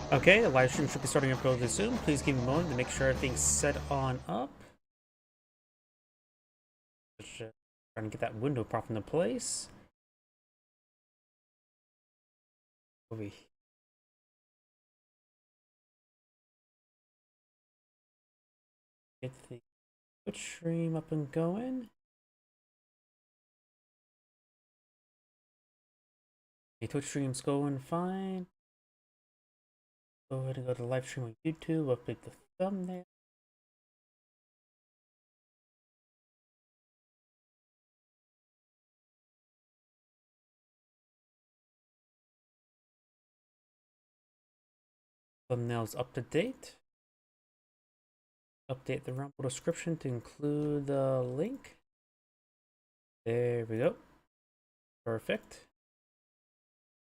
Okay, the live stream should be starting up relatively soon. Please give me a moment to make sure everything's set on up. Just trying to get that window propped into place. Over here. Get the Twitch stream up and going. The Twitch stream's going fine. Go ahead and go to the live stream on YouTube, update the thumbnail. Thumbnail's up to date. Update the Rumble description to include the link. There we go. Perfect.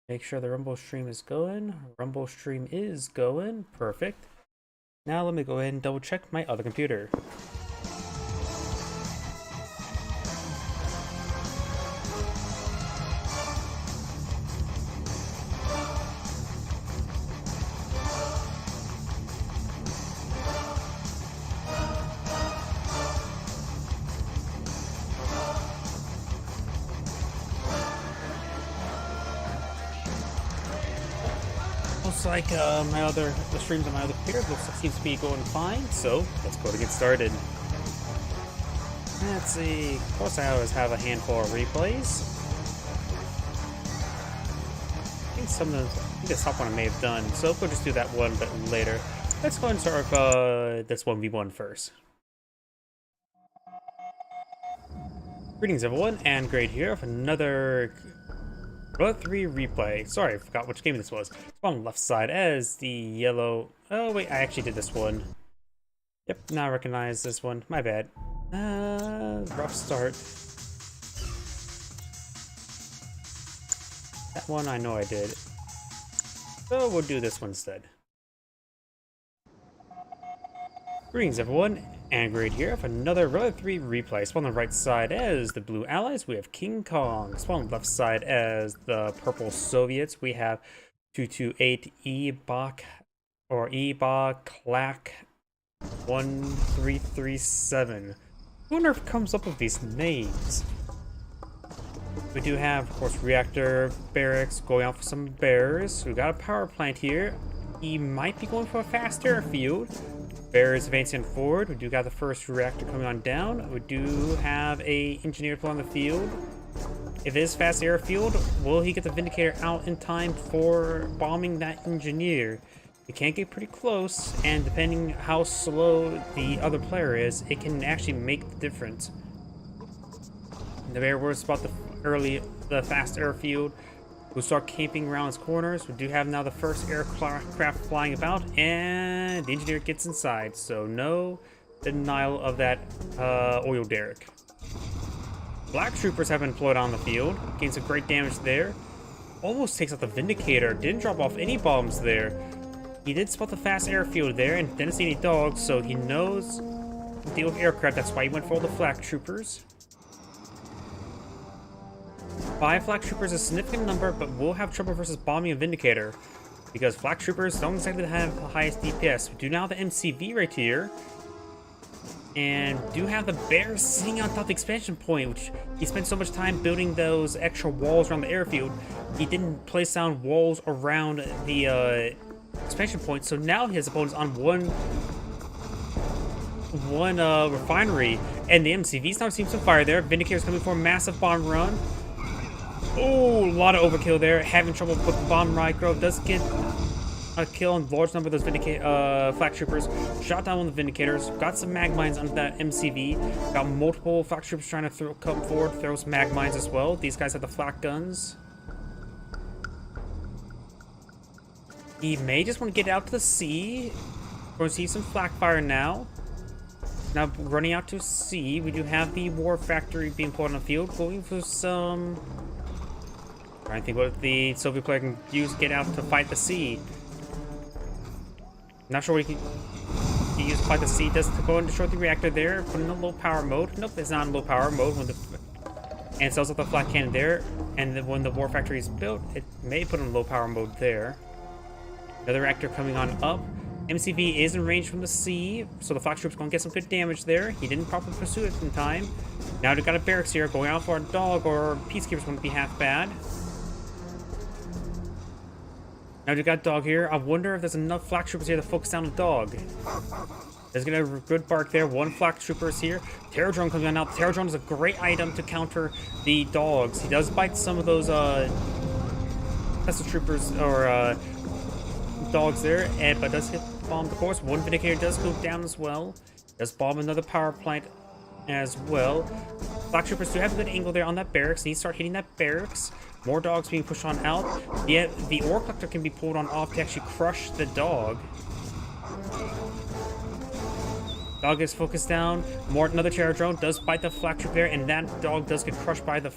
Make sure the Rumble stream is going. Rumble stream is going. Perfect. Now let me go ahead and double check my other computer. Looks like the streams on my other computer seems to be going fine, so let's go to get started. Let's see. Of course, I always have a handful of replays. I think some of those, I think this top one I may have done, so we'll just do that one bit later. Let's go and start with this 1v1 first. Greetings, everyone, and Great here with another Dota 3 replay. Sorry, I forgot which game this was. It's on the left side as the yellow. Oh, wait, I actually did this one. Yep, now I recognize this one. My bad. Rough start. That one I know I did. So we'll do this one instead. Greetings, everyone. Android here with another Dota 3 replay. Spawn on the right side as the blue allies, we have King Kong. Spawn on the left side as the purple Soviets, we have 228 Ebok or Ebok Clack 1337. Who on earth comes up with these names? We do have, of course, Reactor Barracks going out for some bears. We got a power plant here. He might be going for a fast airfield. Bears advancing forward. We do got the first reactor coming on down. We do have a engineer on the field. If it is fast airfield, will he get the Vindicator out in time for bombing that engineer? It can get pretty close, and depending how slow the other player is, it can actually make the difference. The bear worries about the fast airfield. We'll start camping around its corners. We do have now the first aircraft flying about, and the engineer gets inside, so no denial of that oil derrick. Black troopers have been deployed on the field, gained some great damage there. Almost takes out the Vindicator, didn't drop off any bombs there. He did spot the fast airfield there and didn't see any dogs, so he knows to deal with aircraft. That's why he went for all the flak troopers. 5 flak troopers is a significant number, but we'll have trouble versus bombing a Vindicator because flak troopers don't exactly have the highest DPS. We do now have the MCV right here, and do have the bear sitting on top of the expansion point, which he spent so much time building those extra walls around the airfield. He didn't place down walls around the expansion point, so now his opponent's on one refinery, and the MCV's now seems to fire there. Vindicator's coming for a massive bomb run. Oh, a lot of overkill there. Having trouble with the bomb. Rygrove does get a kill on a large number of those flak troopers. Shot down one of the Vindicators. Got some mag mines under that MCV. Got multiple flak troopers trying to come forward, throw some mag mines as well. These guys have the flak guns. He may just want to get out to the sea. We're going to see some flak fire now. Now running out to sea, we do have the war factory being put on the field, going for some. Trying to think what the Soviet player can use to get out to fight the sea. Not sure what he can use to fight the sea. Does to go and destroy the reactor there, put in a low power mode. Nope, it's not in low power mode when and sells up the flat cannon there. And then when the war factory is built, it may put in low power mode there. Another reactor coming on up. MCV is in range from the sea, so the flak trooper's gonna get some good damage there. He didn't properly pursue it in time. Now they've got a barracks here. Going out for a dog or peacekeeper's gonna be half bad. Now we got a dog here. I wonder if there's enough flak troopers here to focus down the dog. There's gonna be a good bark there. One flak trooper is here. Terror drone comes on out. Terror drone is a great item to counter the dogs. He does bite some of those Tesla troopers or dogs there, but does hit bomb the course. One Vindicator does go down as well. Does bomb another power plant as well. Flak troopers do have a good angle there on that barracks. Need to start hitting that barracks. More dogs being pushed on out. The ore collector can be pulled on off to actually crush the dog. Dog is focused down. Another terror drone does bite the flak trooper there, and that dog does get crushed by the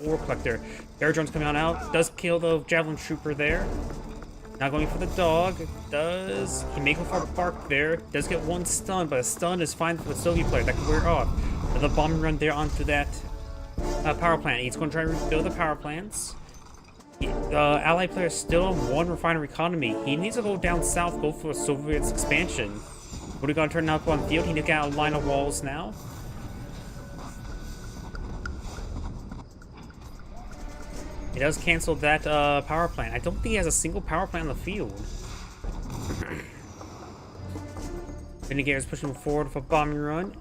ore collector. Terror drone's coming on out. Does kill the javelin trooper there. Now going for the dog. He may go for a bark there. Does get one stun, but a stun is fine for the Soviet player. That can wear off. Another bomb run there onto that power plant. He's going to try and rebuild the power plants. The Allied player is still on one refinery economy. He needs to go down south, go for a Soviet's expansion. What are we going to turn up on the field? He needs to get out a line of walls now. He does cancel that power plant. I don't think he has a single power plant on the field. Vindicator is pushing forward for a bombing run.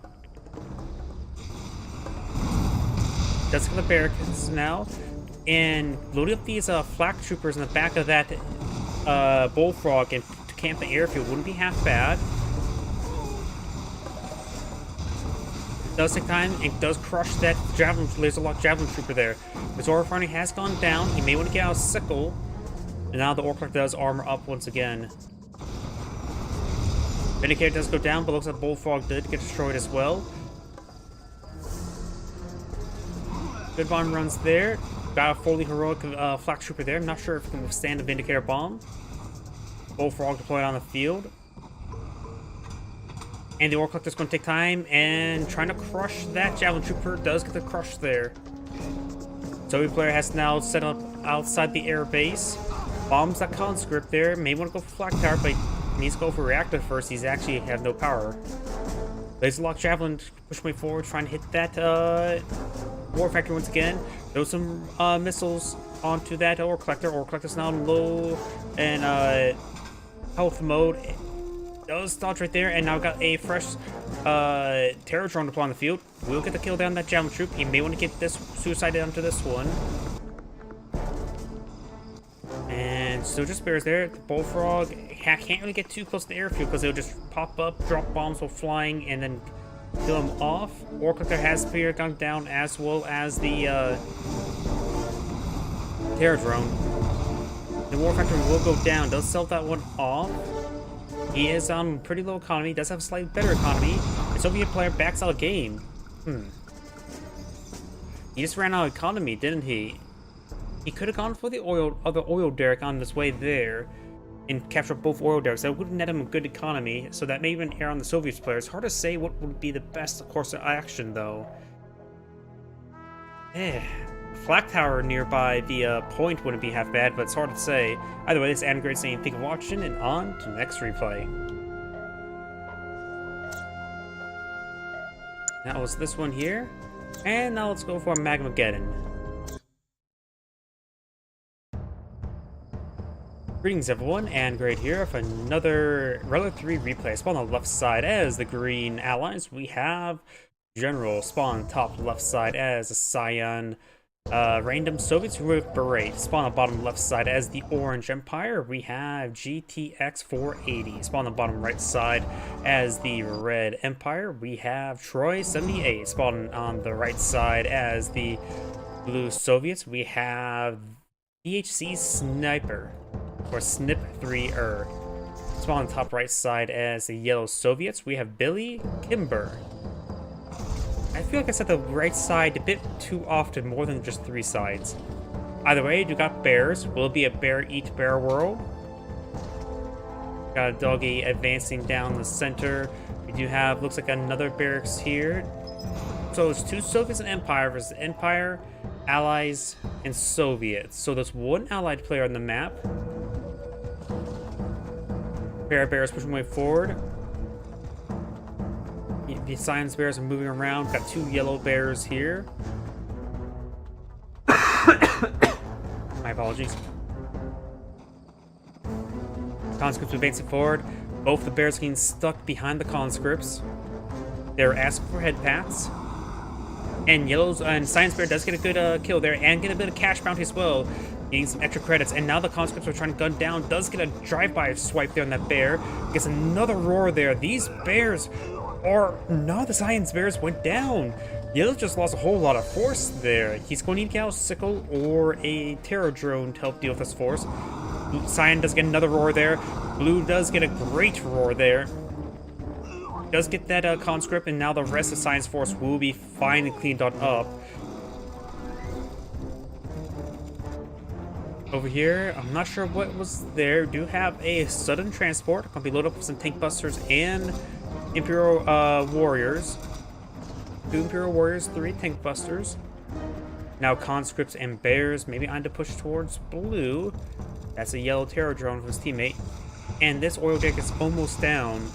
Does get the barricades now. And loading up these flak troopers in the back of that bullfrog and to camp the airfield wouldn't be half bad. Does take time and does crush that laser lock javelin trooper there. His ore refinery has gone down. He may want to get out a sickle. And now the ore collector does armor up once again. Vindicator does go down, but looks like Bullfrog did get destroyed as well. Good bomb runs there. Got a fully heroic flak trooper there. I'm not sure if it can withstand the Vindicator bomb. Bullfrog deployed on the field. And the ore collector's going to take time and trying to crush that javelin trooper. Does get the crush there. Soviet player has now set up outside the air base. Bombs that conscript there. May want to go for flak tower, but he needs to go for reactor first. He's actually have no power. Laser lock javelin push way forward, trying to hit that ore factory once again. Throw some missiles onto that ore collector. Ore collector's now low and health mode. Does dodge right there, and now got a fresh terror drone deployed on the field. We'll get the kill down that javelin troop. He may want to get this suicide onto this one. And so just bears there. The Bullfrog can't really get too close to the airfield because they'll just pop up, drop bombs while flying, and then kill him off. Ore collector has spear gone down as well as the terror drone. The war factory will go down. Does sell that one off. He is on pretty low economy, does have a slightly better economy. The Soviet player backs out of game. He just ran out of economy, didn't he? He could have gone for the other oil derrick on his way there and captured both oil derricks. That would net him a good economy, so that may even err on the Soviet player. It's hard to say what would be the best course of action, though. Flak tower nearby the point wouldn't be half bad, but it's hard to say. Either way, this is Adam Great saying thank you for watching, and on to the next replay. That was this one here, and now let's go for Magmageddon. Greetings everyone, and Great here for another Relic 3 replay. Spawn on the left side as the green allies. We have General spawn top left side as a Scion. Random Soviets with Beret. Spawn on the bottom left side as the Orange Empire. We have GTX 480. Spawn on the bottom right side as the Red Empire. We have Troy 78. Spawn on the right side as the Blue Soviets. We have DHC Sniper or Snip 3-er. Spawn on the top right side as the Yellow Soviets. We have Billy Kimber. I feel like I said the right side a bit too often, more than just 3 sides. Either way, you got bears. Will it be a bear eat bear world? Got a doggy advancing down the center. We do have, looks like another barracks here. So it's 2 Soviets and Empire versus Empire, Allies, and Soviets. So there's 1 Allied player on the map. Pair of bears pushing way forward. The science bears are moving around. Got 2 yellow bears here. My apologies. Conscripts advancing forward. Both the bears getting stuck behind the conscripts. They're asking for head paths. And yellows and science bear does get a good kill there and get a bit of cash bounty as well. Getting some extra credits. And now the conscripts are trying to gun down. Does get a drive-by swipe there on that bear. Gets another roar there. These bears are... No, the science bears went down. Yellow just lost a whole lot of force there. He's going to need to get out a sickle or a terror drone to help deal with this force. Cyan does get another roar there. Blue does get a great roar there. Does get that conscript, and now the rest of Cyan's force will be fine and cleaned on up. Over here, I'm not sure what was there. Do have a sudden transport. Gonna be loaded up with some tank busters and Imperial warriors. 2 Imperial warriors, 3 tank busters. Now conscripts and bears. Maybe I'm to push towards blue. That's a yellow terror drone from his teammate. And this oil deck is almost down.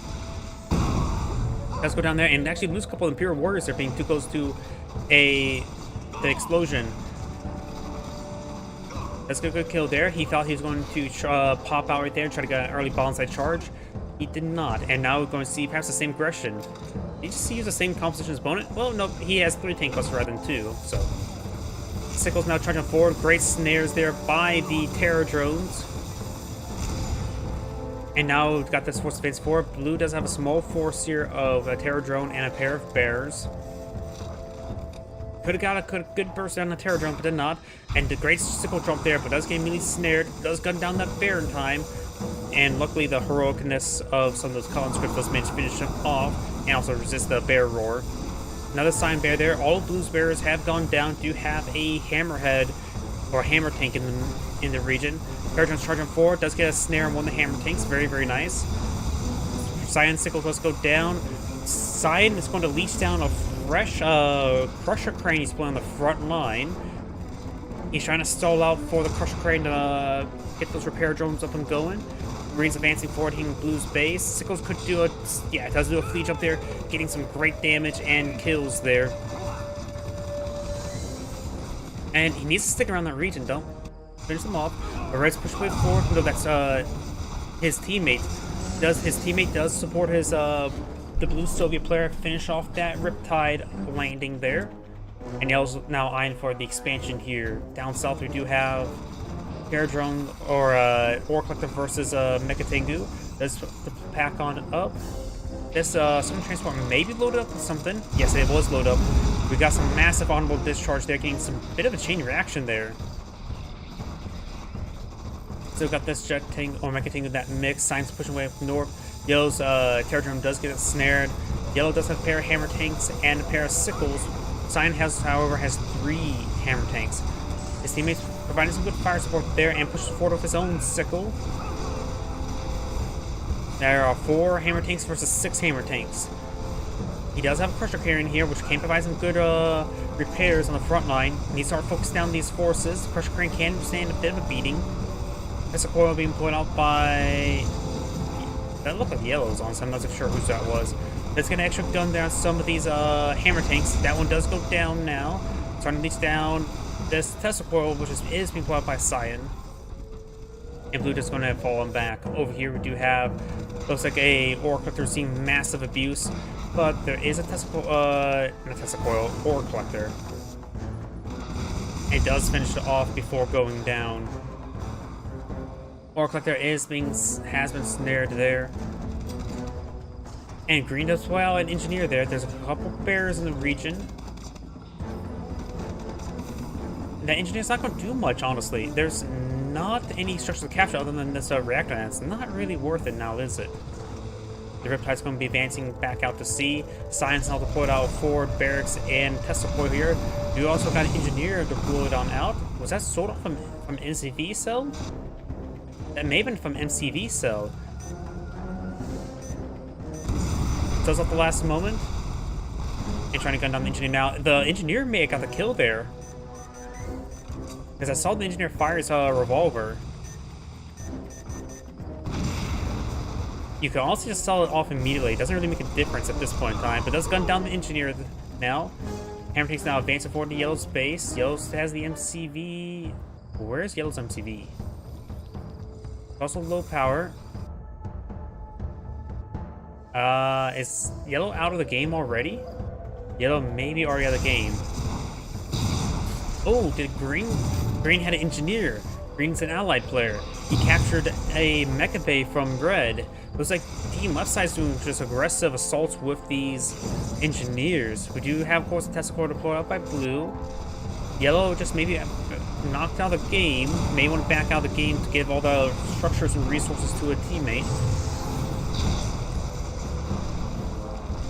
Let's go down there and actually lose a couple of Imperial warriors there, being too close to the explosion. That's a good kill there. He thought he was going to pop out right there and try to get an early bonsai charge. He did not. And now we're going to see perhaps the same aggression. Did you just use the same composition as opponent? Well, no, he has 3 tank busters rather than 2, so. Sickle's now charging forward. Great snares there by the terror drones. And now we've got this force advance forward. Blue does have a small force here of a terror drone and a pair of bears. Could have got a good burst on the terror drone, but did not. And the great sickle jump there, but does get immediately snared. Does gun down that bear in time. And luckily the heroicness of some of those conscripts does manage to finish him off and also resist the bear roar. Another Cyan bear there. All of Blue's bears have gone down. Do have a hammerhead or hammer tank in the region. Terror drone's charging forward. Does get a snare on one of the hammer tanks. Very, very nice. Cyan sickle does go down. Cyan is going to leech down a fresh Crusher Crane he's playing on the front line. He's trying to stall out for the Crusher Crane to get those repair drones up and going. Marines advancing forward, hitting Blue's base. Sickles could do a... Yeah, it does do a fleet jump there, getting some great damage and kills there. And he needs to stick around that region, don't finish them off. The Reds push way forward. No, that's his teammate. His teammate does support his the Blue Soviet player, finish off that Riptide landing there. And Yellow's now eyeing for the expansion here. Down south we do have Air Drone or Ore Collector versus Mecha Tengu. Does the pack on up. This Summon Transport may be loaded up with something. Yes, it was loaded up. We got some massive honorable discharge there, getting some bit of a chain reaction there. So we've got this Jet Tank or Mecha Tengu, that mix. Cyan's pushing away up north. Yellow's Terror Drone does get it snared. Yellow does have a pair of hammer tanks and a pair of sickles. Cyan however has 3 hammer tanks. His teammates providing some good fire support there and pushes forward with his own sickle. There are 4 hammer tanks versus 6 hammer tanks. He does have a Crusher Carrier in here, which can provide some good repairs on the front line. He needs to start focusing down these forces. Crusher Carrier can stand a bit of a beating. This coil being put out by... That looked like Yellow's on, so I'm not so sure whose that was. Let's get an extra gun down some of these hammer tanks. That one does go down now. Starting to leech down this Tesla coil, which is being put out by Cyan. And Blue just going to have fallen back. Over here we do have, looks like a Ore Collector seeing massive abuse, but there is a not Tesla coil, Ore Collector. It does finish it off before going down. Ore Collector has been snared there. And green does well, an engineer there. There's a couple bears in the region. That engineer's not going to do much, honestly. There's not any structural capture other than this reactor, and it's not really worth it now, is it? The Riptide's going to be advancing back out to sea. Cyan's now deployed out forward, barracks, and Tesla coil here. You also got an engineer deployed on out. Was that sold off from MCV cell? That may have been from MCV cell. Does at the last moment. And trying to gun down the engineer now. The engineer may have got the kill there. Because I saw the engineer fire his revolver. You can also just sell it off immediately. It doesn't really make a difference at this point in time, but does gun down the engineer now. Hammer Tank's now advancing forward to Yellow's base. Yellow has the MCV. Where's Yellow's MCV? Also low power. Is Yellow out of the game already? Yellow may be already out of the game. Oh, did Green? Green had an engineer. Green's an allied player. He captured a mecha bay from Red. Looks like Team Left Side's doing just aggressive assaults with these engineers. We do have, of course, a Tesla core deployed out by Blue. Yellow just maybe knocked out of the game. May want to back out of the game to give all the structures and resources to a teammate.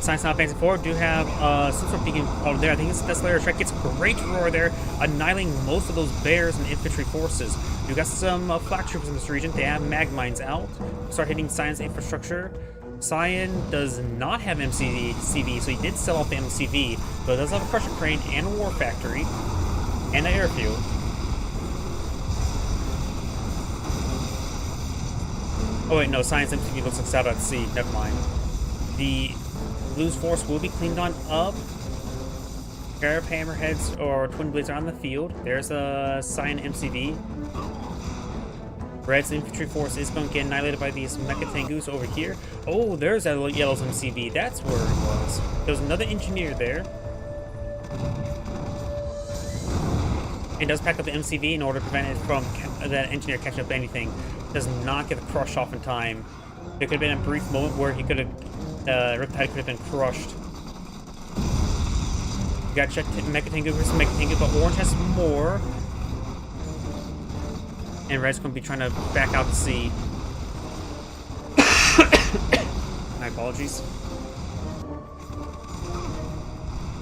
Science now advancing forward. Do have some sort of beacon out there. I think it's Desolator Strike. Gets a great roar there, annihilating most of those bears and infantry forces. You got some flak troopers in this region. They have mag mines out. Start hitting Cyan's infrastructure. Cyan does not have MCV, so he did sell off the MCV, but does have a crusher crane and a war factory and an airfield. Oh wait, no, Cyan's MCV looks like it's out at sea. Never mind. The Blue's force will be cleaned on up. Pair of hammerheads or twin blades are on the field. There's a Cyan MCV. Red's infantry force is going to get annihilated by these Mecha Tengus over here. Oh, there's a Yellow's MCV. That's where it was. There's another engineer there. It does pack up the MCV in order to prevent it from that engineer catching up anything. Does not get the crush off in time. There could have been a brief moment where he could have Riptide could have been crushed. You got Mecha Tengu versus Mecha Tengu, but Orange has more. And Red's going to be trying to back out to sea. My apologies.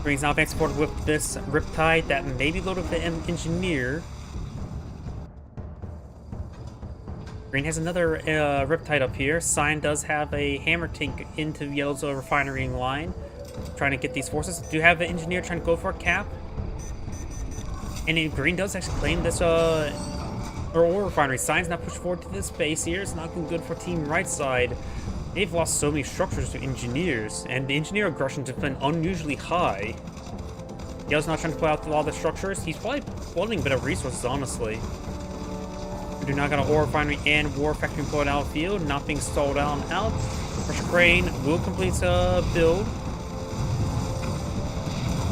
Green's now advancing forward with this Riptide that may be loaded with the Engineer. Green has another Riptide up here. Cyan does have a Hammer Tank into Yellow's refinery line, trying to get these forces. Do have the Engineer trying to go for a cap. And then Green does actually claim this ore refinery. Cyan's now pushed forward to this base here. It's not looking good for Team Right Side. They've lost so many structures to engineers, and the engineer aggression has been unusually high. Yellow's not trying to pull out all the structures. He's probably floating a bit of resources, honestly. We do not got an ore refinery and war factory employed out of field, not being stalled out and out. Pressure crane will complete a build.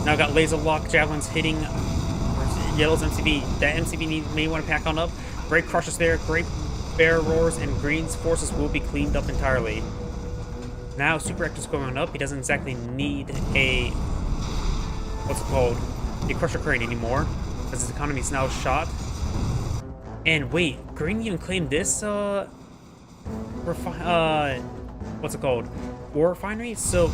Now got laser lock javelins hitting Yellow's MCV. That MCV may want to pack on up. Great crushes there, great bear roars, and Green's forces will be cleaned up entirely. Now Super Actor's going up. He doesn't exactly need a a crusher crane anymore, because his economy is now shot. And wait, Green even claimed this ore refinery? So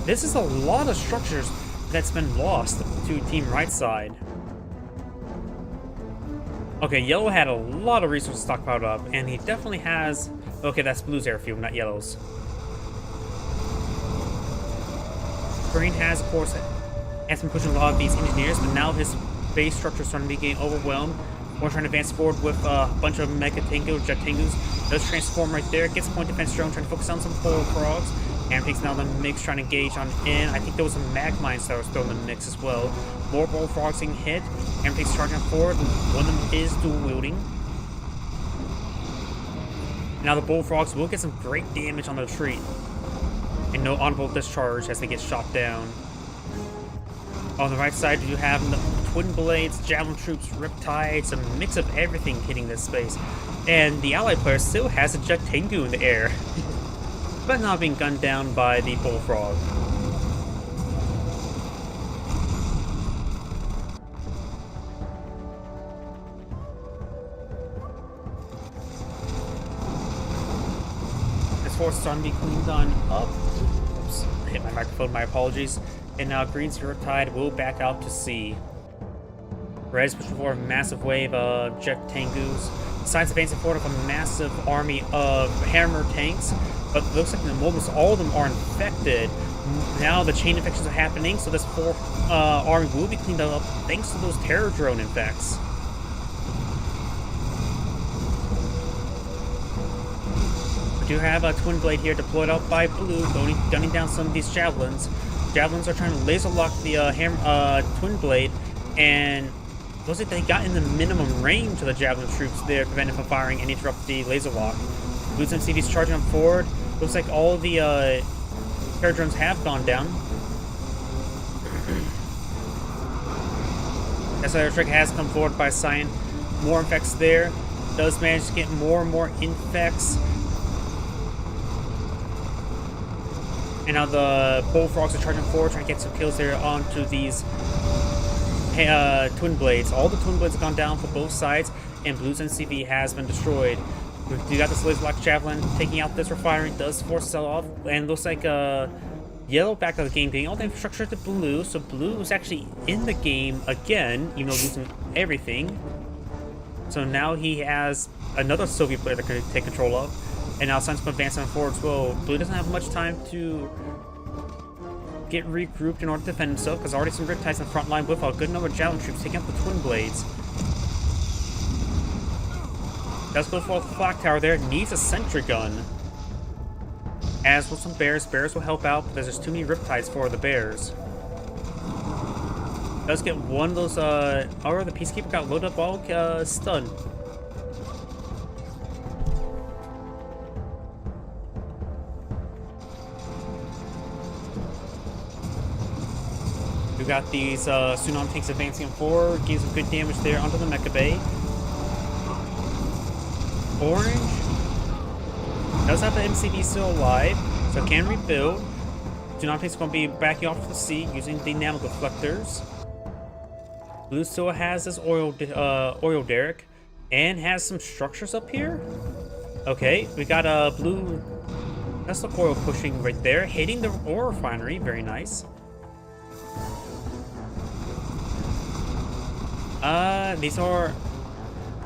this is a lot of structures that's been lost to Team Right Side. Okay, Yellow had a lot of resources stockpiled up, and he definitely has... Okay, that's Blue's airfield, not Yellow's. Green has, of course, been pushing a lot of these engineers, but now his base structure is starting to be getting overwhelmed. We're trying to advance forward with a bunch of Mecha Tengu, Jet Tengus. Does transform right there, gets a point defense drone, trying to focus on some bullfrogs. And takes now the mix, trying to engage on in. I think there was some mag mines that were still in the mix as well. More bullfrogs getting hit. And takes charging forward. One of them is dual wielding. Now the bullfrogs will get some great damage on the retreat. And no honorable discharge as they get shot down. On the right side, you have the twin blades, javelin troops, riptides, a mix of everything hitting this space. And the allied player still has a Jet Tengu in the air. But not being gunned down by the bullfrog. This force is starting to be cleaned on up. Oops, I hit my microphone, my apologies. And now Green's Riptide will back out to sea. Red's pushing forward a massive wave of Jet Tengus. Cyan's advancing forward with a massive army of hammer tanks. But it looks like almost all of them are infected. Now the chain infections are happening, so this fourth army will be cleaned up thanks to those terror drone infects. do have a Twin Blade here deployed out by Blue, gunning down some of these Javelins. Javelins are trying to laser lock the Twin Blade, and looks like they got in the minimum range of the Javelin troops there, preventing from firing and interrupt the laser lock. Blue's MCV's charging up forward. Looks like all the Paradrones have gone down. SR Trick has come forward by Cyan. More infects there. Does manage to get more and more infects. And now the Bullfrogs are charging forward, trying to get some kills there onto these Twin Blades. All the Twin Blades have gone down for both sides, and Blue's NCV has been destroyed. We got this laser lock Javelin taking out this refinery, does force sell off, and looks like Yellow back to the game, getting all the infrastructure to Blue, so Blue is actually in the game again, even though losing everything. So now he has another Soviet player that can take control of, and now Cyan's advancing forward as well. Blue doesn't have much time to get regrouped in order to defend himself, because already some Riptides in the front line with a good number of Javelin troops taking out the Twin Blades. Does go for the Flak Tower there, needs a sentry gun. As will some Bears. Bears will help out, but there's just too many Riptides for the Bears. Does get one of those, the Peacekeeper got loaded up all stunned. We got these Tsunami tanks advancing forward, getting some good damage there onto the Mecha Bay. Orange does have the MCV still alive, so can rebuild. Tsunami tanks going to be backing off to the sea using the nano deflectors. Blue still has this oil derrick and has some structures up here. Okay, we got a Blue Tesla coil pushing right there, hitting the ore refinery. Very nice. These are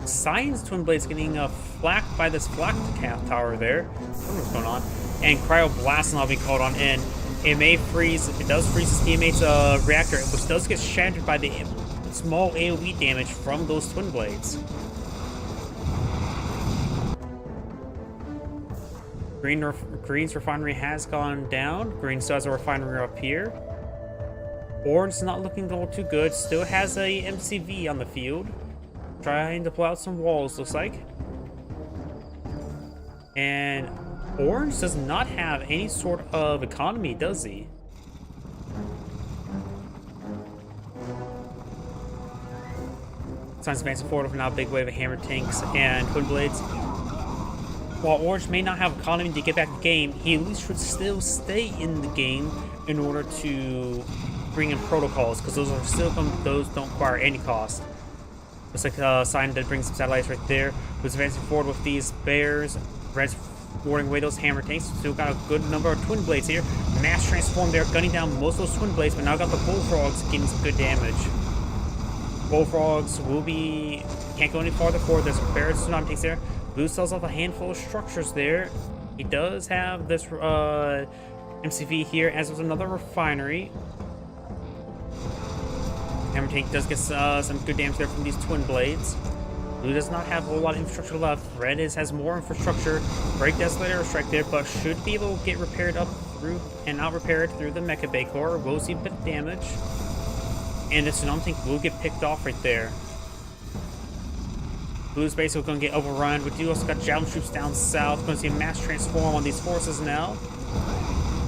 Cyan's Twin Blades getting flacked by this flak tower there. I don't know what's going on. And Cryo Blast now being called on in. It may freeze. It does freeze his teammate's reactor, which does get shattered by the small AoE damage from those Twin Blades. Green's refinery has gone down. Green still has a refinery up here. Orange is not looking all too good. Still has a MCV on the field. Trying to pull out some walls, looks like. And Orange does not have any sort of economy, does he? Cyan's advancing forward for now a big wave of hammer tanks and Twin Blades. While Orange may not have economy to get back in the game, he at least should still stay in the game in order to bring in protocols, because those don't require any cost. Looks like Cyan did bring some satellites right there. Was advancing forward with these Bears. Red's warding away those hammer tanks. Still got a good number of Twin Blades here. Mass transform there, gunning down most of those Twin Blades, but now got the Bullfrogs getting some good damage. Bullfrogs will be... can't go any farther forward. There's a Bears Tsunami tanks there. Blue sells off a handful of structures there. He does have this MCV here, as there's another refinery. Hammer tank does get some good damage there from these Twin Blades. Blue does not have a whole lot of infrastructure left. Red has more infrastructure. Break Desolator strike there, but should be able to get repaired up through and out repaired through the Mecha Bay core. Will see a bit of damage. And the Tsunami tank will get picked off right there. Blue's basically going to get overrun. We do also got Javelin troops down south. Going to see a mass transform on these forces now.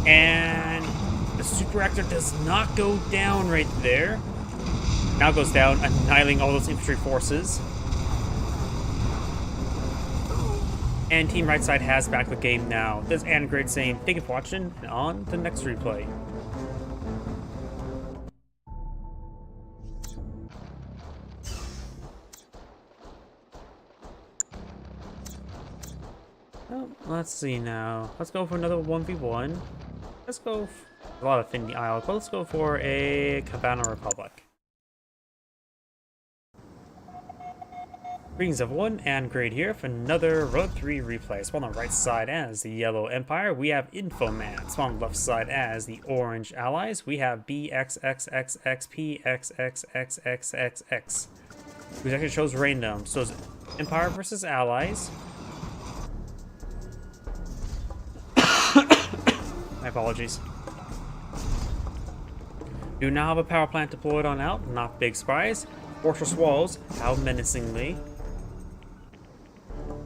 And the Super Reactor does not go down right there. Now goes down, annihilating all those infantry forces. And Team Right Side has back the game now. This is Anagrid saying thank you for watching, and on to the next replay. Oh, let's see now. Let's go for another 1v1. Let's go for a lot of Affinity Isle, but let's go for a Cabana Republic. Greetings everyone, and Grade here for another Road 3 replay. Spawn on the right side as the Yellow Empire, we have Infoman. Spawn on the left side as the Orange Allies, we have BXXXXPXXXXXX. Which actually shows random, so it's Empire versus Allies. apologies. Do now have a power plant deployed on out. Not big surprise. Fortress walls. How menacingly.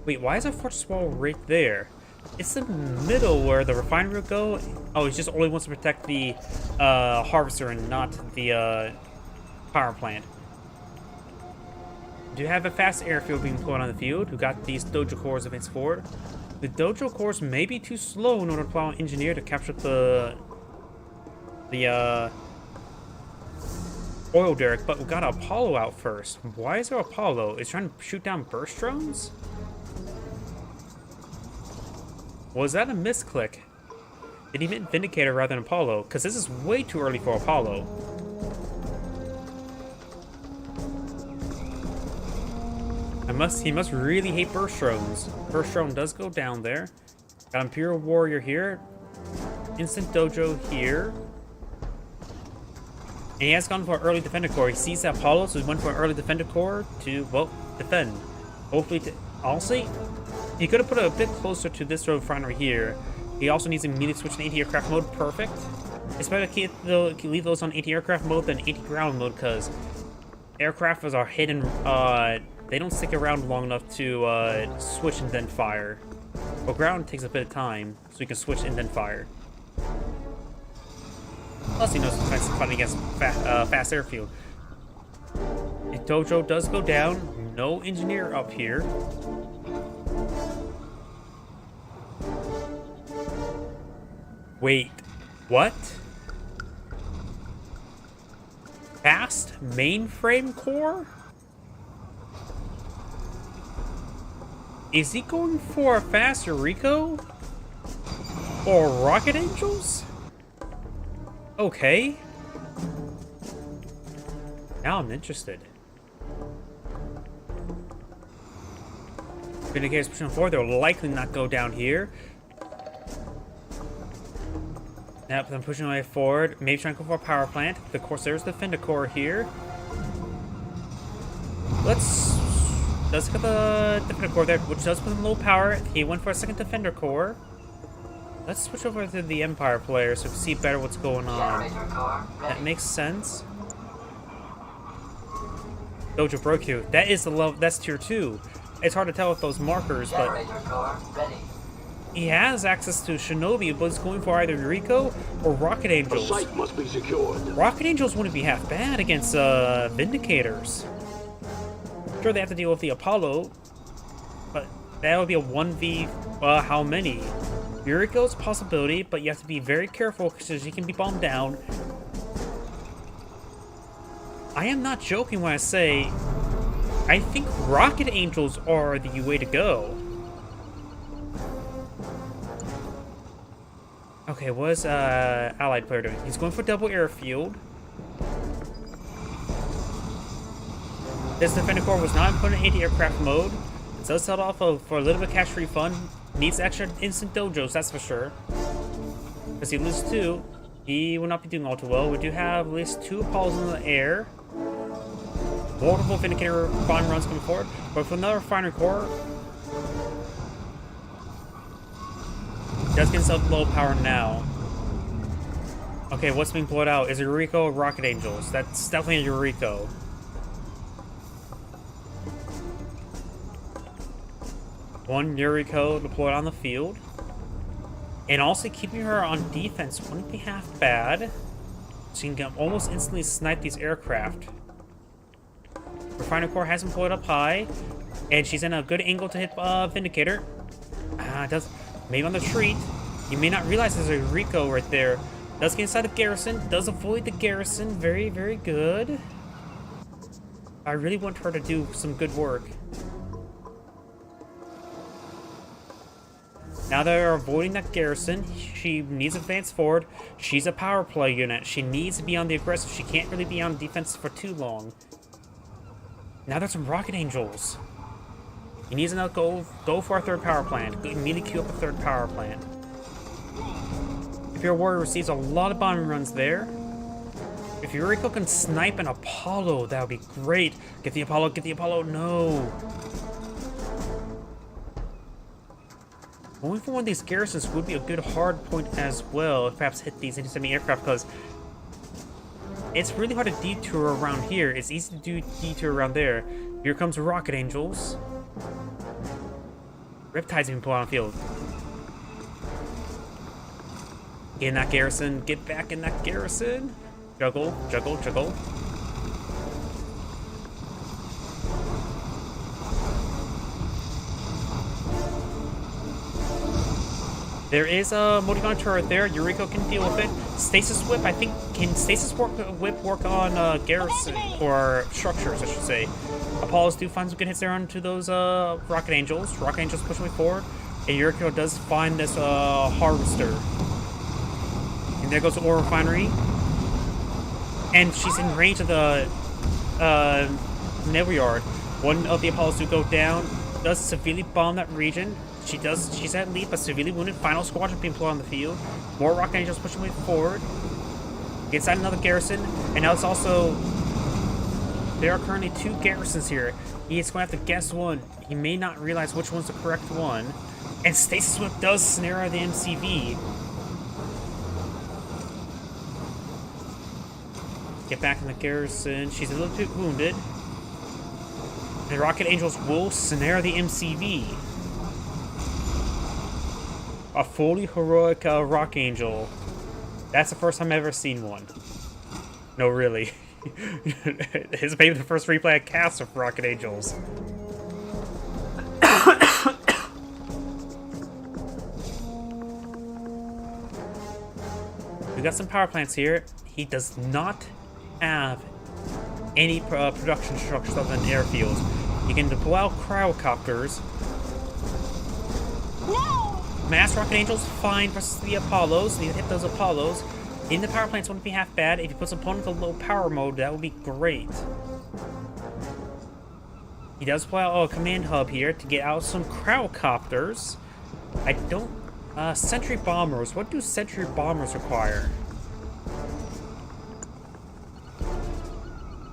Wait, why is a fortress wall right there? It's the middle where the refinery will go. Oh, he just only wants to protect the harvester and not the power plant. Do you have a fast airfield being put on the field? Who got these dojo cores advanced forward? The dojo cores may be too slow in order to allow an engineer to capture the oil derrick, but we got Apollo out first. Why is there Apollo? Is he trying to shoot down burst drones? Was that a misclick? Did he mean Vindicator rather than Apollo? Because this is way too early for Apollo. He must really hate burst drones. Burst drone does go down there. Got Imperial Warrior here. Instant Dojo here. And he has gone for an early Defender Core. He sees that Apollo, so he went for an early Defender Core to, well, defend. Hopefully, honestly, he could have put it a bit closer to this refinery here. He also needs to immediately switch to anti-aircraft mode. Perfect. It's better to leave those on anti-aircraft mode than anti-ground mode, because aircraft are hidden. They don't stick around long enough to switch and then fire. Well, ground takes a bit of time, so you can switch and then fire. Plus, he knows it's fighting against fast airfield. If Dojo does go down, no engineer up here. Wait, what? Fast mainframe core? Is he going for a fast Eureka? Or Rocket Angels? Okay. Now I'm interested. Vindicators pushing forward, they'll likely not go down here. Yep, I'm pushing my way forward. Maybe trying to go for a power plant. Of course, there's the Defender Core here. Let's get the Defender Core there, which does put him low power. He went for a second Defender Core. Let's switch over to the Empire player so we can see better what's going on. That makes sense. Dojo broke you. That is the level. That's tier 2. It's hard to tell with those markers, but he has access to Shinobi, but he's going for either Eureka or Rocket Angels. The site must be secured. Rocket Angels wouldn't be half bad against Vindicators. Sure, they have to deal with the Apollo, but that would be a 1v. How many? Eureka's a possibility, but you have to be very careful because he can be bombed down. I am not joking when I say I think Rocket Angels are the way to go. Okay, what is Allied player doing? He's going for double airfield. This Defender Core was not put in anti-aircraft mode. It does sell off for a little bit of cash refund. Needs extra instant dojos, that's for sure. Because he loses 2, he will not be doing all too well. We do have at least 2 Apollos in the air. Multiple Vindicator bomb runs coming forward. But for another refinery core, does get himself low power now. Okay, what's being blown out? Is it Eureka or Rocket Angels? That's definitely a Eureka. One Eureka deployed on the field. And also keeping her on defense wouldn't be half bad. She can almost instantly snipe these aircraft. Refinery core has been pulled up high. And she's in a good angle to hit Vindicator. Does maybe on the retreat. You may not realize there's a Rico right there. Does get inside the garrison. Does avoid the garrison. Very, very good. I really want her to do some good work. Now that they're avoiding that garrison, she needs to advance forward. She's a power play unit. She needs to be on the aggressive. She can't really be on defense for too long. Now there's some Rocket Angels. He needs to now go for a third power plant. Immediately queue up a third power plant. If your warrior receives a lot of bombing runs there, if Eureka can snipe an Apollo, that would be great. Get the Apollo, no. going for one of these garrisons would be a good hard point as well, if perhaps hit these intercepting aircraft, because it's really hard to detour around here. It's easy to do detour around there. Here comes Rocket Angels. Riptide's being pulled on the field. Get in that garrison. Get back in that garrison. Juggle, juggle, juggle. There is a Moticon turret there. Yuriko can deal with it. Stasis Whip, I think, can Stasis Whip work on garrison, or structures, I should say. Apollos do find some good hits there onto those Rocket Angels. Rocket Angels push way forward. And Yuriko does find this Harvester. And there goes the Ore Refinery. And she's in range of the Naval Yard. One of the Apollos do go down. Does severely bomb that region. She's at lead, but severely wounded. Final squadron being pulled on the field. More Rocket Angels pushing way forward. Gets out another garrison. And now it's also... There are currently 2 garrisons here. He is going to have to guess one. He may not realize which one's the correct one. And Stasis Whip does snare the MCV. Get back in the garrison. She's a little bit wounded. The Rocket Angels will snare the MCV. A fully heroic Rock Angel. That's the first time I've ever seen one. No, really. It's maybe the first replay I cast of Rocket Angels. We got some power plants here. He does not have any production structures other than airfields. He can deploy out cryocopters. No! Mass Rocket Angels fine versus the Apollos. Need to hit those Apollos. In the power plants wouldn't be half bad. If you put some opponent in low power mode, that would be great. He does play out a command hub here to get out some cryocopters. I don't... Sentry Bombers. What do Sentry Bombers require?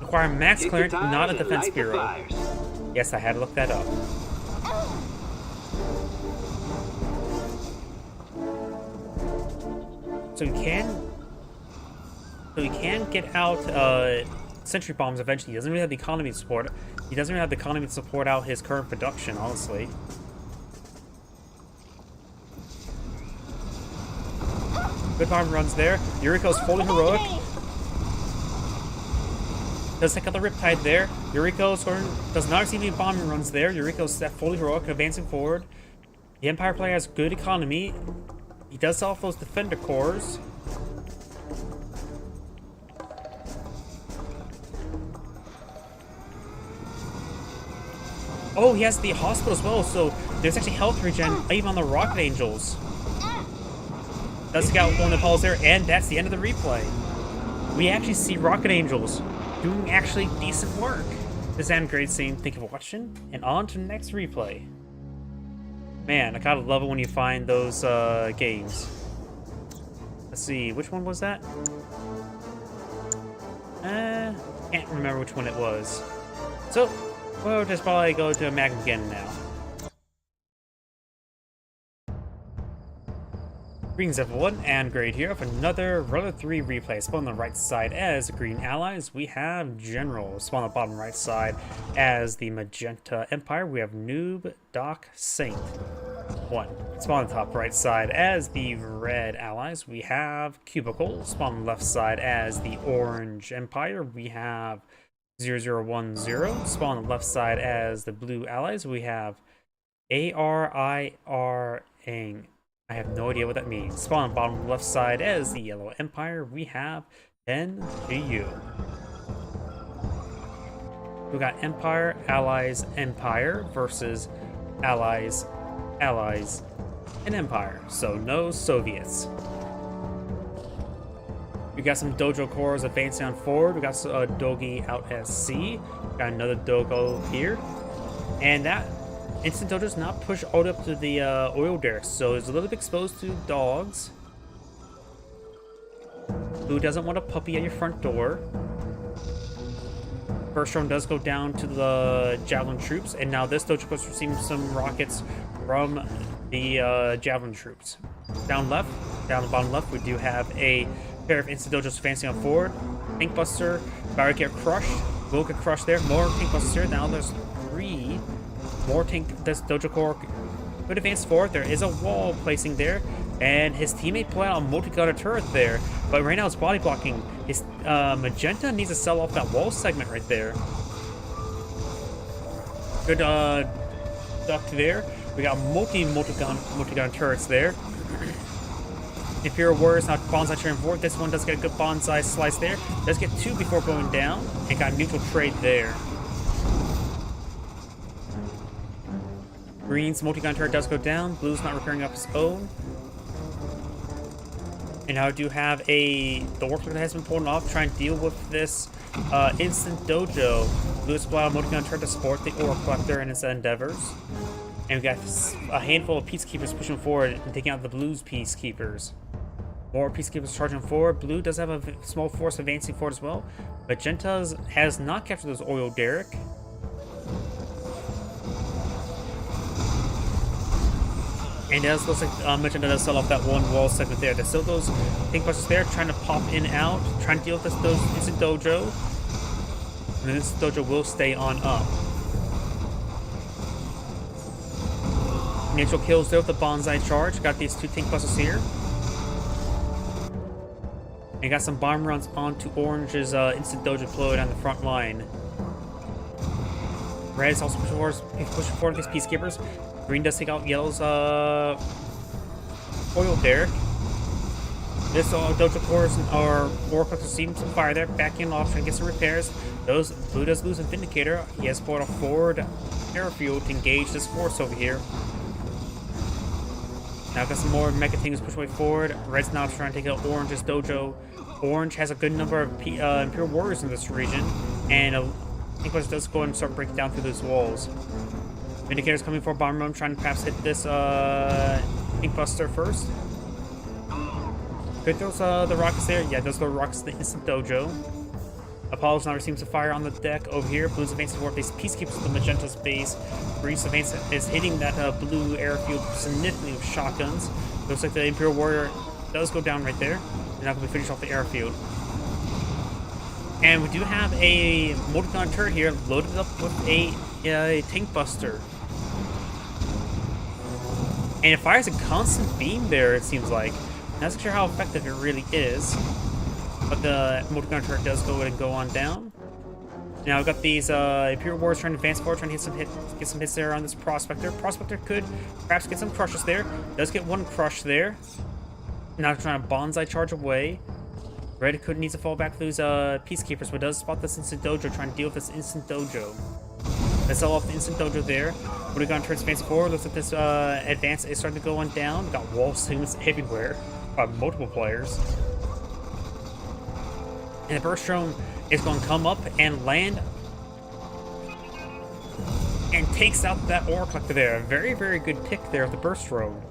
Require max clearance, not a defense bureau. Yes, I had to look that up. So he can get out sentry bombs eventually. He doesn't really have the economy to support it. He doesn't really have the economy to support out his current production, honestly. Good bomb runs there. Yuriko's fully heroic. Does take out the Riptide there. Yuriko does not receive any bombing runs there. Yuriko's fully heroic, advancing forward. The Empire player has good economy. He does sell off those defender cores. Oh, he has the hospital as well, so there's actually health regen even on the Rocket Angels. Does take out one of the Apollos there, and that's the end of the replay. We actually see Rocket Angels doing actually decent work. This is Adam Great saying thank you for watching, and on to the next replay. Man, I gotta love it when you find those games. Let's see, which one was that? Can't remember which one it was. So, we'll just probably go to a Magnum again now. Greetings everyone, and Great here for another Runner 3 replay. Spawn on the right side as Green Allies, we have General. Spawn on the bottom right side as the Magenta Empire, we have Noob, Doc, Saint. 1. Spawn on the top right side as the Red Allies, we have Cubicle. Spawn on the left side as the Orange Empire, we have 0010. Spawn on the left side as the Blue Allies, we have ARIR-ing. I have no idea what that means. Spawn on the bottom left side as the Yellow Empire, we have NGU. We got Empire, Allies, Empire versus Allies, Allies, and Empire. So no Soviets. We got some Dojo cores advancing on forward. We got a Dogi out at sea. Got another Dogo here. And that Instant Dojo does not push all the way up to the oil derricks, so it's a little bit exposed to dogs. Who doesn't want a puppy at your front door? First drone does go down to the Javelin troops, and now this Dojo is receiving some rockets from the Javelin troops. Down the bottom left, we do have a pair of Instant Dojos advancing on forward. Tank Buster, about to get crushed. Will get crushed there. More Tank Busters here. Now there's 3 more Tank. This Dojo Corps could advance forward. There is a wall placing there, and his teammate put out a multi-gunner turret there. But right now it's body blocking. His Magenta needs to sell off that wall segment right there. Good duck there. We got multi-gun turrets there. Imperial Warriors not bonsai turning forward. This one does get a good bonsai slice there. Does get 2 before going down, and got neutral trade there. Green's multi-gun turret does go down. Blue's not repairing up his own. And now I do have the work that has been pulled off, trying to deal with this Instant Dojo. Blue's pulled out a multi-gun turret to support the Ore Collector in its endeavors. And we got a handful of Peacekeepers pushing forward and taking out the Blue's Peacekeepers. More Peacekeepers charging forward. Blue does have a small force advancing forward as well. Magenta's has not captured those Oil Derrick. And it does look like Magenta does sell off that one wall segment there. There's still those Tank Busters there trying to pop in and out, trying to deal with those Instant Dojo. And then Instant Dojo will stay on up. Neutral kills there with the Bonsai charge. Got these 2 Tank Busters here. And got some bomb runs onto Orange's Instant Dojo deployed on the front line. Red is also pushing forward with his Peacekeepers. Green does take out Yellow's Oil Derrick. This Dojo Corps or Ore Collector receiving some fire there, backing off trying to get some repairs. Blue does lose a Vindicator. He has pulled a forward airfield to engage this force over here. Now got some more Mecha Teams push way forward. Red's now trying to take out Orange's Dojo. Orange has a good number of Imperial Warriors in this region, and Tank Buster does go and start breaking down through those walls. Vindicator's coming for a bomb run, trying to perhaps hit this Tank Buster first. Could those the rockets there? Yeah, those are the rockets to the Instant Dojo. Apollo's now receiving some fire on the deck over here. Blue's advancing forward base. Peacekeepers to the Magenta's base. Green's advance is hitting that blue airfield significantly with shotguns. Looks like the Imperial Warrior does go down right there. They're not going to finish off the airfield. And we do have a multi-gun turret here loaded up with a Tank Buster. And it fires a constant beam there, it seems like. Not sure how effective it really is. But the multi-gun turret does go in and go on down. Now we've got these Imperial Warriors trying to advance forward, trying to get some hits there on this Prospector. Prospector could perhaps get some crushes there. Does get one crush there. Now trying to Bonsai charge away. Red could needs to fall back to those Peacekeepers, but does spot this Instant Dojo, trying to deal with this Instant Dojo. Let's sell off the Instant Dojo there. Multi-gun turret advancing forward. Looks like this advance is starting to go on down. Got wall signals everywhere by multiple players. And the burst drone is going to come up and land and takes out that Ore Collector there. A very, very good pick there with the burst drone.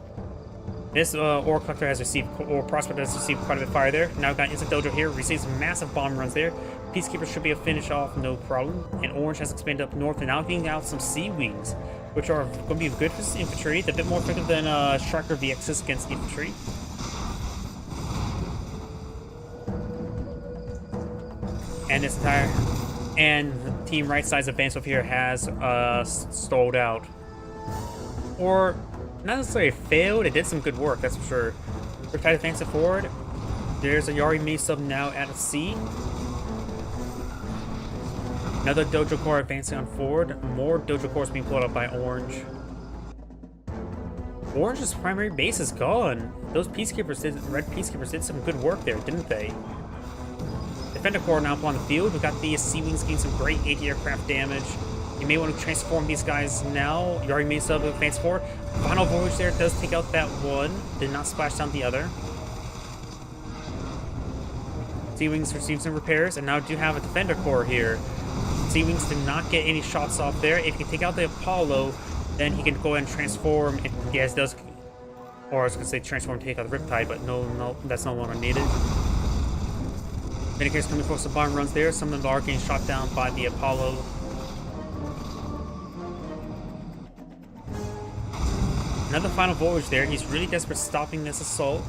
This Ore Collector has received, or Prospector has received quite a bit of fire there. Now got Instant Dojo here, receives massive bomb runs there. Peacekeepers should be a finish off, no problem. And Orange has expanded up north and now getting out some Sea-Wings, which are going to be good for infantry. They're a bit more effective than Striker VXs against infantry. And this entire the team right side's advance over here has stalled out, or not necessarily failed. It did some good work, that's for sure. Riptide advancing forward. There's a Yari mini sub now at sea. Another Dojo Corps advancing on forward. More Dojo Corps being pulled up by Orange. Orange's primary base is gone. Those Red Peacekeepers did some good work there, didn't they? Defender Corps now up on the field. We got the Sea-Wings getting some great anti-aircraft damage. You may want to transform these guys now. Yari may sub advance forward. Final Voyage there does take out that one. Did not splash down the other. Sea-Wings receive some repairs, and now do have a Defender Corps here. Sea-Wings did not get any shots off there. If he can take out the Apollo, then he can go ahead and transform. Yes, does. Or I was going to say transform to take out the Riptide, but no, that's no longer needed. Vindicator's coming for some bomb runs there. Some of them are getting shot down by the Apollo. Another final voyage there. He's really desperate stopping this assault.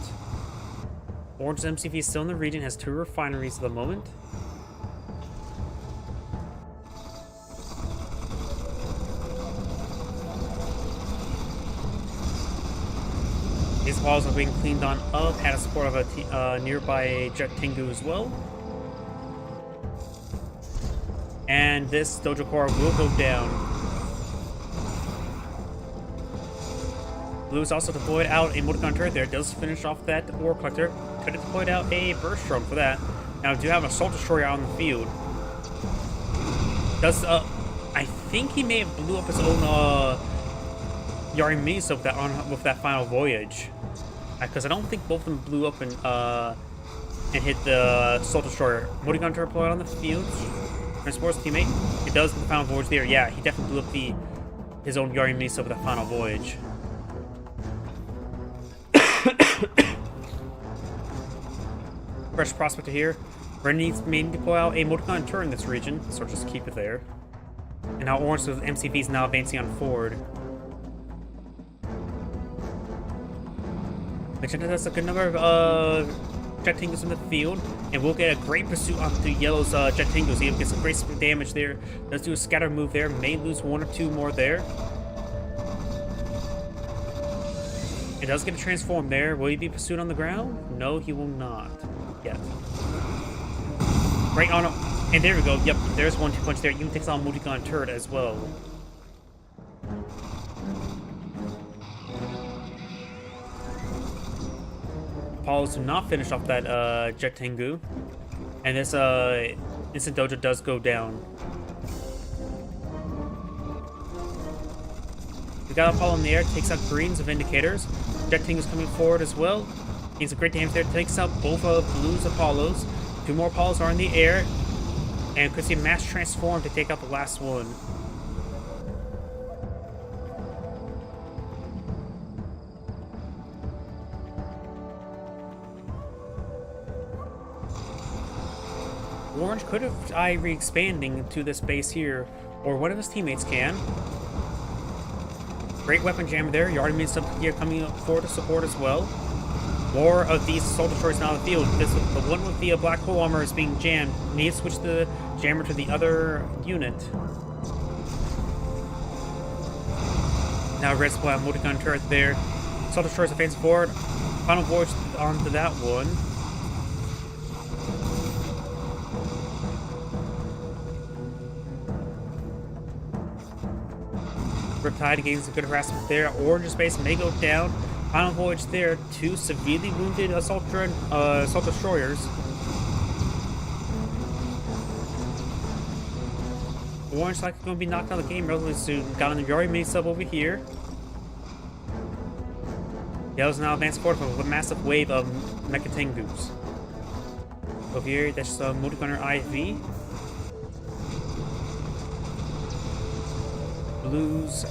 Orange's MCV is still in the region, has 2 refineries at the moment. These walls are being cleaned on up, had a support of a nearby Jet Tengu as well. And this Dojo Core will go down. Blue is also deployed out a Motogun turret there. It does finish off that ore collector. Could have deployed out a burst drone for that. Now we do have an assault destroyer out on the field. Does I think he may have blew up his own Yari-Misa with that final voyage. Because I don't think both of them blew up and hit the assault destroyer. Motogun turret deployed on the field. Transport's teammate. It does in the final voyage there. Yeah, he definitely blew up his own Yari-Misa with that final voyage. Fresh prospector here. Red needs to deploy out a Motogun turret in this region, so just keep it there. And now Orange with MCV is now advancing on forward. Magenta has a good number of Jet Tengus in the field, and we'll get a great pursuit onto Yellow's Jet Tengus. He'll get some great damage there. Let's do a scatter move there. May lose 1 or 2 more there. It does get a transform there. Will he be pursued on the ground? No, he will not. Yet. Right on. And there we go. Yep, there's 1-2 punch there. Even takes on Motogun turret as well. Apollos do not finish off that Jet Tengu. And this Instant Dojo does go down. We got Apollo in the air, takes out greens of indicators. Jet Tengu's coming forward as well. Gains a great damage there, takes out both of Blue's Apollos. 2 more Apollos are in the air. And could see a mass transform to take out the last one. Orange could have tried re-expanding to this base here, or one of his teammates can. Great weapon jammer there. Yari-Misa here coming up forward to support as well. More of these assault destroyers now in the field. The one with the black hole armor is being jammed. Need to switch the jammer to the other unit. Now red supply Motogun turret there. Assault destroyers advance forward. Final voyage onto that one. Riptide gains a good harassment there. Orange's base may go down. Final voyage there. 2 severely wounded assault destroyers. Orange like going to be knocked out of the game relatively soon. Got an Yari-Misa sub over here. Yellow's now advanced forward with a massive wave of Mecha Tengus. Over here, that's Motogunner IV. Blues.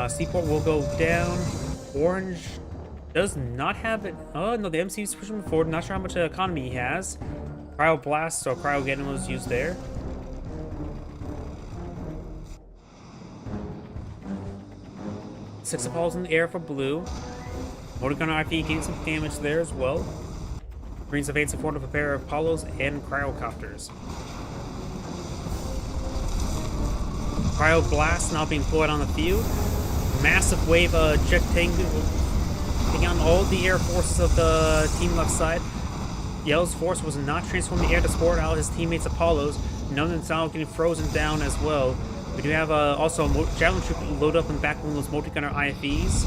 Seaport will go down. Orange does not have it. Oh no, the MC is pushing forward. Not sure how much economy he has. Cryo Blast, so Cryo Getting was used there. Six Apollos in the air for Blue. Motogunner IP gains some damage there as well. Greens advance forward with a pair of Apollos and Cryocopters. Cryo Blast now being deployed on the field. Massive wave of Jet Tengu taking on all the air forces of the team left side. Yellow's force was not transformed in the air to support out his teammates Apollos. None of them now getting frozen down as well. We do have also a Javelin Troop load up in the back of one of those Multi-Gunner IFVs.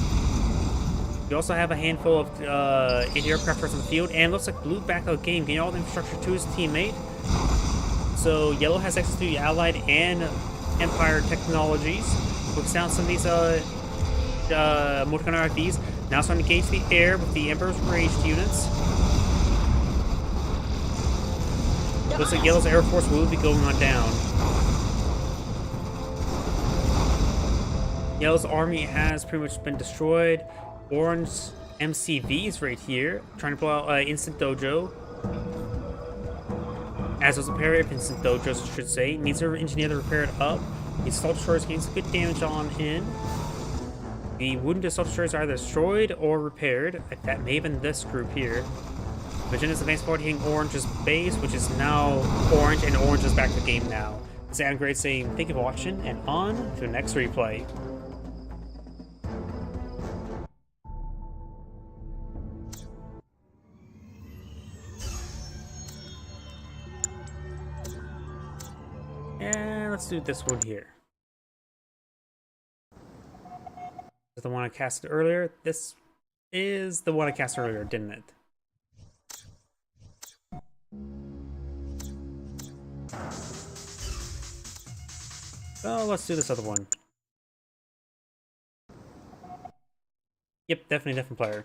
We also have a handful of anti-aircraft on the field, and looks like Blue back out of the game, getting all the infrastructure to his teammate. So Yellow has access to the Allied and Empire technologies. Looks down some of these Multi-Gunner IFVs. Now starting to engage the air with the Emperor's Raged units. Looks like Yellow's Air Force will be going on down. Yellow's army has pretty much been destroyed. Orange MCVs right here, trying to pull out Instant Dojo. As was a pair of Instant Dojos, I should say. Needs to engineer to repair it up. These assault destroyers getting some good damage on in. The wounded assault destroyers are either destroyed or repaired. That may have been this group here. Magenda's advanced forward hitting Orange's base, which is now orange, and orange is back to the game now. This is Great saying thank you for watching, and on to the next replay. And let's do this one here. This is the one I casted earlier. This is the one I cast earlier, didn't it? So let's do this other one. Yep, definitely a different player.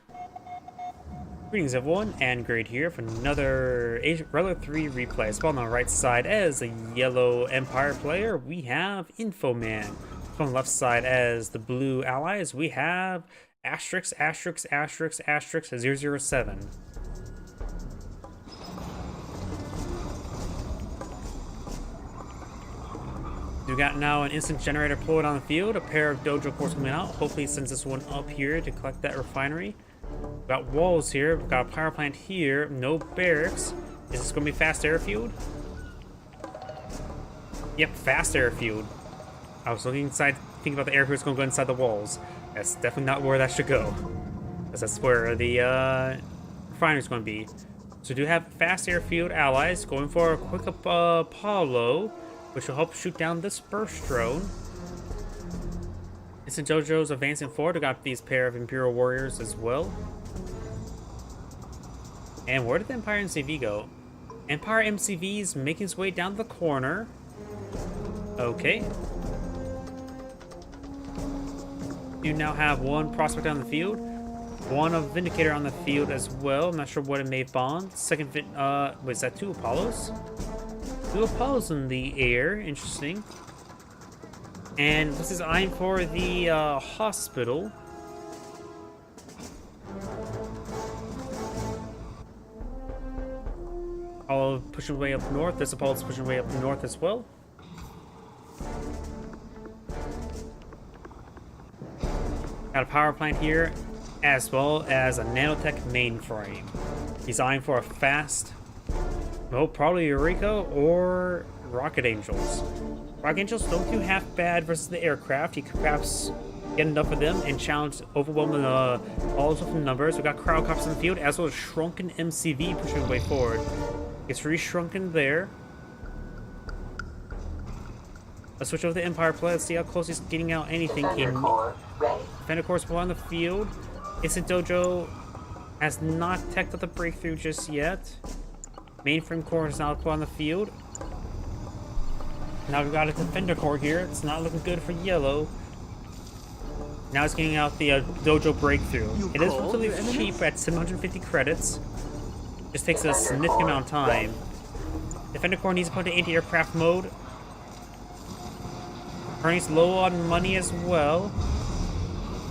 Greetings everyone, and Great here for another Relic 3 replay. Spawned on the right side as a yellow Empire player, we have Infoman. On the left side as the blue allies, we have Asterix 007. We got now an instant generator pulling on the field, a pair of dojo cores coming out. Hopefully it sends this one up here to collect that refinery. We've got walls here, we've got a power plant here, no barracks. Is this going to be fast airfield? Yep, fast airfield. I was looking inside, thinking about the airfield that's going to go inside the walls. That's definitely not where that should go. Because that's where the refinery is going to be. So we do have fast airfield allies going for a quick Apollo, which will help shoot down this burst drone. Instant Dojo's advancing forward. We got these pair of Imperial Warriors as well. And where did the Empire MCV go? Empire MCV is making its way down the corner. Okay. You now have one prospect on the field, one of Vindicator on the field as well. I'm not sure what it may bond. Second, was that 2 Apollos? 2 Apollos in the air. Interesting. And this is eyeing for the hospital. Apollo pushing way up north. This Apollo's pushing way up north as well. Got a power plant here, as well as a nanotech mainframe. He's eyeing for a fast, well, probably Eureka or Rocket Angels. Rocket Angels don't do half bad versus the aircraft. You could perhaps get enough of them and challenge overwhelming all of the numbers. We got Cryocops in the field, as well as Shrunken MCV pushing the way forward. It's re-shrunken there. Let's switch over to Empire play. Let's see how close he's getting out anything. Defender Corps on the field. Instant Dojo has not teched up the breakthrough just yet. Mainframe Corps is now on the field. Now we've got a Defender Corps here. It's not looking good for yellow. Now it's getting out the Dojo breakthrough. It is relatively cheap at 750 credits. Just takes a significant amount of time. Defender Corps needs to put into anti-aircraft mode. Bernie's low on money as well.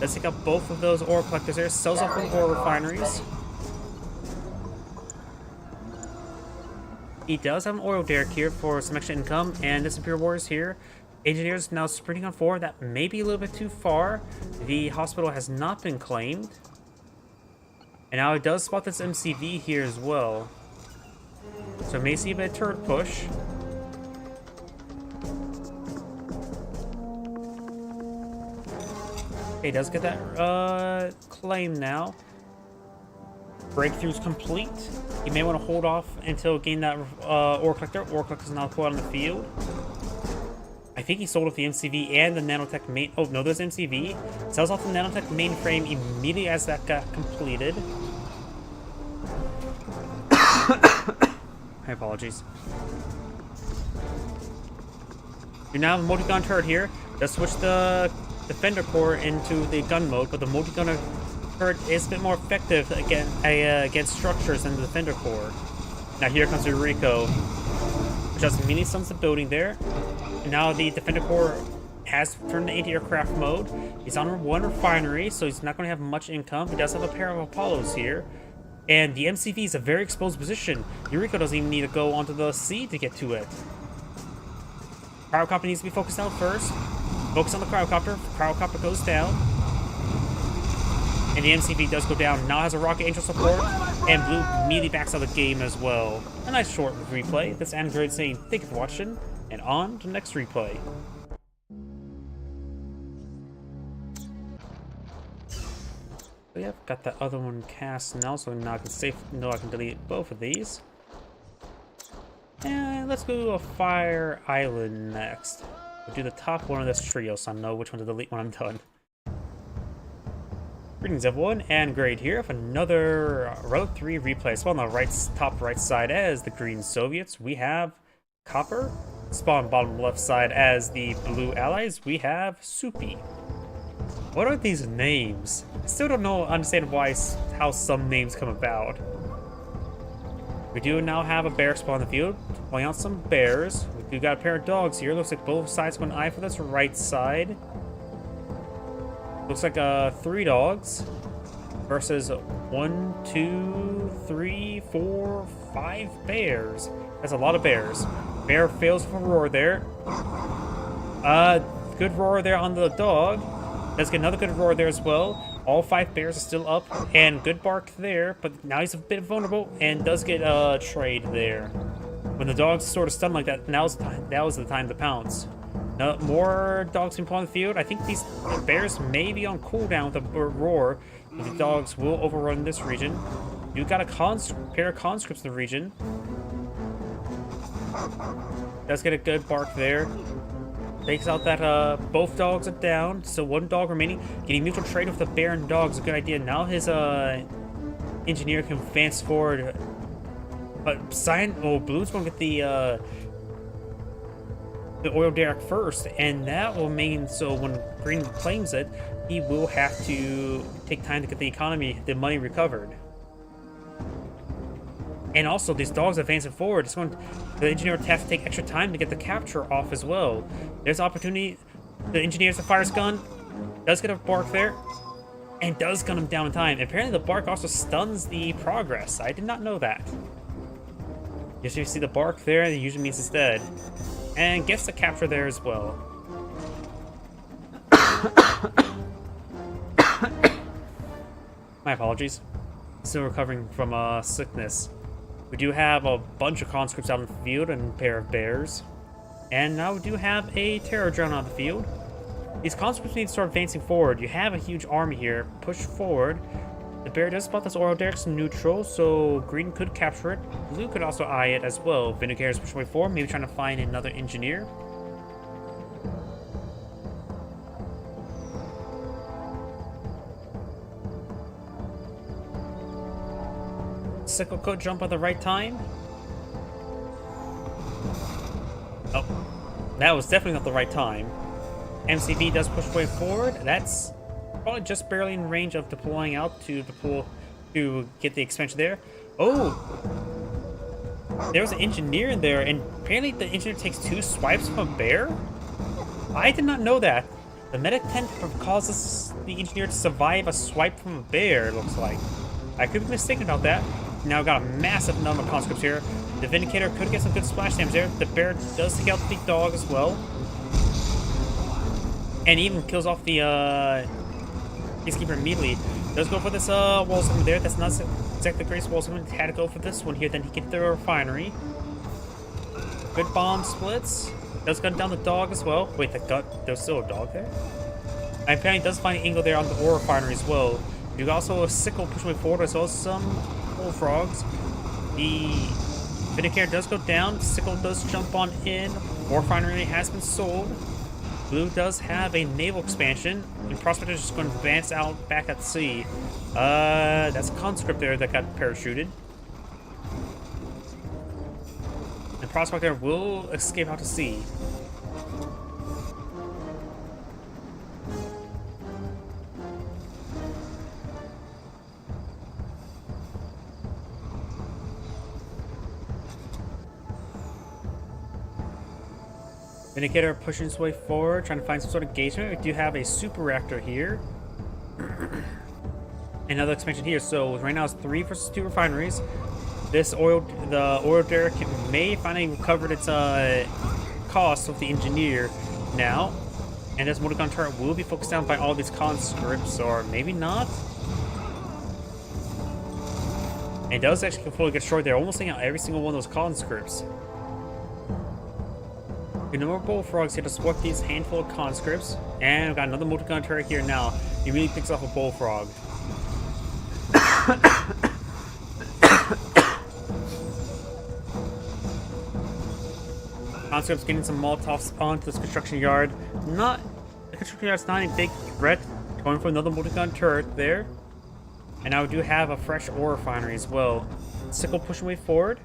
Let's take out both of those ore collectors there. Sells off one ore refineries. He does have an oil derrick here for some extra income, and this Imperial Warriors here. Engineers now sprinting on forward. That may be a little bit too far. The hospital has not been claimed. And now it does spot this MCV here as well. So may see a bit of turret push. Okay, does get that claim now. Breakthrough's complete. You may want to hold off until gain that ore collector. Ore collector's now put on the field. I think he sold off the MCV and the nanotech main. Oh no, there's MCV. Sells off the nanotech mainframe immediately as that got completed. My apologies. You now have a multi-gun turret here. Let's switch the Defender Corps into the gun mode, but the multi-gunner turret is a bit more effective against structures than the Defender Corps. Now here comes Eureka, which has mini stuns the building there. And now the Defender Corps has turned to anti-aircraft mode. He's on one refinery, so he's not going to have much income. He does have a pair of Apollos here. And the MCV is a very exposed position. Eureka doesn't even need to go onto the sea to get to it. Cryocopter needs to be focused on first. Focus on the Cryocopter. Cryocopter goes down. And the MCV does go down. Now has a Rocket Angel support. And Blue immediately backs out of the game as well. A nice short replay. This Android saying thank you for watching. And on to the next replay. So yeah, got that other one cast now, so now I can delete both of these. And let's go to a Fire Island next. We'll do the top one of this trio so I know which one to delete when I'm done. Greetings everyone, and Grade here with another Relic 3 replay. So on the top right side as the Green Soviets, we have Copper. Spawn bottom left side as the Blue Allies, we have Soupy. What are these names? I still don't understand how some names come about. We do now have a bear spawn in the field, pulling out some bears. We do got a pair of dogs here. Looks like both sides got an eye for this right side. Looks like 3 dogs versus 1, 2, 3, 4, 5 bears. That's a lot of bears. Bear fails for roar there. Good roar there on the dog. Does get another good roar there as well. All 5 bears are still up, and good bark there, but now he's a bit vulnerable and does get a trade there. When the dog's sort of stunned like that, now's the time to pounce. More dogs can pull on the field. I think these bears may be on cooldown with a roar, but the dogs will overrun this region. You got a pair of conscripts in the region. Does get a good bark there. Takes out that both dogs are down, so 1 dog remaining. Getting mutual trade with the bear and dog is a good idea. Now his engineer can advance forward. But Blue's going to get the oil derrick first, and that will mean so when Green claims it, he will have to take time to get the money recovered. And also, these dogs advancing forward, the engineer will have to take extra time to get the capture off as well. There's opportunity. The engineer's a fires gun, does get a bark there, and does gun him down in time. And apparently the bark also stuns the progress. I did not know that. Just so you see the bark there, it usually means it's dead. And gets the capture there as well. My apologies. Still recovering from sickness. We do have a bunch of conscripts out in the field and a pair of bears. And now we do have a terror drone on the field. These conscripts need to start advancing forward. You have a huge army here. Push forward. The bear does spot this oil derrick neutral, so Green could capture it. Blue could also eye it as well. Vindicator is pushing way forward, maybe trying to find another engineer. Sickle could jump at the right time. Oh, that was definitely not the right time. MCV does push way forward. That's probably just barely in range of deploying out to get the expansion there. Oh, there was an engineer in there, and apparently the engineer takes 2 swipes from a bear. I did not know that. The medic tent causes the engineer to survive a swipe from a bear. It looks like. I could be mistaken about that. Now got a massive number of conscripts here. The Vindicator could get some good splash damage there. The bear does take out the dog as well. And even kills off the Peacekeeper immediately. Does go for this wall summon there. That's not exactly the greatest wall summon. Had to go for this one here. Then he get the refinery. Good bomb splits. Does gun down the dog as well. Wait, there's still a dog there? And apparently does find an angle there on the ore refinery as well. You got also a sickle pushing forward as well as some bullfrogs. The Vindicator does go down. Sickle does jump on in. Ore refinery has been sold. Blue does have a naval expansion, and Prospector is just going to advance out back at sea. That's a conscript there that got parachuted. And Prospector will escape out to sea. Vindicator pushing its way forward, trying to find some sort of engagement. We do have a super reactor here. Another expansion here. So right now it's 3 versus 2 refineries. The oil derrick may finally recover its cost with the engineer now. And this motor gun turret will be focused down by all these conscripts, or maybe not. And it does actually fully get destroyed there, almost taking out every single one of those conscripts. Your number of bullfrogs here to support these handful of conscripts. And we've got another multi-gun turret here now. He really picks off a bullfrog. Conscripts getting some Molotovs onto this construction yard. The construction yard's not a big threat. Going for another multi-gun turret there. And now we do have a fresh ore refinery as well. Sickle pushing way forward.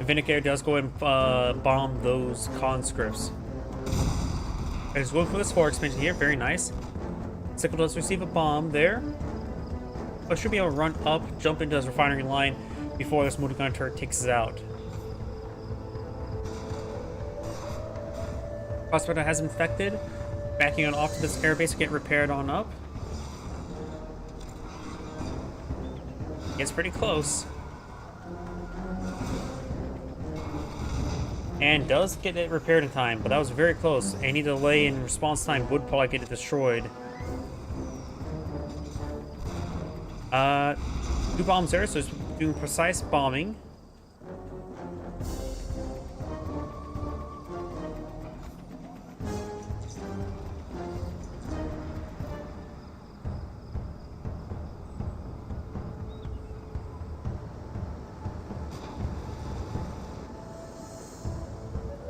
Vindicator does go and bomb those conscripts. He's going for this forward expansion here. Very nice. Sickle does receive a bomb there. But should be able to run up, jump into his refinery line before this multi-gun turret takes it out. Prospector has infected. Backing on off to this airbase to get repaired on up. Gets pretty close. And does get it repaired in time, but that was very close. Any delay in response time would probably get it destroyed. 2 bombs there, so it's doing precise bombing.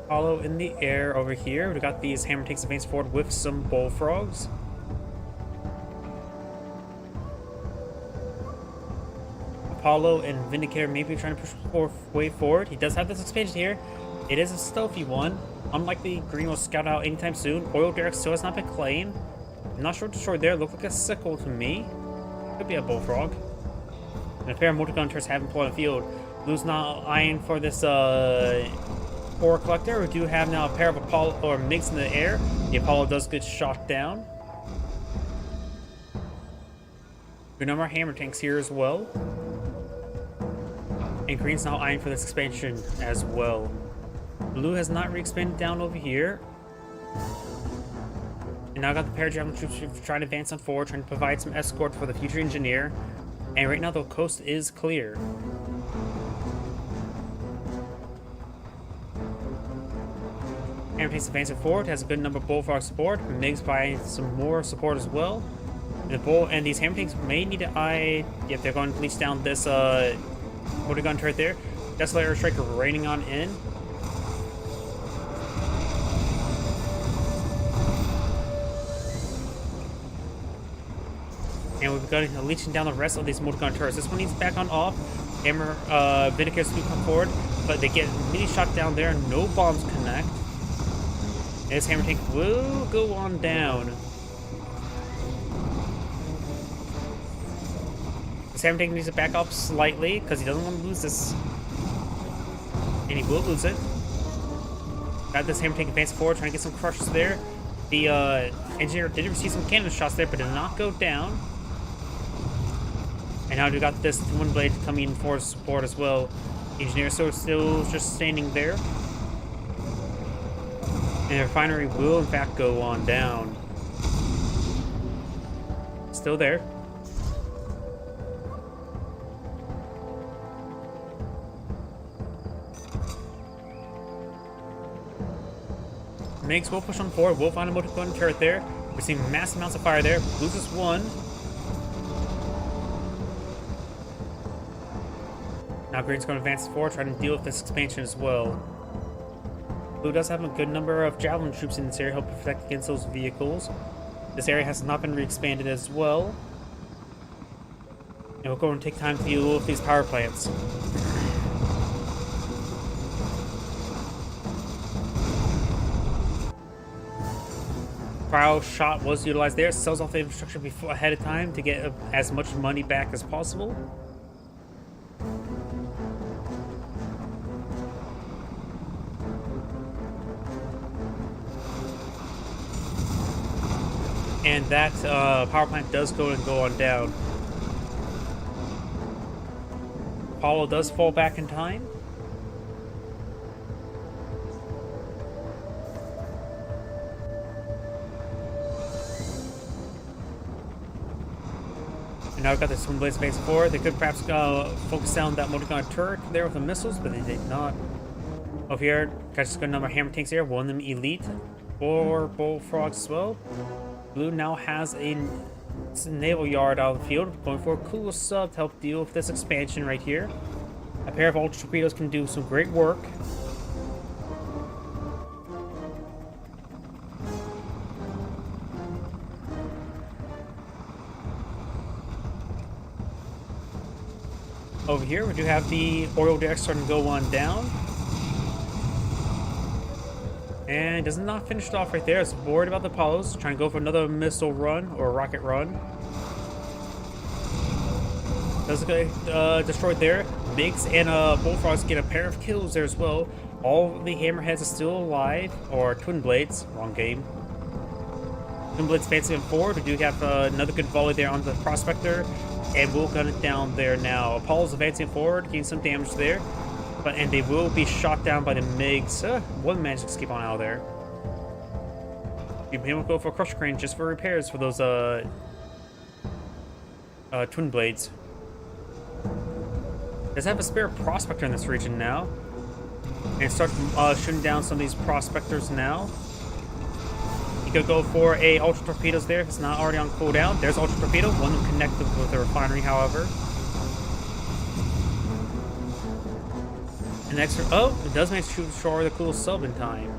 Apollo in the air over here. We got these hammer tanks advance forward with some bullfrogs. Apollo and Vindicator may be trying to push way forward. He does have this expansion here. It is a stealthy one. Unlike the green will scout out anytime soon. Oil derrick still has not been claimed. I'm not sure what destroyed there. Looked like a sickle to me. Could be a bullfrog. And a pair of multi-gun turrets have been put on the field. Blue's not eyeing for this ore collector. We do have now a pair of Apollo or MiGs in the air. The Apollo does get shot down. Good number of hammer tanks here as well. And green's now eyeing for this expansion as well. Blue has not re-expanded down over here. And now got the pair of javelin troops trying to advance on forward, trying to provide some escort for the future engineer. And right now the coast is clear. Hammer tanks advancing forward, has a good number of bullfrog support. MiGs by some more support as well. And these hammer tanks may need to eye if they're going to leech down this multi-gun turret there. Desolator Striker raining on in. And we've got leeching down the rest of these multi-gun turrets. This one needs back on off. Hammer Vindicator's to come forward, but they get mini shot down there. No bombs connect. And this hammer tank will go on down. This hammer tank needs to back up slightly because he doesn't want to lose this. And he will lose it. Got this hammer tank advancing forward, trying to get some crushes there. The engineer did receive some cannon shots there, but did not go down. And now we got this twin blade coming in for support as well. The engineer still just standing there. And the refinery will in fact go on down. Still there. MiGs will push on forward. We'll find a multi-gun turret there. We're seeing massive amounts of fire there. Loses one. Now green's going to advance forward, trying to deal with this expansion as well. Blue does have a good number of javelin troops in this area, help protect against those vehicles. This area has not been re-expanded as well. And we'll go and take time to deal with these power plants. Cryo shot was utilized there. Sells off the infrastructure before ahead of time to get as much money back as possible. And that power plant does go on down. Apollo does fall back in time. And now we've got the Twin Blades Phase 4. They could perhaps focus down that multi-gun turret there with the missiles, but they did not. Over here, got just a good number of hammer tanks here. One of them elite. 4 bullfrogs as well. Blue now has a naval yard out of the field, going for a cool sub to help deal with this expansion right here. A pair of ultra torpedoes can do some great work. Over here, we do have the oil deck starting to go on down. And does not finish it off right there. It's worried about the Apollos, trying to go for another missile run or rocket run. Does get destroyed there. MiGs and Bullfrogs get a pair of kills there as well. All of the Hammerheads are still alive, or Twin Blades, wrong game. Twin Blades advancing forward. We do have another good volley there on the Prospector, and we'll gun it down there now. Apollo's advancing forward, getting some damage there. And they will be shot down by the MiGs. One managed to escape on out of there. You will go for a Crusher Crane just for repairs for those Twin Blades. Does have a spare Prospector in this region now. And start shooting down some of these Prospectors now. You could go for a Ultra Torpedoes there if it's not already on cooldown. There's Ultra Torpedo, one of them connected with the refinery, however. An extra. Oh, it does manage to shoot ashore the cool sub in time.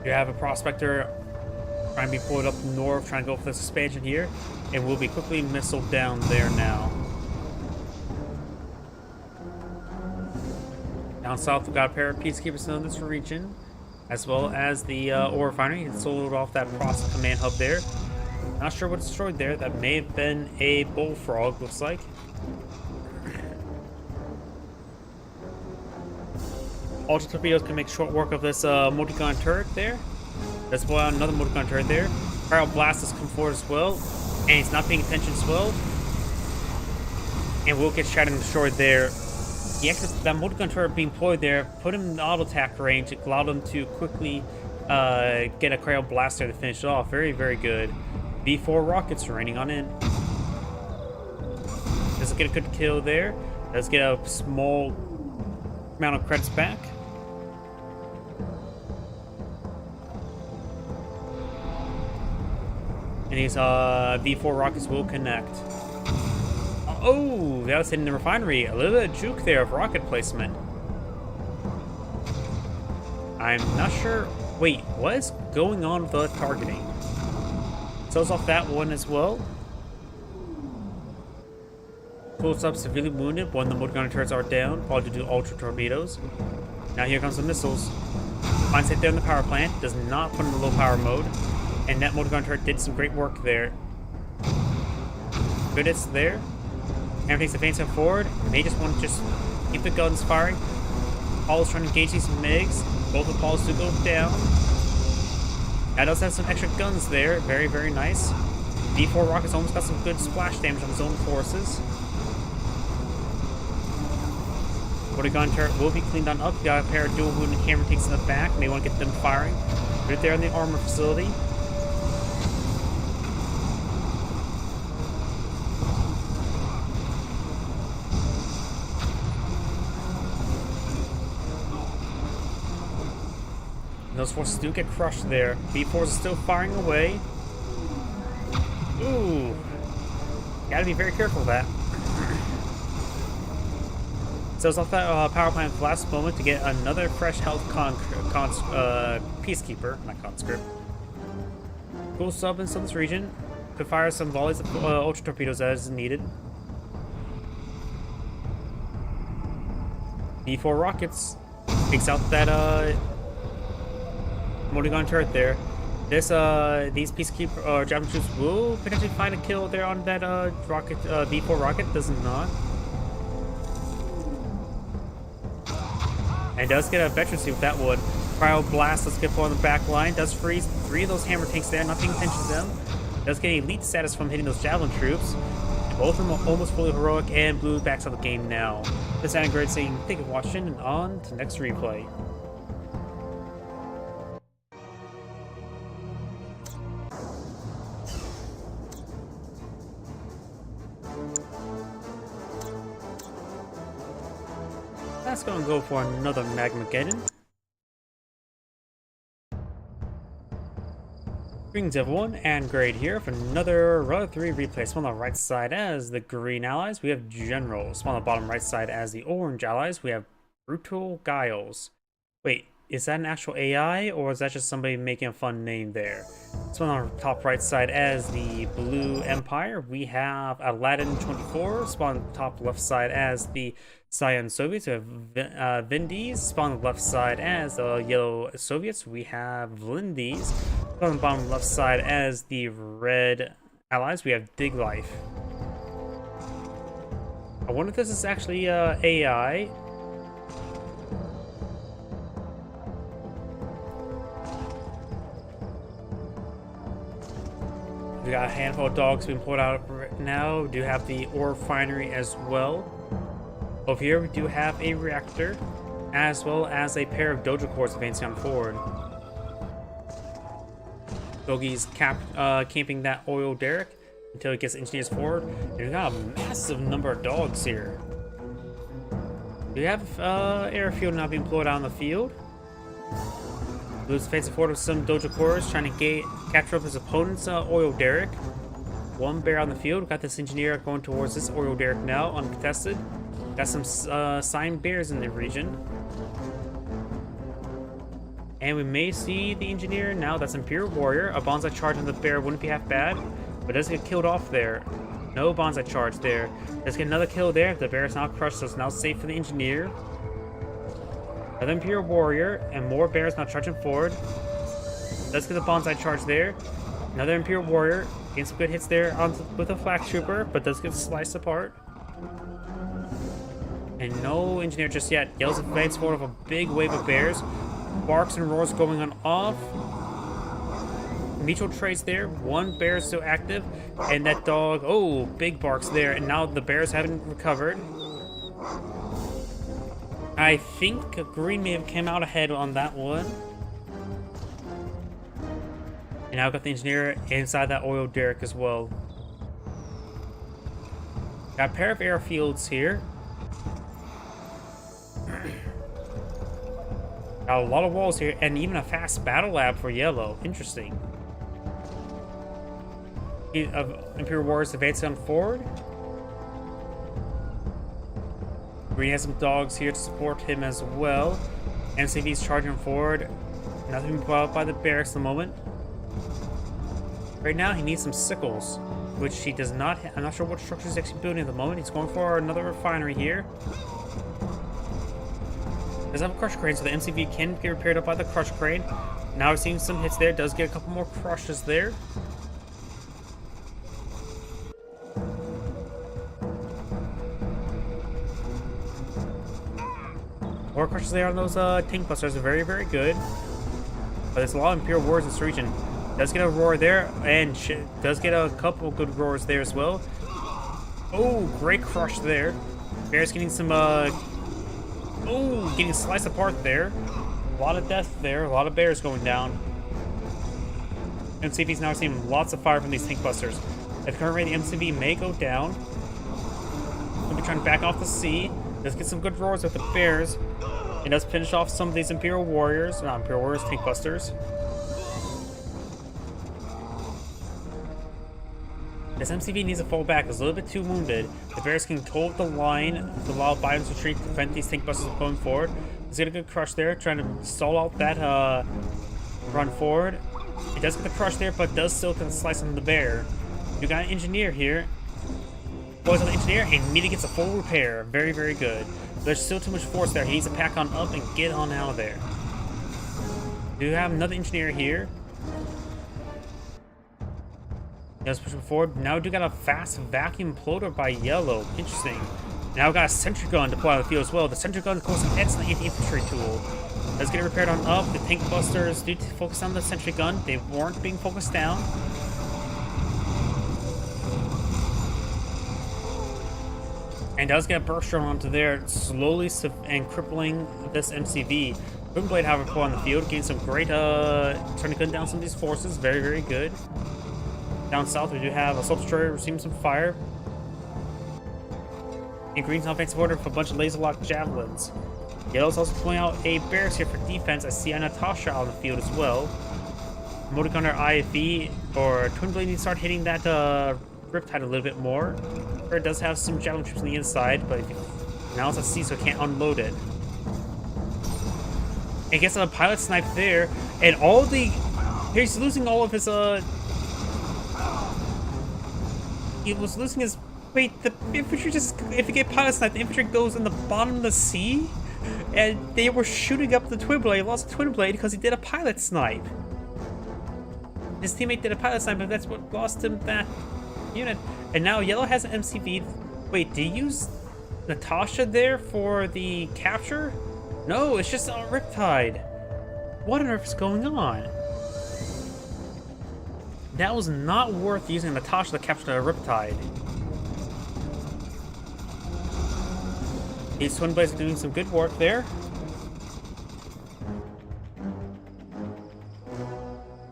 You have a Prospector trying to be pulled up north, trying to go for this expansion here, and will be quickly missiled down there now. Down south, we've got a pair of Peacekeepers in this region, as well as the ore refinery. It sold off that process command hub there. Not sure what destroyed there. That may have been a Bullfrog, looks like. Ultra Torpedoes can make short work of this multi-gun turret there. That's why another multi-gun turret there. Cryo Blast has come forward as well, and he's not paying attention as well. And will get shattered and destroyed there. That multi-gun turret being deployed there put him in auto attack range. It allowed him to quickly get a Cryo Blaster to finish it off. Very, very good. V4 rockets raining on in. Does get a good kill there. Does get a small amount of credits back. And these V4 rockets will connect. Oh, that was hitting the refinery. A little bit of juke there of rocket placement. I'm not sure. Wait, what is going on with the targeting? Sells off that one as well. Pulls up severely wounded. One of the multi-gun turrets are down, all due to Ultra Torpedoes. Now here comes the missiles. Finds it there in the power plant. Does not put in the low power mode. And that multi-gun turret did some great work there. Good hits there. Everything's advancing forward. May just want to just keep the guns firing. Apollo's trying to engage these MiGs. Both Apollos do go down. That does have some extra guns there. Very, very nice. V4 rockets almost got some good splash damage on his own forces. Multi-gun turret will be cleaned on up. You got a pair of dual wounded hammer tanks in the back. May want to get them firing. Right there in the armor facility. Those forces do get crushed there. V4s are still firing away. Ooh. Gotta be very careful of that. Sells off that power plant at the last moment to get another fresh health Peacekeeper, not conscript. Cool sub in this region. Could fire some volleys of Ultra Torpedoes as needed. V4 rockets. Takes out that multi-gun turret there. This these Peacekeeper Japanese troops will potentially find a kill there on that rocket V4 rocket. Does not. And does get a veterancy with that one. Cryo Blast, let's get on the back line. Does freeze 3 of those hammer tanks there, not paying attention to them. Does get elite status from hitting those javelin troops. Both of them are almost fully heroic, and blue backs out the game now. This is great saying thank you for watching, and on to next replay. That's gonna go for another Magmageddon. Greetings everyone, and Grade here for another Row 3 replay. Spawn on the right side as the green allies, we have General. Spawn on the bottom right side as the orange allies, we have Brutal Giles. Wait, is that an actual AI, or is that just somebody making a fun name there? Spawn on the top right side as the blue Empire, we have Aladdin 24. Spawn on the top left side as the Cyan Soviets, we have Vindies. Spawn on the left side as the yellow Soviets, we have Vlindies. On the bottom left side as the red allies, we have Dig Life. I wonder if this is actually AI. We got a handful of dogs being pulled out right now. We do have the ore refinery as well. Over here we do have a reactor, as well as a pair of Dojo cores advancing on forward. Bogey's camping that oil derrick until he gets engineers forward. And we got a massive number of dogs here. We have airfield now being pulled out on the field. Blue's facing forward with some Dojo cores, trying to capture up his opponent's oil derrick. One bear on the field. Got this engineer going towards this oil derrick now, uncontested. Got some Cyan bears in the region. And we may see the engineer now. That's Imperial Warrior. A bonsai charge on the bear wouldn't be half bad, but does get killed off there. No bonsai charge there. Let's get another kill there. The bear is now crushed, so it's now safe for the engineer. Another Imperial Warrior, and more bears now charging forward. Let's get the bonsai charge there. Another Imperial Warrior. Getting some good hits there with a Flak Trooper, but does get sliced apart. And no engineer just yet. Yells advance forward of a big wave of bears. Barks and roars going on off. Mutual trades there. One bear is still active, and that dog, oh, big barks there, and now the bears haven't recovered. I think green may have came out ahead on that one. And now got the engineer inside that oil derrick as well. Got a pair of airfields here. Got a lot of walls here, and even a fast battle lab for yellow. Interesting. Imperial Warriors advancing on forward. Green has some dogs here to support him as well. MCV's charging forward. Nothing being put out by the barracks at the moment. Right now, he needs some sickles, which he does not. I'm not sure what structure he's actually building at the moment. He's going for another refinery here. Does have a crush crane, so the MCV can get repaired up by the crush crane. Now we're seeing some hits there. Does get a couple more crushes there. More crushes there on those tank busters are very, very good. But there's a lot of Imperial Warriors in this region. Does get a roar there, and does get a couple good roars there as well. Oh, great crush there. Bear's getting some oh, getting sliced apart there. A lot of death there. A lot of bears going down. MCV's now seeing lots of fire from these tank busters. At the current rate, the MCV may go down. We'll be trying to back off the sea. Let's get some good roars with the bears. And let's finish off some of these Imperial Warriors. Not Imperial Warriors, tank busters. This MCV needs to fall back. It's a little bit too wounded. The bears can hold the line to allow Biden's retreat to prevent these tank busters from going forward. He's got a good crush there, trying to stall out that run forward. It does get the crush there, but does still get the slice on the bear. You got an engineer here. Boys on the engineer, and immediately gets a full repair. Very, very good. There's still too much force there. He needs to pack on up and get on out of there. Do have another engineer here. Let's push him forward. Now we do got a fast vacuum imploder by yellow. Interesting. Now we got a sentry gun deployed on the field as well. The sentry gun goes an excellent infantry tool. Let's get it repaired on up. The tank busters do focus on the sentry gun. They weren't being focused down. And does get a burst drone onto there, slowly and crippling this MCV. Twin Blade, however, pull on the field, getting some great, trying to gun down some of these forces. Very, very good. Down south, we do have Assault Destroyer receiving some fire. And Green's offensive order for a bunch of laser lock javelins. Yellow's also pulling out a Barracks here for defense. I see a Natasha on the field as well. Motorgunner IFV or Twin Blade needs to start hitting that Riptide a little bit more. It does have some javelin troops on the inside, but now it's at sea, so it can't unload it. And gets a pilot snipe there, and all the he's losing all of his he was losing his wait, the infantry just if you get pilot sniped, the infantry goes in the bottom of the sea, and they were shooting up the Twin Blade, lost the Twin Blade because he did a pilot snipe. His teammate did a pilot snipe, but that's what lost him that unit. And now Yellow has an MCV. Wait, did you use Natasha there for the capture? No, it's just a Riptide. What on earth is going on? That was not worth using Natasha to capture a Riptide. These Twin Blades are doing some good work there.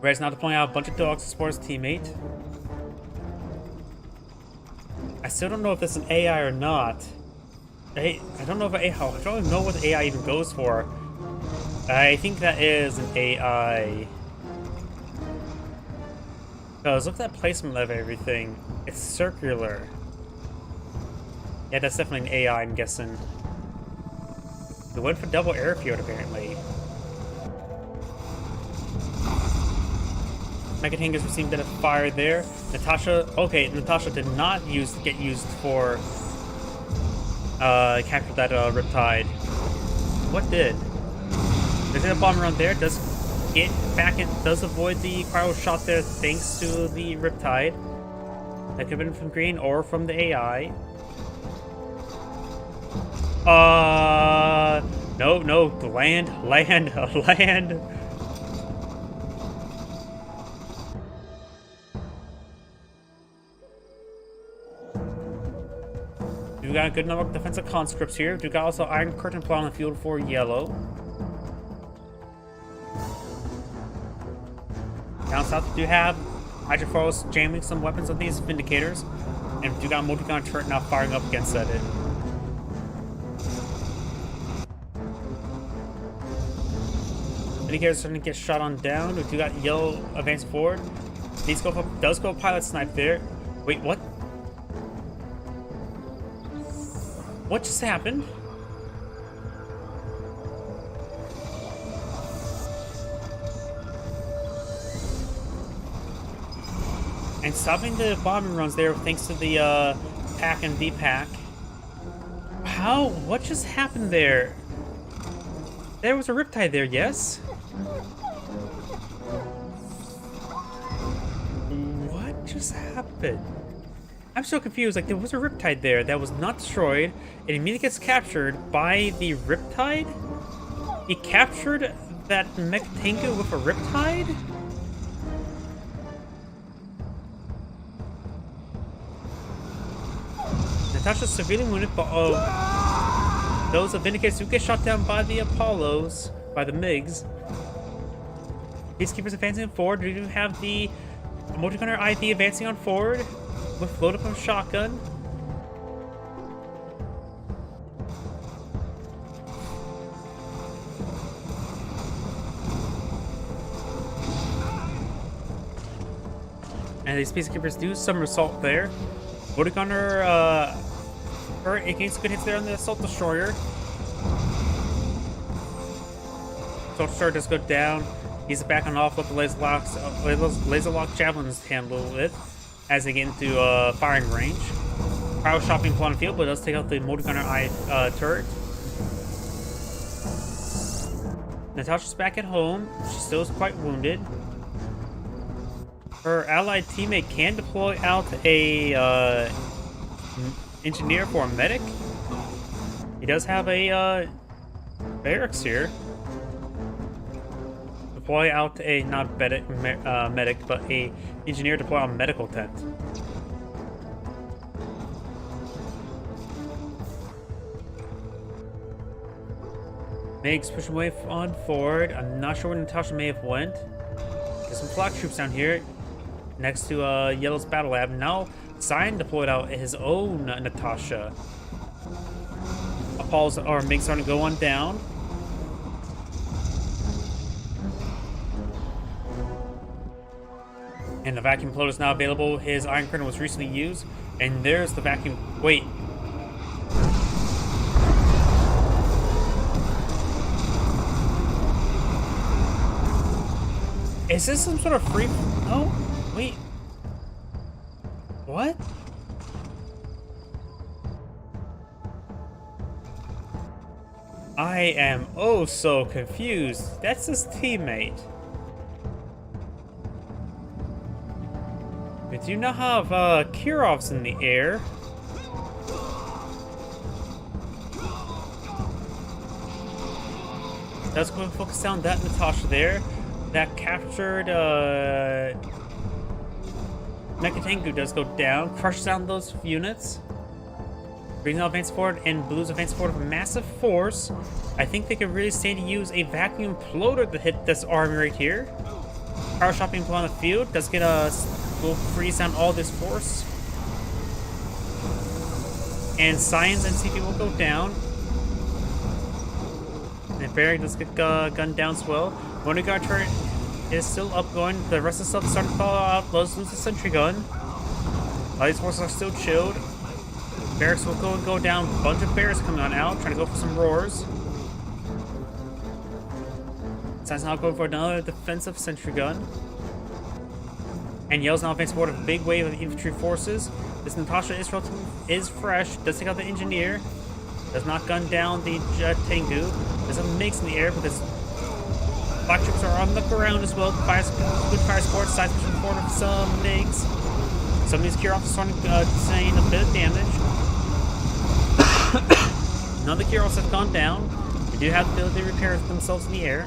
Red's now deploying out a bunch of dogs to support his teammate. I still don't know if this is an AI or not. I don't know if I don't even know what the AI even goes for. I think that is an AI. Because look at that placement of everything. It's circular. Yeah, that's definitely an AI, I'm guessing. They went for double airfield, apparently. Megatank received a bit of fire there. Natasha, okay, Natasha did not get used for capture that Riptide. What did? There's a bomber on there. Does get back and does avoid the cryo shot there thanks to the Riptide. That could have been from Green or from the AI. No, land. We got a good number of defensive conscripts here. We got also Iron Curtain plot on the field for Yellow. Down south, we do have Hydrophorus jamming some weapons on these Vindicators, and we do got a multi-gun turret now firing up against it. Vindicators are starting to get shot on down. We do got Yellow advancing forward. Does go pilot snipe there. Wait, what? What just happened? And stopping the bombing runs there thanks to the PAC and VPAC. How? What just happened there? There was a Riptide there, yes? What just happened? I'm so confused. Like, there was a Riptide there that was not destroyed. It immediately gets captured by the Riptide? He captured that Mechatengu with a Riptide? Natasha's severely wounded, but those of Vindicators who get shot down by the Apollos, by the MiGs. Peacekeepers advancing forward. We do have the Multigunner IV advancing on forward with load up of shotgun. And these Peacekeepers do some assault there. Multigunner, it gains good hits there on the Assault Destroyer. Assault Destroyer does go down. He's back on off with the laser lock javelins handle it as they get into firing range. Cryo shopping on the field, but it does take out the Multigunner turret. Natasha's back at home. She still is quite wounded. Her allied teammate can deploy out a engineer for a medic. He does have a barracks here. Deploy out a not medic, but a engineer deploy out a medical tent. Meg's pushing way on forward. I'm not sure where Natasha may have went. There's some flak troops down here next to Yellow's battle lab. Now Cyan deployed out his own Natasha. Paul's or Meg's starting to go on down. And the vacuum floater is now available. His Iron Curtain was recently used. And there's the vacuum. Wait. Is this some sort of free? Oh, wait. What? I am oh so confused. That's his teammate. We do not have Kirovs in the air. Let's go and focus down that Natasha there. That captured Mecha Tengu does go down, crushes down those units. Green's now advancing forward, and Blue's advancing forward with massive force. I think they could really stand to use a vacuum imploder to hit this army right here. Power shot being on the field does get will freeze down all this force. And Cyan's NCP will go down. And Barrick does get gunned down as well. Motor Guard turret is still up going. The rest of the stuff is starting to fall out. Let's lose the sentry gun. All these forces are still chilled. Barracks will go down. A bunch of bears coming on out, trying to go for some roars. Cyan's now going for another defensive sentry gun. And Yell's now advancing forward a big wave of infantry forces. This Natasha is fresh. Does take out the engineer. Does not gun down the Tengu. There's a mix in the air, but this black troops are on the ground as well. Good fire support. Side pushing forward with some MiGs. Some of these Kirovs are starting to sustain a bit of damage. None of the Kirovs have gone down. They do have the ability to repair themselves in the air.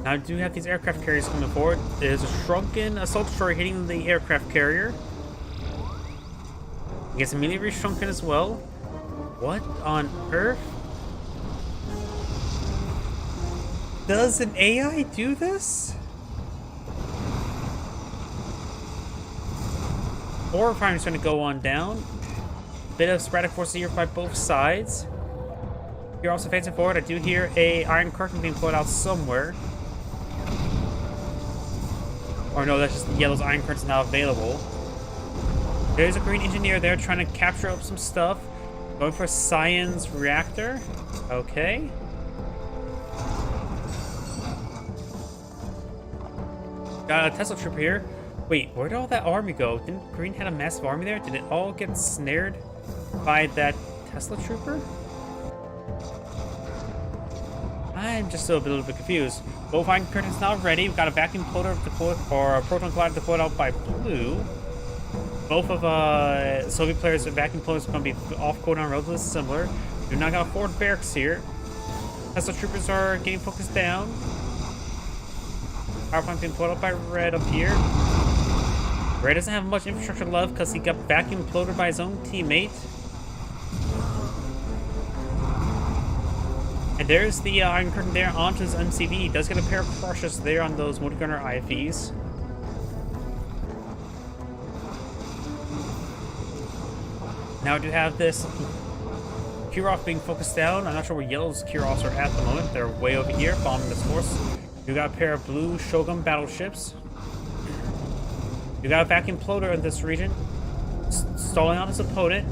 Now I do have these aircraft carriers coming forward. There's a shrunken assault destroyer hitting the aircraft carrier. It gets immediately reshrunken as well. What on earth? Does an AI do this? Or Prime's going to go on down. Bit of sporadic forces here by both sides. You're also facing forward. I do hear a Iron Curtain being put out somewhere. Or no, that's just Yellow's Iron Curtain's now available. There's a green engineer there trying to capture up some stuff. Going for Cyan's reactor. Okay. Got a Tesla trooper here. Wait, where did all that army go? Didn't Green had a massive army there? Did it all get snared by that Tesla trooper? I'm just still a little bit confused. Both Iron Curtains now ready. We've got a vacuum floater deployed, or a proton collider deployed out by Blue. Both of Soviet players' vacuum floaters are going to be off cooldown, relatively similar. We've now got forward barracks here. Tesla troopers are getting focused down. Power plant being pulled up by Red up here. Red doesn't have much infrastructure left because he got vacuum imploded by his own teammate. And there's the Iron Curtain there onto his MCV. He does get a pair of crushes there on those Multigunner IFVs. Now I do have this Kirov being focused down. I'm not sure where Yellow's Kirovs are at the moment. They're way over here, bombing this force. You got a pair of blue Shogun battleships. You got a vacuum imploder in this region, stalling on his opponent.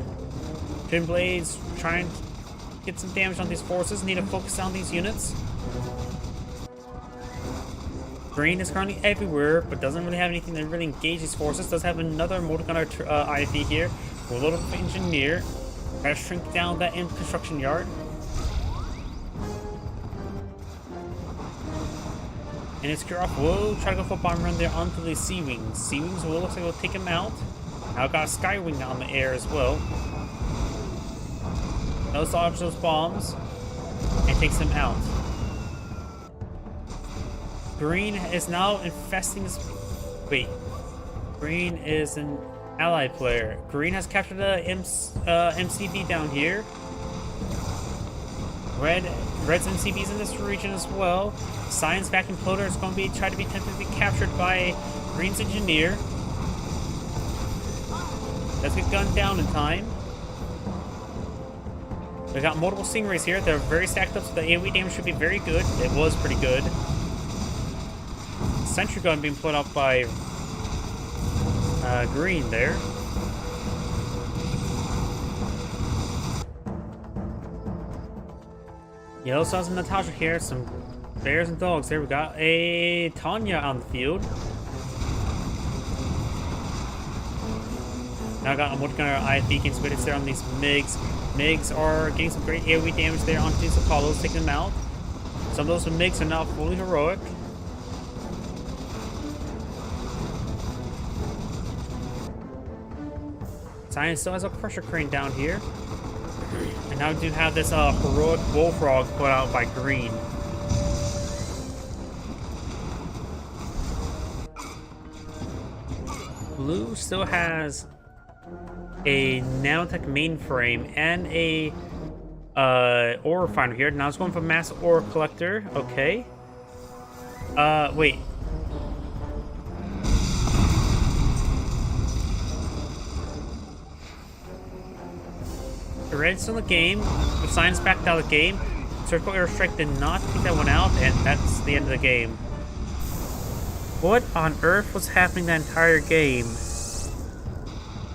Twin Blades trying to get some damage on these forces. Need to focus on these units. Green is currently everywhere, but doesn't really have anything to really engage these forces. Does have another Multigunner IV here. We're a little bit of engineer. Gotta shrink down that construction yard. And his Kirov will try to go for a bomb run there onto the C-Wings. C-Wings will look like we'll take him out. Now got a Skywing on the air as well. Those dodge those bombs and takes him out. Green is now infesting this. Wait. Green is in. Ally player. Green has captured the MCV down here. Red's MCV's in this region as well. Science vacuum floater is going to be trying to be tentatively captured by Green's engineer. Let's get gunned down in time. We got multiple Stingrays here. They're very stacked up, so the AoE damage should be very good. It was pretty good. Sentry gun being put up by Green there. Yellow saw some Natasha here, some bears and dogs there. We got a Tanya on the field. Now I got a multi-gunner IFV getting spitted there on these MiGs. MiGs are getting some great AoE damage there onto these Apollos, taking them out. Some of those MiGs are now fully heroic. Science still has a Crusher Crane down here. And now we do have this heroic Bullfrog put out by Green. Blue still has a nanotech mainframe and a ore refiner here. Now it's going for mass ore collector. Okay. Wait. Red's in the game. The Science backed out of the game. Surgical airstrike did not take that one out, and that's the end of the game. What on earth was happening that entire game?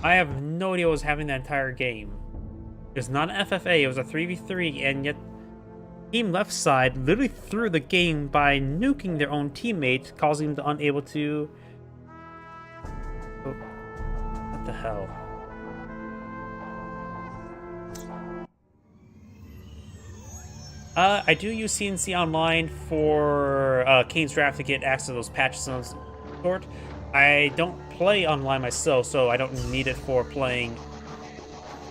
I have no idea what was happening that entire game. It was not an FFA, it was a 3v3, and yet Team Left Side literally threw the game by nuking their own teammate, causing them unable to... Oh, what the hell? I do use CNC Online for Kane's Draft to get access to those patches and sort. I don't play online myself, so I don't need it for playing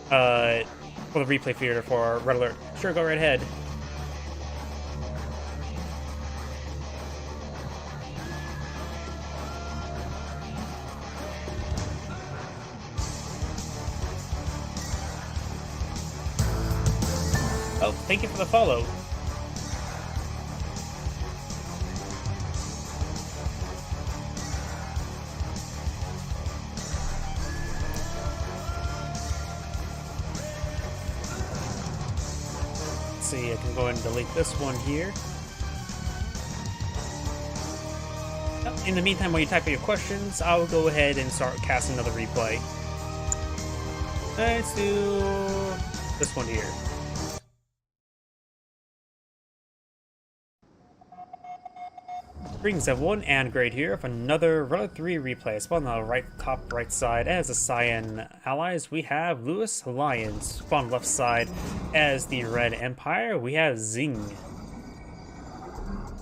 for the replay theater for Red Alert. Sure, go right ahead. Oh, thank you for the follow. Let's see, I can go ahead and delete this one here. In the meantime, while you type out your questions, I'll go ahead and start casting another replay. Let's do this one here. Greetings everyone, and Great here with another Red Alert 3 replay. Spawn on the top right side as the Cyan allies, we have Lewis Alliance. Spawn on the left side as the Red Empire, we have Zing.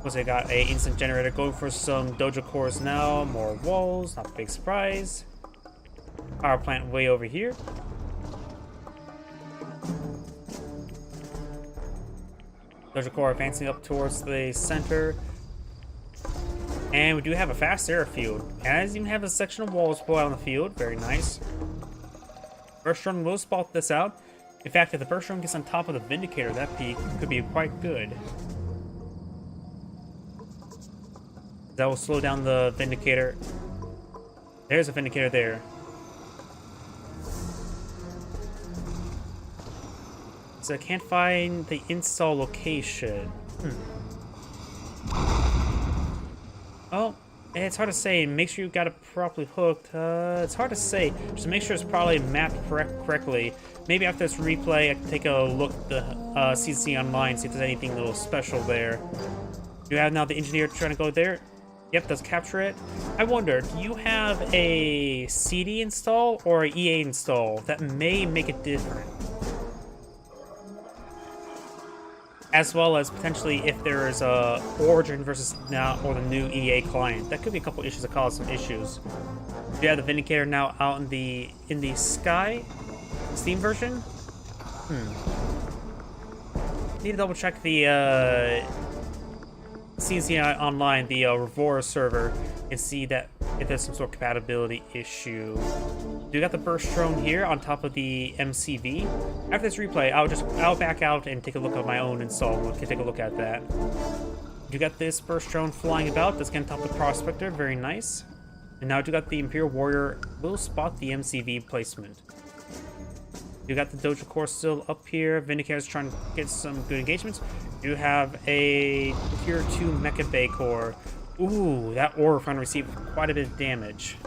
Once I got a instant generator going for some Dojo cores now, more walls, not a big surprise. Power plant way over here. Dojo core advancing up towards the center. And we do have a fast airfield. As even have a section of walls pulled out on the field. Very nice. Burst drone will spot this out. In fact, if the burst drone gets on top of the Vindicator, that peak could be quite good. That will slow down the Vindicator. There's a Vindicator there. So I can't find the install location. Oh, it's hard to say. Make sure you got it properly hooked. It's hard to say. Just make sure it's probably mapped correctly. Maybe after this replay, I can take a look at the CC Online, see if there's anything a little special there. Do you have now the engineer trying to go there? Yep, does capture it. I wonder, do you have a CD install or an EA install? That may make it different. As well as potentially if there is a Origin versus now or the new EA client. That could be a couple issues that cause some issues. Do you have the Vindicator now out in the sky? Steam version? Need to double check the CNC Online, the Revora server, and see that if there's some sort of compatibility issue. You got the burst drone here on top of the MCV. After this replay, I'll back out and take a look at my own install. We can take a look at that. You got this burst drone flying about. That's going to top the Prospector. Very nice. And now you got the Imperial Warrior. Will spot the MCV placement. You got the Dojo Core still up here. Vindicator's trying to get some good engagements. You have a Tier 2 Mecha Bay Core. Ooh, that Aura Front received quite a bit of damage.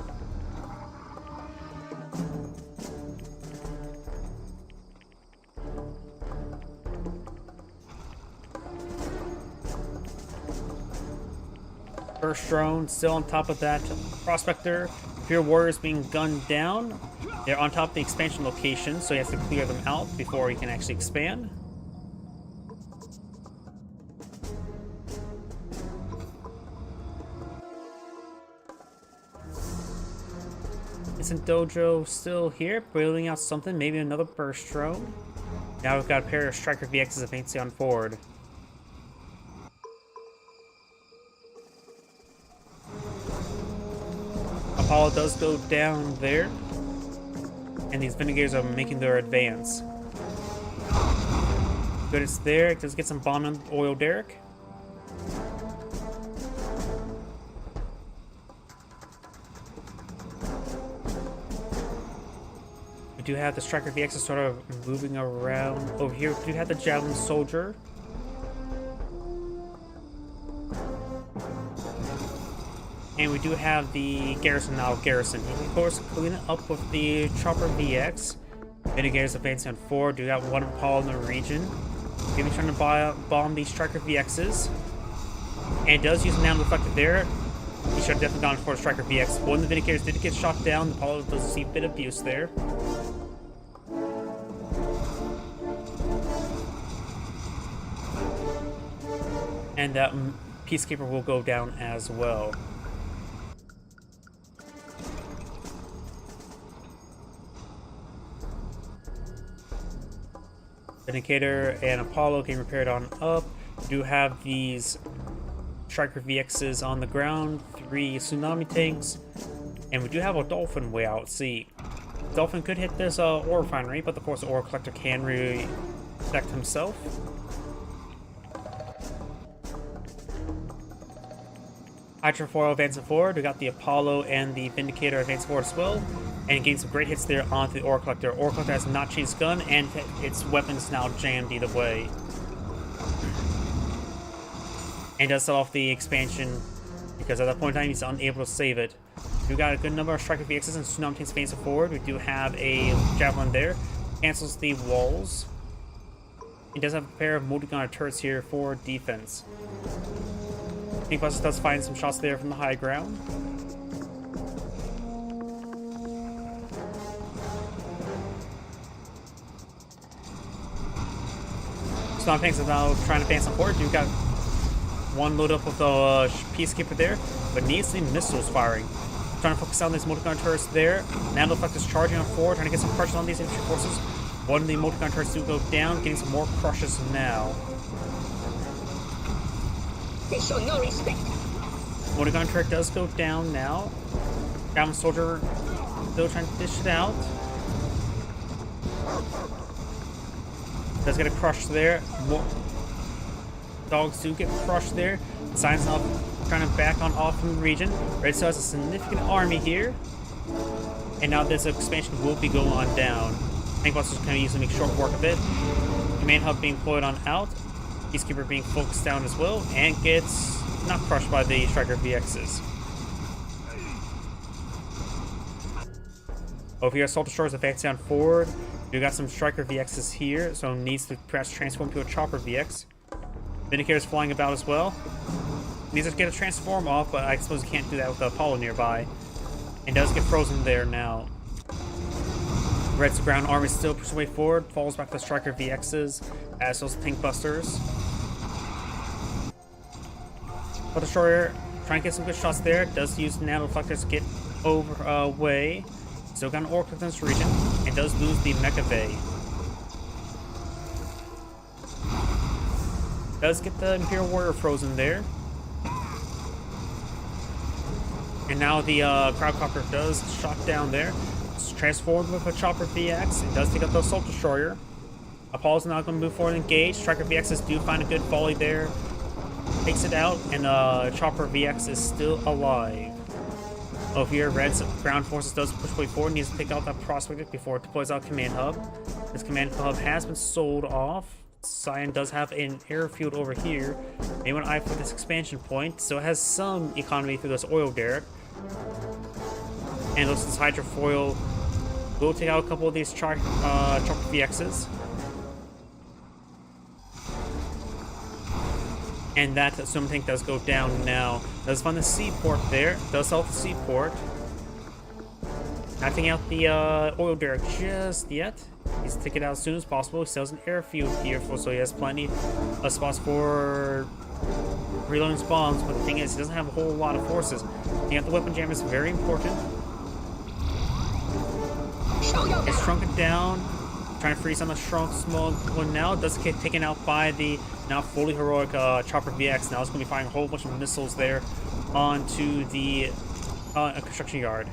Burst drone still on top of that Prospector. Imperial Warriors being gunned down. They're on top of the expansion location, so he has to clear them out before he can actually expand. Isn't Dojo still here, building out something? Maybe another burst drone. Now we've got a pair of Striker VXs advancing on forward. Apollo does go down there, and these Vindicators are making their advance. Good, it's there. It does get some bomb on oil derrick. We do have the Striker VX sort of moving around over here. We do have the Javelin Soldier. And we do have the Garrison now. Garrison, he can, of course, clean it up with the Chopper VX. Vindicator's advancing on forward. Do got one Apollo in the region. Maybe trying to bomb these Striker VXs. And it does use an Nano Reflector there. He should have definitely gone for a Striker VX. One of the Vindicators did get shot down. The Apollo does see a bit of abuse there. And that Peacekeeper will go down as well. Vindicator and Apollo getting repaired on up. We do have these Striker VXs on the ground, 3 Tsunami tanks, and we do have a Dolphin way out at sea. Dolphin could hit this ore refinery, but of course the ore collector can protect himself. Hydrofoil advancing forward. We got the Apollo and the Vindicator advancing forward as well. And getting some great hits there onto the Ore Collector. Ore Collector has not changed gun, and its weapons now jammed either way. And does set off the expansion, because at that point in time he's unable to save it. We've got a good number of Striker VXs and Tsunami tanks advancing forward. We do have a Javelin there. Cancels the walls. It does have a pair of multi-gunner turrets here for defense. Tank Buster does find some shots there from the high ground. Tsunami tanks are now trying to advance on forward. You've got one load up with the Peacekeeper there, but needs the missiles firing. Trying to focus on these multi-gun turrets there. Nano Reflector's charging on forward, trying to get some pressure on these infantry forces. One of the multi-gun turrets do go down, getting some more crushes now. They show no respect. Multi-gun turret does go down now. Javelin Soldier still trying to dish it out. Does get a crush there. More dogs do get crushed there. Signs now trying to back on off from the region. Red Star has a significant army here. And now this expansion will be going on down. Tank Busters can easily make short work of it. Command Hub being deployed on out. Peacekeeper being focused down as well. And gets not crushed by the Striker VXs. Over here, Assault Destroyers advancing on forward. We got some Striker VXs here, so needs to perhaps transform to a Chopper VX. Vindicator's flying about as well. Needs to get a transform off, but I suppose you can't do that with the Apollo nearby. And does get frozen there now. Red's ground army still pushes way forward, falls back to the Striker VXs, as those Tank Busters. But Destroyer trying to get some good shots there. Does use Nano Reflectors to get over away. Still got an Orc in this region, and does lose the Mecha Bay. Does get the Imperial Warrior frozen there. And now the Crowdcopter does shot down there. transformed with a Chopper VX. It does take out the Assault Destroyer. Apollo's not going to move forward and engage. Striker VXs do find a good volley there. Takes it out, and Chopper VX is still alive. Over here, Red's ground forces does push way forward. Needs to take out that Prospector before it deploys out Command Hub. This Command Hub has been sold off. Cyan does have an airfield over here. They want to eye for this expansion point, so it has some economy through this oil derrick. And looks this Hydrofoil will take out a couple of these Chopper VXs. And that Assume Tank does go down now. Does find the seaport there. Does help the seaport. Not taking out the oil derrick just yet. He's to take it out as soon as possible. He still has an airfield here, so he has plenty of spots for reloading his bombs. But the thing is, he doesn't have a whole lot of forces. Taking out the weapon jam is very important. It's shrunken down. Trying to freeze on the shrunk small one now. Does get taken out by the now fully heroic Chopper VX. Now it's going to be firing a whole bunch of missiles there onto the construction yard.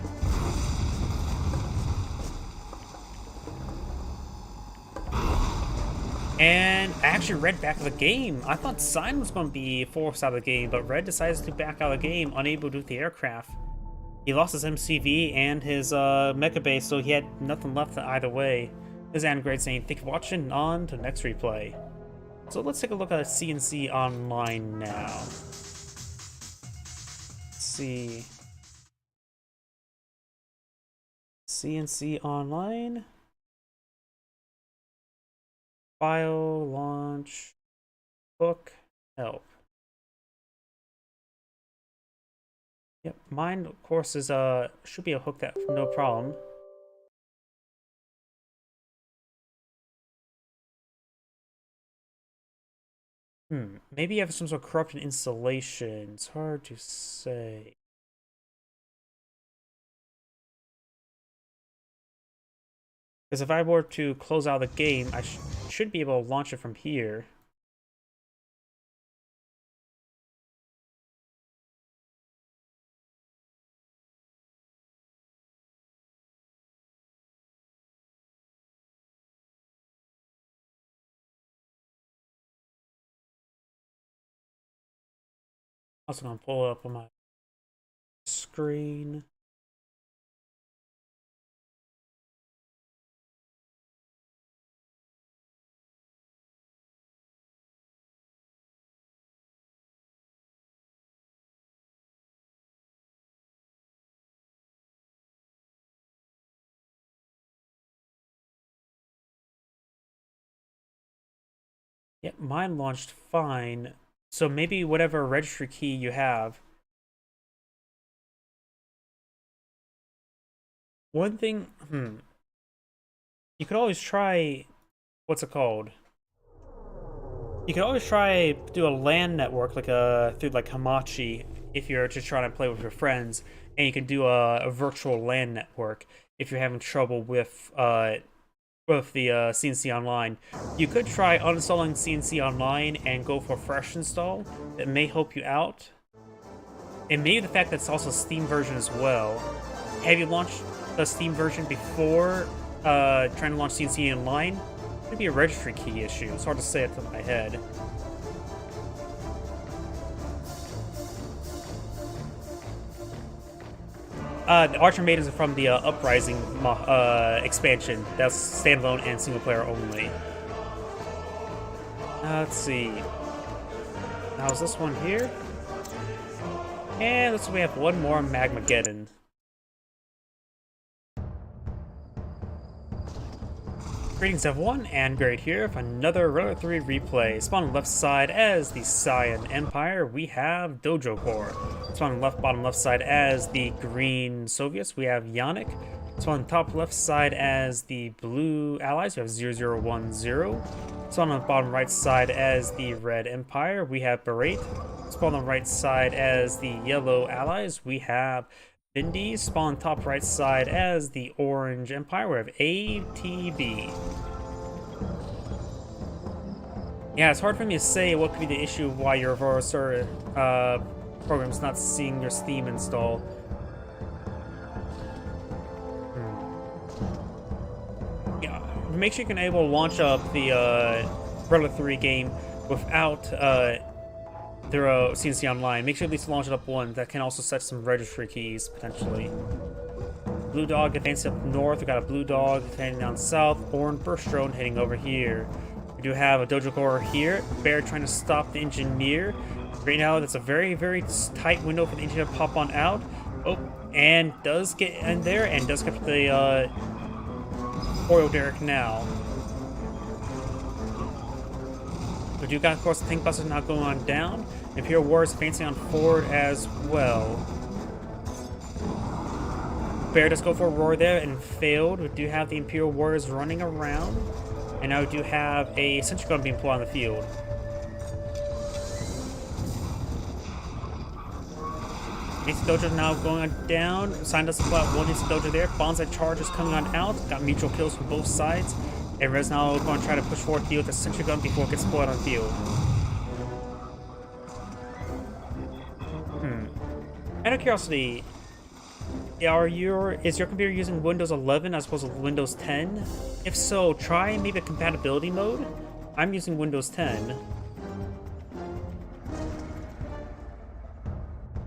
And actually, Red back of the game. I thought Cyan was going to be forced out of the game, but Red decides to back out of the game, unable to do with the aircraft. He lost his MCV and his mecha base, so he had nothing left either way. This is Anagrade saying, thank you for watching, on to the next replay. So let's take a look at CNC Online now. Let's see. CNC Online. File, launch, book, help. Yep, mine of course is should be a hook that no problem. Maybe you have some sort of corrupted installation. It's hard to say. Because if I were to close out the game, I should be able to launch it from here. Also gonna pull it up on my screen. Yeah, mine launched fine. So maybe whatever registry key you have. One thing, you could always try, what's it called? You could always try do a LAN network like through like Hamachi if you're just trying to play with your friends, and you can do a virtual LAN network if you're having trouble with the CNC Online. You could try uninstalling CNC Online and go for a fresh install. That may help you out. And maybe the fact that it's also a Steam version as well. Have you launched the Steam version before trying to launch CNC Online? Could be a registry key issue. It's hard to say it to my head. The Archer Maidens are from the Uprising expansion. That's standalone and single player only. Let's see. Now is this one here? And looks like we have one more Magmageddon. Greetings everyone, Anagrade here for another Runner 3 replay. Spawn on the left side as the Cyan Empire, we have Dojo Corps. Spawn on the left bottom left side as the Green Soviets, we have Yannick. Spawn on the top left side as the Blue Allies, we have 0010. Spawn on the bottom right side as the Red Empire, we have Berate. Spawn on the right side as the Yellow Allies, we have Bindi. Spawn on top right side as the Orange Empire, we have ATB. Yeah, it's hard for me to say what could be the issue of why your Reverser program's not seeing your Steam install. make sure you can able to launch up the Umbrella 3 game without their CNC Online. Make sure at least launch it up one. That can also set some registry keys, potentially. Blue Dog advancing up north. We got a Blue Dog heading down south. Orange Burst Drone heading over here. We do have a Dojo Core here. Bear trying to stop the Engineer. Right now, that's a very, very tight window for the Engineer to pop on out. Oh, and does get in there and does get the oil derrick now. We do got, of course, the Tank Busters now going on down. Imperial Warriors advancing on forward as well. Bear does go for a roar there and failed. We do have the Imperial Warriors running around. And now we do have a sentry gun being pulled on the field. Instant Dojo now going on down. Sign does pull out one Instant Dojo there. Bonsai charges coming on out. Got mutual kills from both sides. And Rez now going to try to push forward the field with a sentry gun before it gets pulled out on the field. Out of curiosity, is your computer using Windows 11 as opposed to Windows 10? If so, try maybe a compatibility mode. I'm using Windows 10.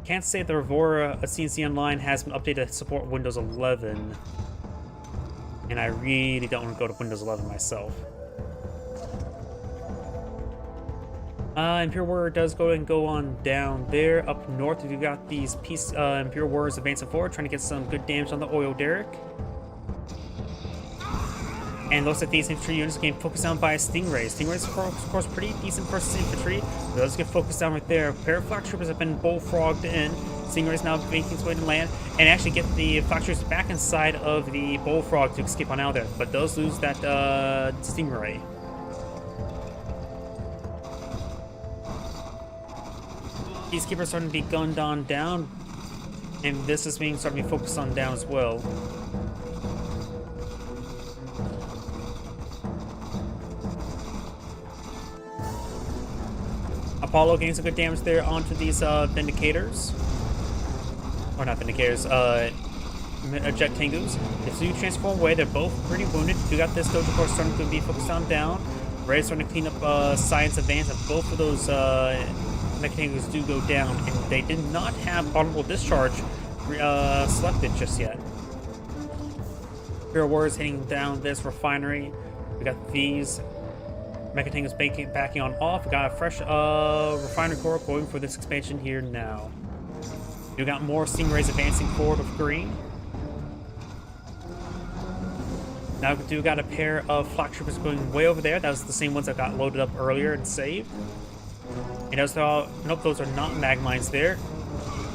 Can't say the Revora CNC Online has been updated to support Windows 11. And I really don't want to go to Windows 11 myself. Imperial Warrior does go on down there. Up north, we've got these Imperial Warriors advancing forward, trying to get some good damage on the oil derrick. And looks like these infantry units are getting focused down by Stingrays. Stingrays, of course, pretty decent versus infantry. Those get focused down right there. A pair of flak troopers have been bullfrogged in. Stingrays now making its way to land and actually get the flak troopers back inside of the bullfrog to escape on out there. But does lose that Stingray. Peacekeepers starting to be gunned on down, and this is being starting to be focused on down as well. Apollo gains some good damage there onto these Vindicators. Or not Vindicators, Jet Tengus. If you transform away, they're both pretty wounded. You got this Dojo Core starting to be focused on down. Ray's starting to clean up Science Advance, and both of those Mechanicals do go down, and they did not have Honorable Discharge selected just yet. Imperial Warriors hitting down this refinery. We got these Mechatangos backing on off. We got a fresh refinery core going for this expansion here now. You got more Stingrays advancing forward with green. Now we do got a pair of flak troopers going way over there. That was the same ones that got loaded up earlier and saved. And as nope, those are not mag mines there.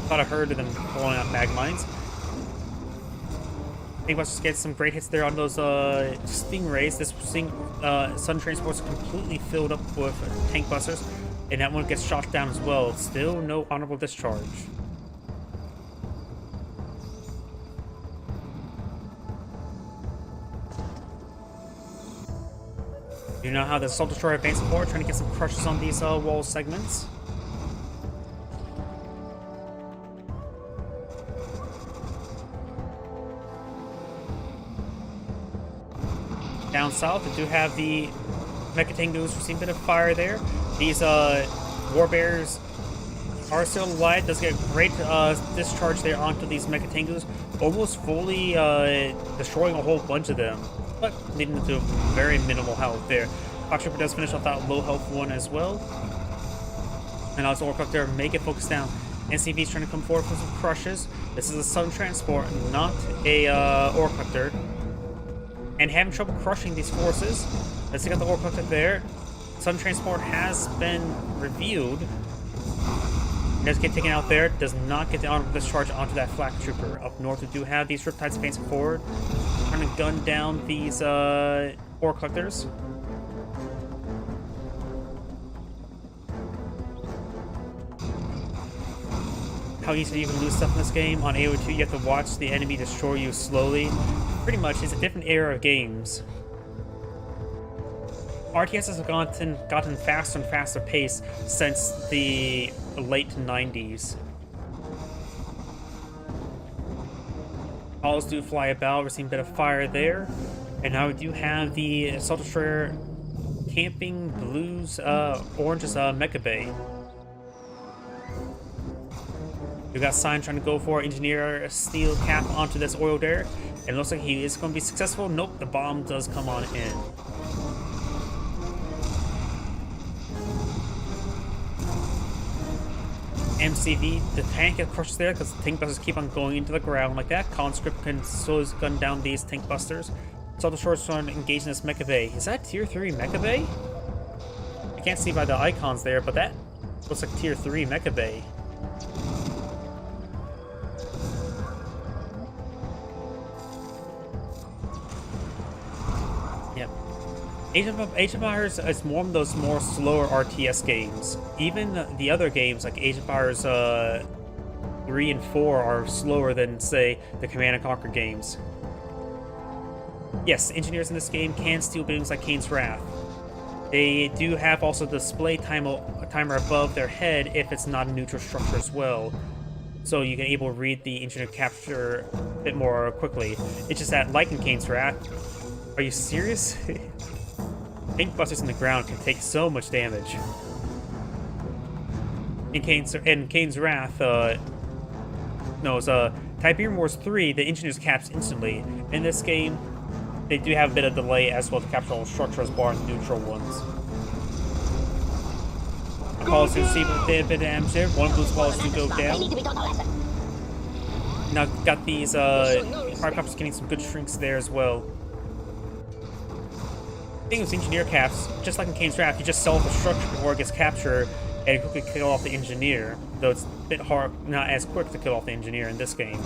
Thought I heard of them blowing up mag mines. I think let's get some great hits there on those Stingrays. This Sun Transport's completely filled up with tank busters, and that one gets shot down as well. Still no honorable discharge. You know how the Assault Destroyer advancing forward, trying to get some crushes on these wall segments. Down south, we do have the Mechatengus receiving a bit of fire there. These War Bears are still alive. Does get great discharge there onto these Mechatengus, almost fully destroying a whole bunch of them, but leading to very minimal health there. Fox Trooper does finish off that low health one as well. And also Orcruptor make it focus down. NCV's trying to come forward for some crushes. This is a Sun Transport, not a Orcruptor. And having trouble crushing these forces. Let's take out the Orcruptor there. Sun Transport has been reviewed. It does get taken out there. Does not get the honorable discharge onto that flak trooper. Up north, we do have these Riptides advancing forward, trying to gun down these ore collectors. How easy you can lose stuff in this game. On AO2, you have to watch the enemy destroy you slowly. Pretty much, it's a different era of games. RTS has gotten faster and faster pace since the late 90s. Balls do fly about, receiving a bit of fire there. And now we do have the Assault Destroyer camping blues, orange's Mecha Bay. We got Sign trying to go for engineer steel cap onto this oil derrick. And it looks like he is going to be successful. Nope, the bomb does come on in. MCV, the tank gets crushed there because the tank busters keep on going into the ground like that. Conscript can slow his gun down these tank busters. So the short sword engaging this Mecha Bay. Is that tier 3 Mecha Bay? I can't see by the icons there, but that looks like tier 3 Mecha Bay. Yep. Age of Empires is one of those more slower RTS games. Even the other games like Age of Empires 3 and 4 are slower than, say, the Command & Conquer games. Yes, engineers in this game can steal buildings like Kane's Wrath. They do have also the display timer above their head if it's not a neutral structure as well. So you can able to read the engineer capture a bit more quickly. It's just that, like in Kane's Wrath, are you serious? Tank busters in the ground can take so much damage. In Kane's Wrath, it's Tiberium Wars 3, the engineers caps instantly. In this game, they do have a bit of delay as well to capture all structures bar the neutral ones. Apollos do receive a bit of damage there. One of those Apollos do go down. Now got these Firecopters getting some good shrinks there as well. The thing with engineer caps, just like in Kane's Wrath, you just sell the structure before it gets captured and quickly kill off the engineer. Though it's a bit hard, not as quick to kill off the engineer in this game.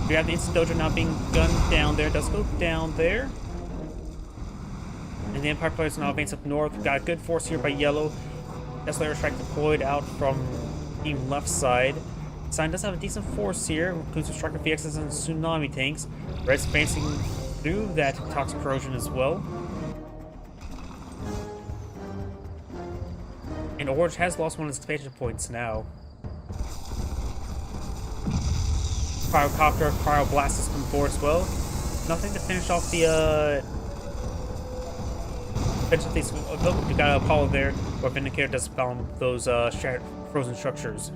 We have the instant dojo now being gunned down there. It does go down there. And the Empire players now advance up north. We've got a good force here by yellow. Desolator Strike deployed out from team left side. Sign does have a decent force here. Includes the Striker VXs and Tsunami tanks. Red's advancing through that toxic corrosion as well. And Orange has lost one of his expansion points now. Cryocopter, Cryoblast come forward as well. Nothing to finish off the you got Apollo there, where Vindicator does bomb those frozen structures.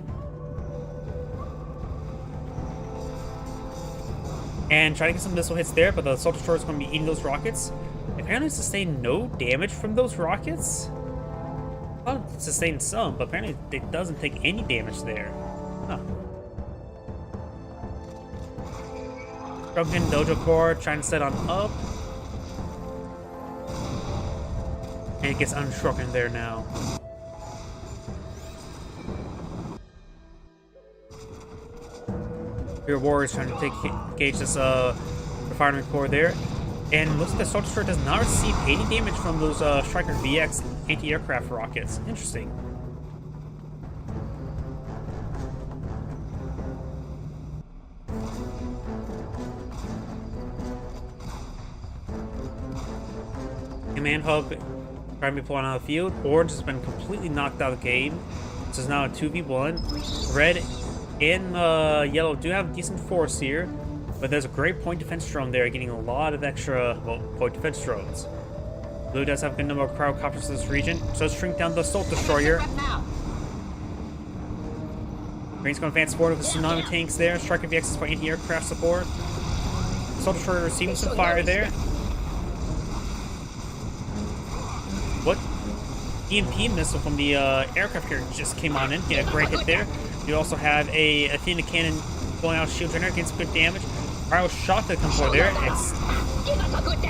And try to get some missile hits there, but the Assault Destroyer is going to be eating those rockets. Apparently sustained no damage from those rockets. I thought it sustained some, but apparently it doesn't take any damage there. Huh. Drunken Dojo Core trying to set on up. And it gets unshrunken there now. Your Warriors trying to engage this refinery core there. And looks like the Assault Destroyer does not receive any damage from those Striker VX anti-aircraft rockets. Interesting. Command Hub trying to be pulling out of the field. Orange has been completely knocked out of the game. This is now a 2v1. Red and yellow do have decent force here, but there's a great point defense drone there, getting a lot of extra point defense drones. Blue does have a good number of Cryocopters in this region, so let's shrink down the Assault Destroyer. Green's going to advance forward with the Tsunami tanks there. Striker VXs for anti-aircraft support. Assault Destroyer receiving some fire there. What? EMP missile from the aircraft carrier just came on in, get a great hit there. You also have a Athena cannon blowing out shield generator, getting some good damage. Cryo shot that comes forward there. It's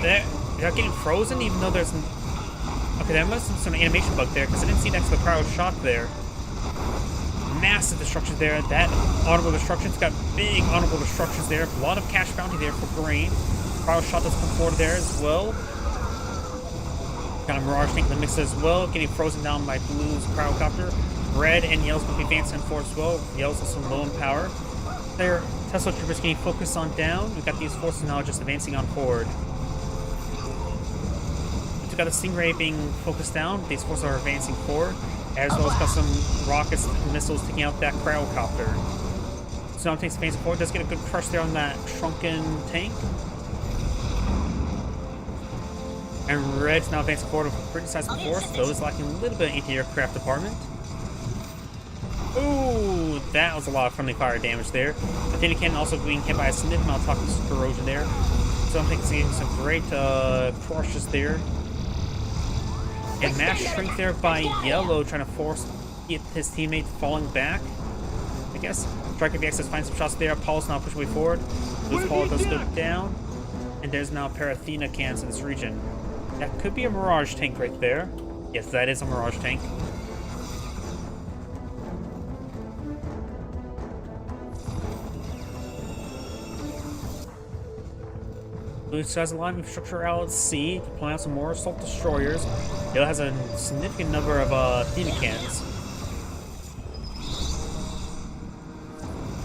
there. They're not getting frozen, even though there's okay. There must have been some animation bug there because I didn't see next to the cryo shot there. Massive destruction there. That honorable destruction's got big honorable destructions there. A lot of cash bounty there for Brain. Cryo shot does come forward there as well. Got a Mirage tank in the mix as well, getting frozen down by Blue's Cryocopter. Red and Yellow's going to be advancing forward as well. Yellow's also low in power. Their Tesla troopers getting focused on down. We've got these forces now just advancing on forward. We've got the Stingray being focused down. These forces are advancing forward, as well as got some rockets and missiles taking out that Cryocopter. So now takes advancing forward. Does get a good crush there on that shrunken tank. And Red's now advancing forward with a pretty sizable force, though is lacking a little bit of anti-aircraft department. Ooh, that was a lot of friendly fire damage there. Athena Cannon also being hit by a significant amount of toxic corrosion there. So I'm seeing some great crushes there. And mass shrink there by Yellow, trying to force his teammate falling back, I guess. Striker VX is finding some shots there. Apollo's now pushing way forward. Luke Apollo does go down. And there's now a pair of Athena cannons in this region. That could be a Mirage tank right there. Yes, that is a Mirage tank. Blue has a lot of infrastructure out at sea, deploying out some more assault destroyers. Yellow has a significant number of Athena cannons.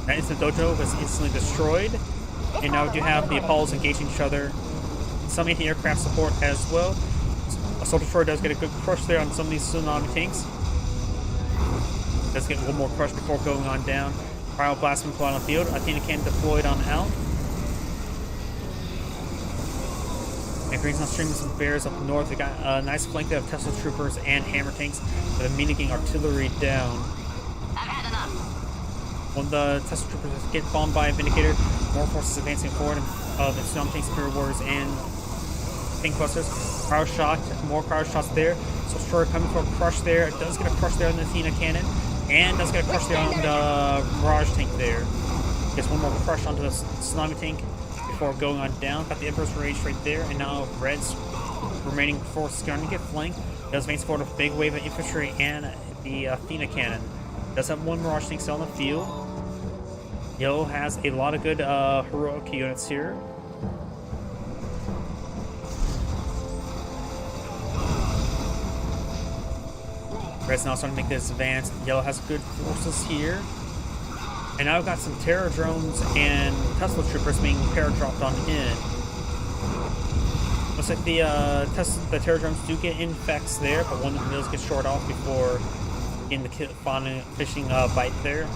That instant dojo was instantly destroyed. And now we do have the Apollos engaging each other. Some anti-aircraft support as well. Assault destroyer does get a good crush there on some of these tsunami tanks. Does get one more crush before going on down. Cryoblast when on the field. Athena cannon deployed on out. And Green's now streaming some bears up north. They got a nice flank there of Tesla troopers and hammer tanks with a minigun artillery down. I've had enough. When the Tesla troopers get bombed by a Vindicator, more forces advancing forward of the tsunami tanks, Superior Warriors, and tank busters. Cryo shot, more cryo shots there. So Destroyer coming for a crush there. It does get a crush there on the Athena cannon, and does get a crush there on the Mirage tank there. Gets one more crush onto the tsunami tank before going on down. Got the Emperor's Rage right there, and now Red's remaining forces starting to get flanked. Does advance forward with a big wave of infantry and the Athena cannon. Does have one Mirage tank still on the field. Yellow has a lot of good heroic units here. Red's now starting to make this advance. Yellow has good forces here. And now we've got some Terror drones and Tesla troopers being paradropped on in. Looks like the Terror drones do get infects there, but one of the mills gets short off before in the fishing bite there.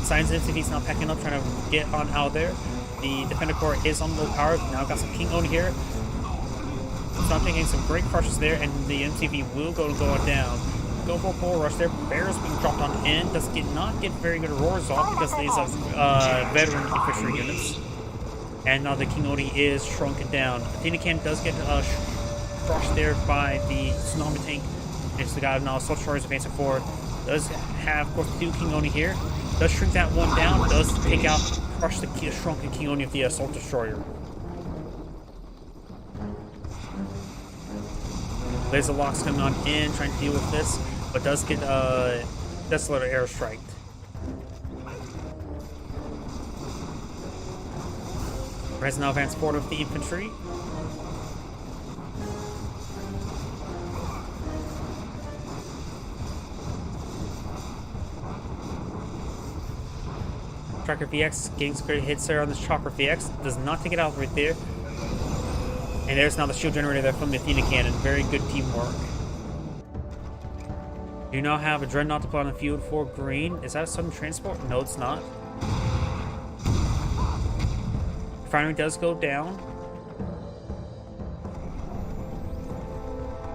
Science MCV's now packing up, trying to get on out of there. The Defender Corps is on low power. Now got some King Oni here. So I'm taking some great crushes there, and the MCV will go on down. Go for a bull rush there. Bears being dropped on in. Does not get very good roars off because these are veteran infantry units. And now the King Oni is shrunken down. Athena cannon does get crushed there by the tsunami tank. It's the guy now assault destroyers advancing forward. Does have, of course, two King Oni here. Does shrink that one down. Does take out, crush the shrunken King Oni of the assault destroyer. Laser locks coming on in, trying to deal with this, but does get Desolator airstriked. Red's now advanced forward with the infantry. Striker VX getting some great hits there on this Chopper VX. Does not take it out right there. And there's now the shield generator there from the Athena cannon. Very good teamwork. You now have a Dreadnought deployed on the field for green. Is that a sudden transport? No, it's not. Refinery does go down.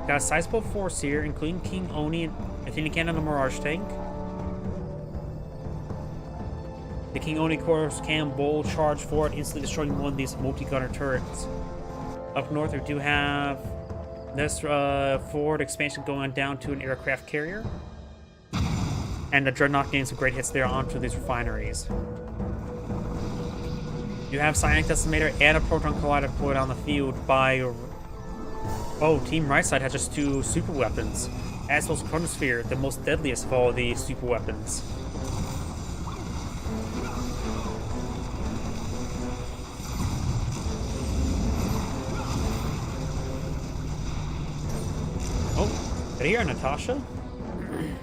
Got a sizable force here, including King Oni and Athena cannon and the Mirage tank. The King Oni Corps can bowl charge forward, instantly destroying one of these multi-gunner turrets. Up north, we do have this forward expansion going down to an aircraft carrier. And the Dreadnought getting some great hits there onto these refineries. You have Psionic Decimator and a Proton Collider deployed on the field by... Oh, Team Right Side has just two super weapons. As well as Chronosphere, the most deadliest of all the super weapons. Did I hear Natasha?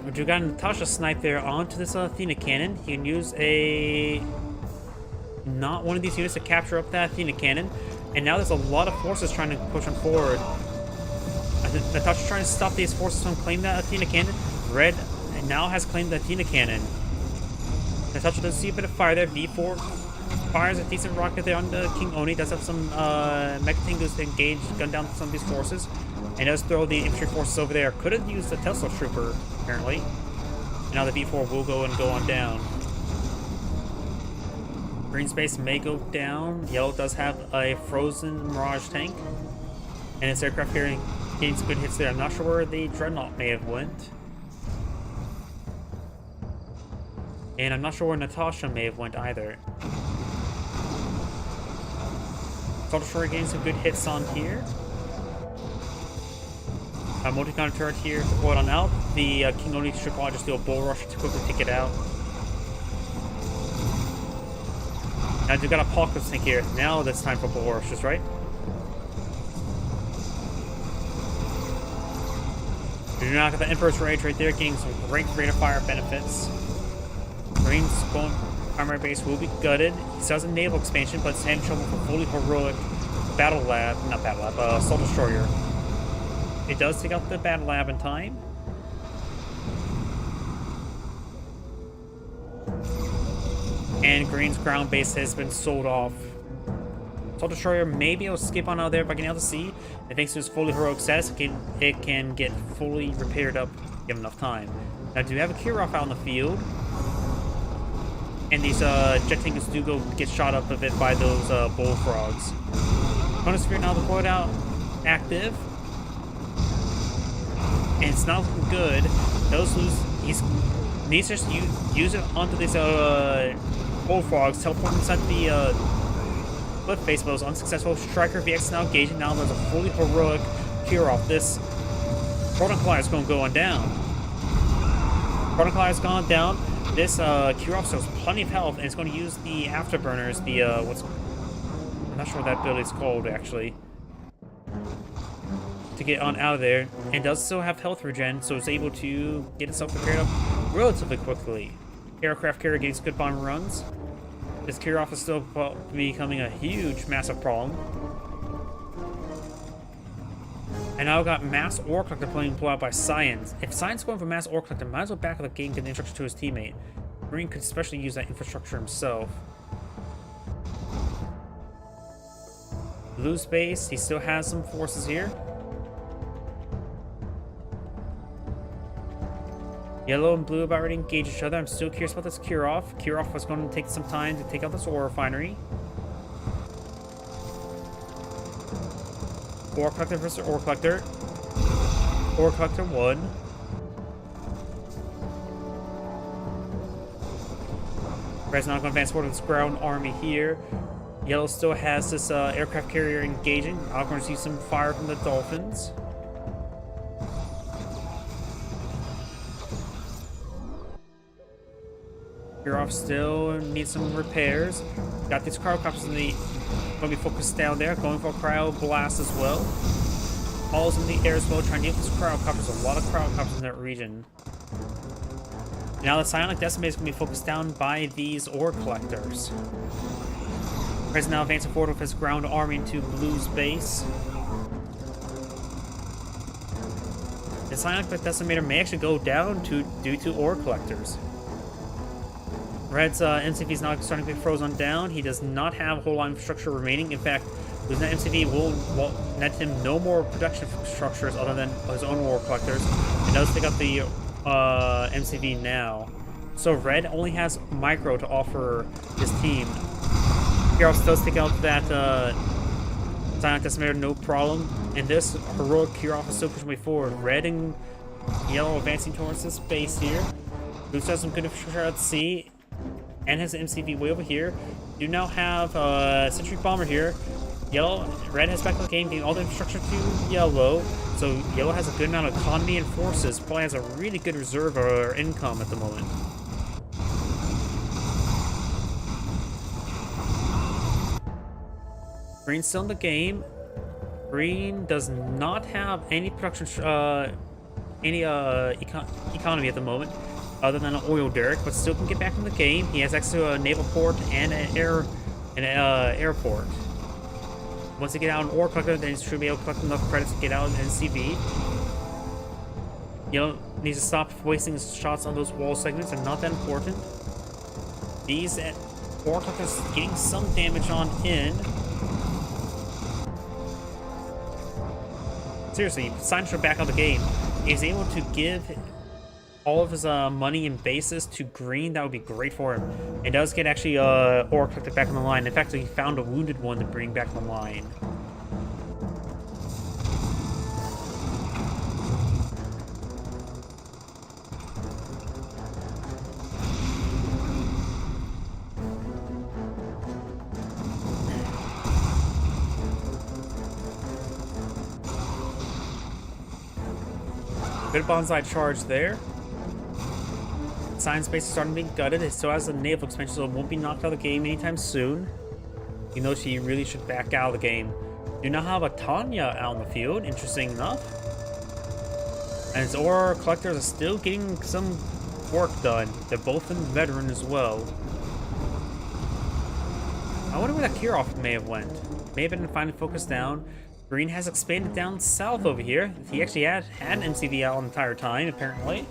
But you got Natasha snipe there onto this Athena cannon. You can use not one of these units to capture up that Athena cannon. And now there's a lot of forces trying to push them forward. Natasha's trying to stop these forces from claiming that Athena cannon. Red now has claimed the Athena cannon. Natasha does see a bit of fire there. V4 fires a decent rocket there on the King Oni. Does have some Mechatingus to engage, gun down some of these forces. And does throw the infantry forces over there. Could have used the Tesla Trooper, apparently. And now the V4 will go on down. Green space may go down. Yellow does have a frozen Mirage tank. And its aircraft carrying getting some good hits there. I'm not sure where the Dreadnought may have went. And I'm not sure where Natasha may have went either. Assault Destroyer getting some good hits on here. Multi-gun turret here to pull it on out. The King Oni should probably just do a bull rush to quickly take it out. Now you've got a Apocalypse tank here. Now that's time for bull rushes, right? You now got the Emperor's Rage right there, getting some great rate of fire benefits. Green's going primary base will be gutted. He still has a naval expansion, but it's having trouble for fully heroic Assault Destroyer. It does take out the Battle Lab in time. And Green's ground base has been sold off. Assault Destroyer may be able to skip on out there by getting out to sea. And thanks to its fully heroic status, it can get fully repaired up given enough time. Now, do you have a Kirov out in the field? And these jet tankers do go get shot up a bit by those bullfrogs. Chronosphere now deployed out, active. And it's not looking good. Those lose. He needs to just use it onto these bullfrogs, teleport inside the cliff face, but it was unsuccessful. Striker VX now engaging. Now there's a fully heroic Kirov. This Proton Collider is going to go on down. Proton Collider has gone down. This Kirov still has plenty of health, and it's going to use the afterburners. The I'm not sure what that build is called actually. To get on out of there, and does still have health regen, so it's able to get itself prepared up relatively quickly. Aircraft carrier getting some good bomber runs. This Kirov is still becoming a huge, massive problem. And now we've got Mass Ore Collector playing pulled out by Science. If Science is going for Mass Ore Collector, might as well back up the game, get the infrastructure to his teammate. Green could especially use that infrastructure himself. Blue space, he still has some forces here. Yellow and blue about ready to engage each other. I'm still curious about this Kirov. Kirov was going to take some time to take out this ore refinery. Ore Collector versus Ore Collector. Ore Collector won. Red's not going to advance forward with this ground army here. Yellow still has this aircraft carrier engaging. I'm going to see some fire from the Dolphins. Kirov still needs some repairs. Got these cryocopters in the going to be focused down there, going for a cryo blast as well. All's in the air as well, trying to get these cryocopters. A lot of cryocopters in that region. Now the Psionic Decimator is going to be focused down by these ore collectors. Red's now advancing forward with his ground army into Blue's base. The Psionic Decimator may actually go down due to ore collectors. Red's MCV is now starting to be frozen down. He does not have a whole lot of infrastructure remaining. In fact, losing that MCV will net him no more production structures other than his own ore collectors. He does take out the MCV now. So Red only has Micro to offer his team. Kirov does take out that Psionic Decimator, no problem. And this heroic Kirov is still pushing way forward. Red and Yellow advancing towards this base here. Blue has some good infrastructure at sea. And has an MCV way over here. You now have Century Bomber here. Red has back to the game, getting all the infrastructure to Yellow. So Yellow has a good amount of economy and forces. Probably has a really good reserve or income at the moment. Green's still in the game. Green does not have any production, economy at the moment, other than an oil derrick, but still can get back in the game. He has access to a naval port and an airport. Once they get out an ore collector, then he should be able to collect enough credits to get out an NCV. Yellow needs to stop wasting his shots on those wall segments. They're not that important. These Ore Collector's getting some damage on in. Seriously, Sancho back on the game. He's able to give all of his money and bases to Green. That would be great for him. It does get actually Ore Collector back on the line. In fact, he found a wounded one to bring back on the line. Bit of bonsai charge there. Science base is starting to be gutted. It still has a naval expansion, so it won't be knocked out of the game anytime soon. You know, she really should back out of the game. Do not have a Tanya out in the field, interesting enough. And his Ore Collectors are still getting some work done. They're both in veteran as well. I wonder where that Kirov may have went. May have been finally focused down. Green has expanded down south over here. He actually had MCV out the entire time, apparently.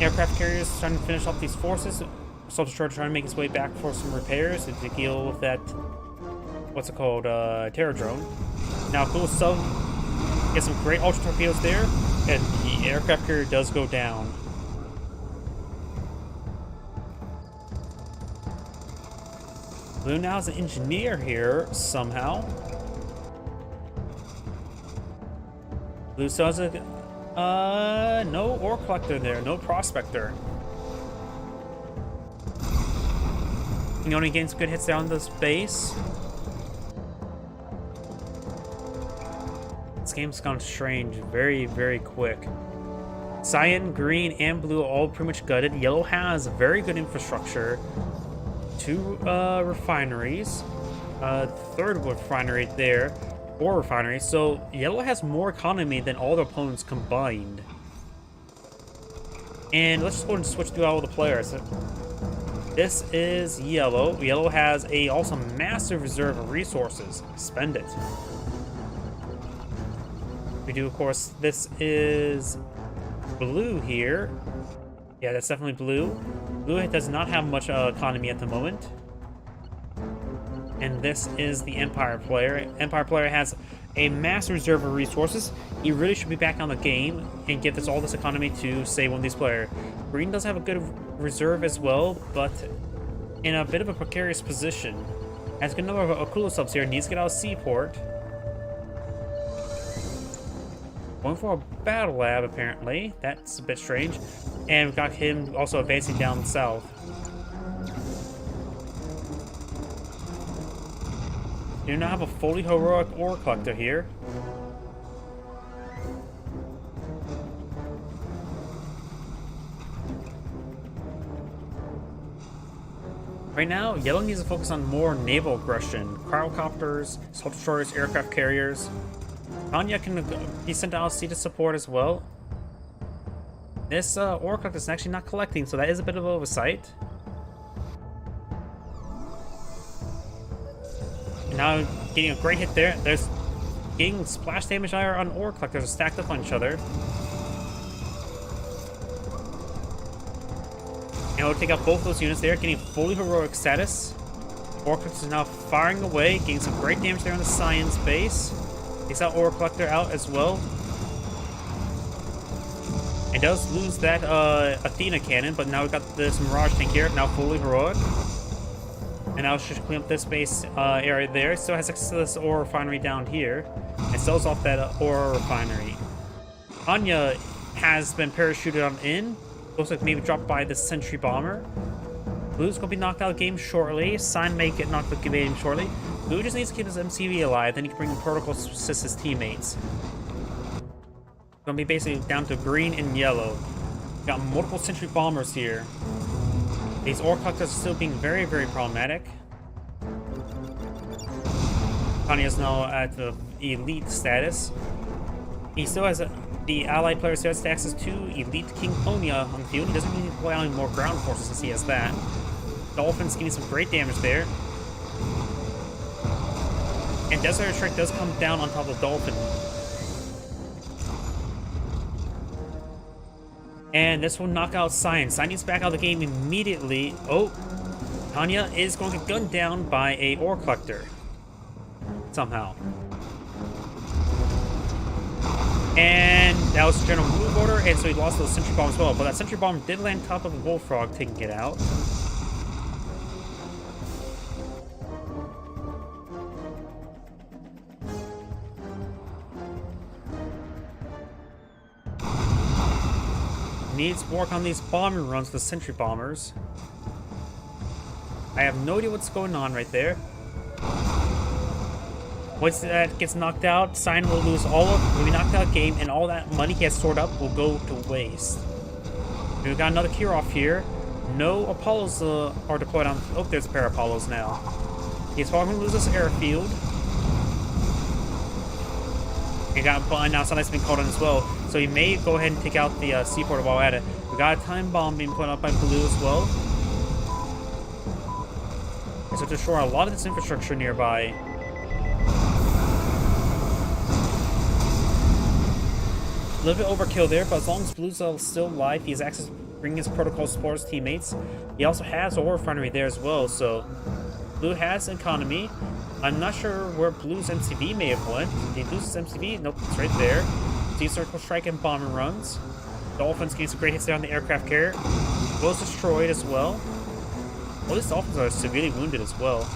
Aircraft carriers trying to finish off these forces. Assault Destroyer trying to make his way back for some repairs to deal with that, what's it called, Terror Drone. Now, cool sub, get some great Ultra Torpedoes there, and the aircraft carrier does go down. Blue now is an engineer here, somehow. Blue still has a, no Ore Collector there, no Prospector. You only getting some good hits down this base. This game's gone strange very, very quick. Cyan, green, and blue are all pretty much gutted. Yellow has very good infrastructure. 2 refineries, third refinery there, 4 refineries. So yellow has more economy than all the opponents combined. And let's just go and switch through all the players. This is yellow. Yellow has a also massive reserve of resources. Spend it. We do, of course. This is blue here. Yeah, that's definitely blue. Blue does not have much economy at the moment. And this is the Empire player. Empire player has a massive reserve of resources. He really should be back on the game and give all this economy to, say, one of these players. Green does have a good reserve as well, but in a bit of a precarious position. Has a good number of Akula subs here. Needs to get out of Seaport. Going for a battle lab, apparently. That's a bit strange. And we've got him also advancing down south. Do not have a fully heroic Ore Collector here. Right now, yellow needs to focus on more naval aggression. Cryocopters, assault destroyers, aircraft carriers. Tanya can be sent out to support as well. This Ore Collector is actually not collecting, so that is a bit of oversight. And now getting a great hit there. There's getting splash damage on Ore Collectors stacked up on each other. And we'll take out both those units there, getting fully heroic status. Ore Collectors are now firing away, getting some great damage there on the Science base. Takes out Ore Collector out as well. It does lose that Athena cannon, but now we've got this Mirage tank here, now fully heroic. And now should clean up this base area there. Still has access to this ore refinery down here. And sells off that ore refinery. Anya has been parachuted on in. Looks like maybe dropped by the Sentry Bomber. Blue's gonna be knocked out of the game shortly. Sign may get knocked out of the game shortly. Blue just needs to keep his MCV alive, then he can bring in Protocol to assist his teammates. Gonna be basically down to green and yellow. Got multiple Sentry Bombers here. These Ore Collectors are still being very, very problematic. Tanya is now at the elite status. He still has the allied player still has access to elite King Ponya on the field. He doesn't need to play on any more ground forces since he has that. Dolphins getting some great damage there. And Desert Strike does come down on top of Dolphin. And this will knock out Cyan. Cyan needs back out of the game immediately. Oh, Tanya is going to get gunned down by a ore collector. Somehow. And that was general move order, and so he lost the sentry bomb as well. But that sentry bomb did land top of a bullfrog, taking it out. Needs work on these bombing runs with the sentry bombers. I have no idea what's going on right there. Once that gets knocked out, Cyan will lose will be knocked out game, and all that money he has stored up will go to waste. We've got another Kirov here. No Apollos are deployed on. Oh, there's a pair of Apollos now. He's probably going to lose this airfield. He got blind now, something's been called in as well. So he may go ahead and take out the seaport while at it. We got a time bomb being put up by Blue as well. So to destroy a lot of this infrastructure nearby. A little bit overkill there, but as long as Blue's still alive, he has access to bringing his protocol support his teammates. He also has a ore refinery there as well, so Blue has economy. I'm not sure where Blue's MCV may have went. Did he lose his MCV? Nope, it's right there. Deep Circle Strike and bombing runs. Dolphins getting some great hits there on the aircraft carrier. Was destroyed as well. All these Dolphins are severely wounded as well.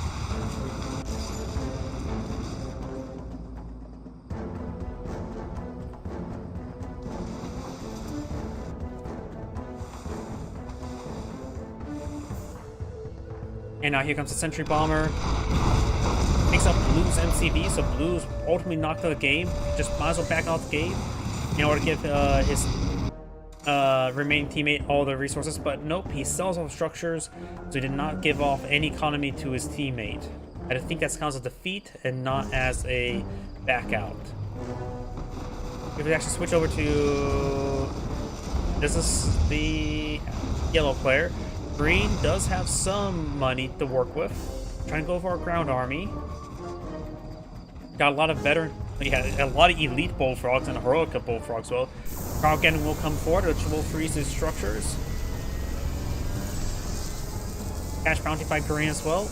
And now here comes the Sentry Bomber. Takes out Blue's MCV, so Blue's ultimately knocked out of the game. Just might as well back out the game in order to give his remaining teammate all the resources. But nope, he sells all the structures, so he did not give off any economy to his teammate. I think that counts as a defeat and not as a back out. If we actually switch over to... This is the yellow player. Green does have some money to work with. Trying to go for our ground army. Got a lot of veteran, a lot of elite bullfrogs and heroic bullfrogs. Well, Carl Gannon will come forward, which will freeze his structures. Cash bounty by Green as well.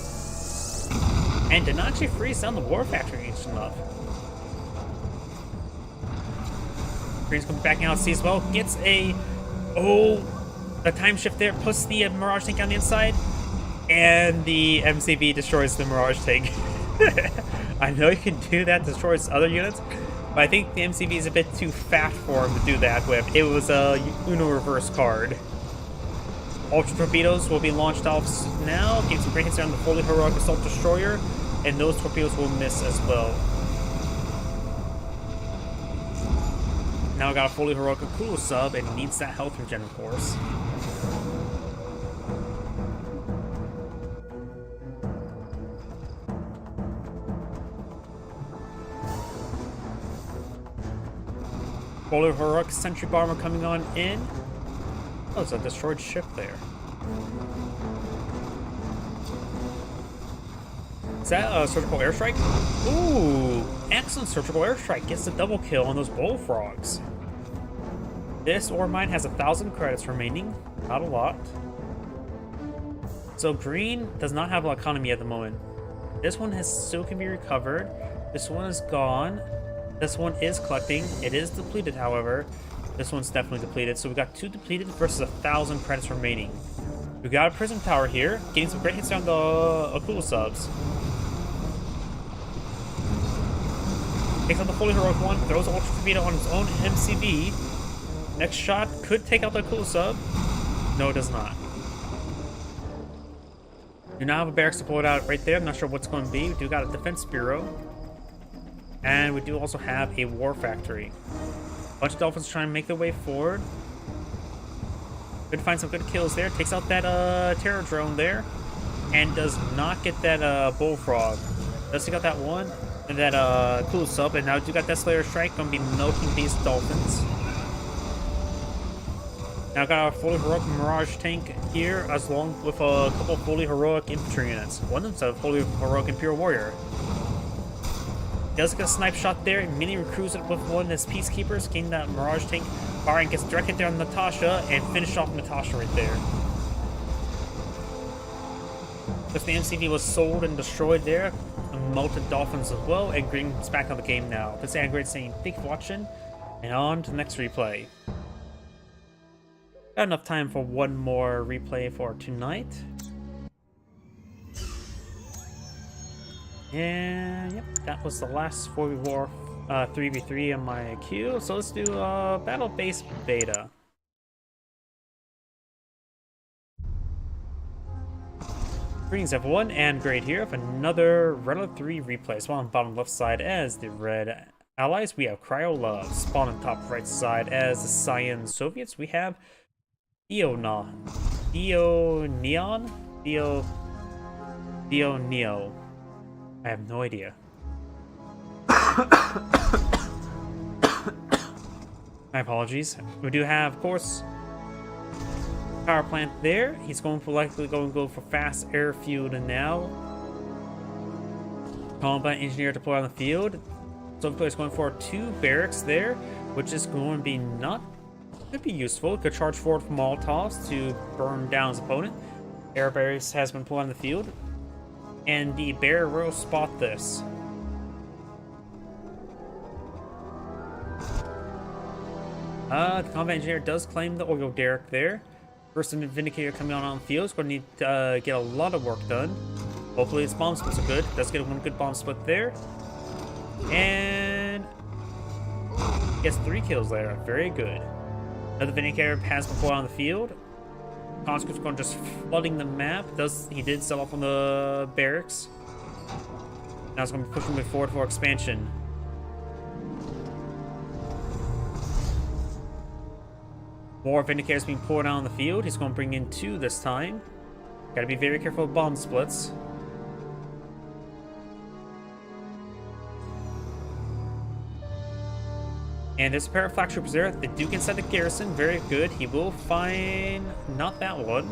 And did not actually freeze down the war factory each enough. Green's coming back out, sees well, gets a the time shift there, puts the Mirage tank on the inside, and the MCV destroys the Mirage tank. I know you can do that, destroys other units, but I think the MCV is a bit too fast for him to do that with. It was a Uno reverse card. Ultra torpedoes will be launched off now, getting some great hits on the fully heroic assault destroyer, and those torpedoes will miss as well. Now I got a fully heroic Akula sub and needs that health regen, of course. Fully heroic sentry bomber coming on in. Oh, it's a destroyed ship there. Is that a surgical airstrike? Ooh, excellent surgical airstrike. Gets the double kill on those bullfrogs. This ore mine has 1,000 credits remaining. Not a lot. So green does not have an economy at the moment. This one still can be recovered. This one is gone. This one is collecting. It is depleted, however. This one's definitely depleted. So we got 2 depleted versus 1,000 credits remaining. We got a prism tower here, getting some great hits on the Akula subs. Takes out the fully heroic one, throws Ultra Torpedo on his own MCV. Next shot could take out the Akula sub. No, it does not. Do not have a barracks deployed out right there. I'm not sure what's going to be. We do got a defense bureau. And we do also have a war factory. A bunch of Dolphins trying to make their way forward. Could find some good kills there. Takes out that terror drone there. And does not get that bullfrog. Does take out that one. And that cool sub. And now we do got that Slayer Strike. Gonna be milking these Dolphins. Now got a fully heroic Mirage tank here, as long with a couple fully heroic infantry units. One of them's a fully heroic Imperial Warrior. Does get a snipe shot there, and mini recruits it with one of his peacekeepers, getting that Mirage tank Firing gets directed there on Natasha and finish off Natasha right there. Because the MCV was sold and destroyed there. Melted Dolphins as well, and Green's back on the game now. This is Android saying thank you for watching, and on to the next replay. Got enough time for one more replay for tonight. And yep, that was the last 3v3 on my queue. So let's do Battle Base Beta. Greetings everyone, and Great here with another Red 3 replay. Spawn on the bottom left side as the Red Allies, we have Cryo Love. Spawn on top right side as the Cyan Soviets, we have Neo. I have no idea. My apologies. We do have, of course, power plant there. He's likely going to go for fast airfield now. Combat engineer deployed on the field. So he's going for 2 barracks there, which is going to be could be useful. Could charge forward from Molotovs to burn down his opponent. Air barracks has been pulled on the field, and the bear will spot this. The combat engineer does claim the oil derrick there. First Vindicator coming on the field is going to need to get a lot of work done. Hopefully his bomb splits are good. Does get one good bomb split there. And gets 3 kills there. Very good. Another Vindicator has been pulled on the field. Conscript's going just flooding the map. He did sell off on the barracks. Now it's going to be pushing forward for expansion. More Vindicators being poured out on the field. He's going to bring in 2 this time. Gotta be very careful with bomb splits. And there's a pair of flak troopers there. The Duke inside the garrison. Very good. He will find not that one.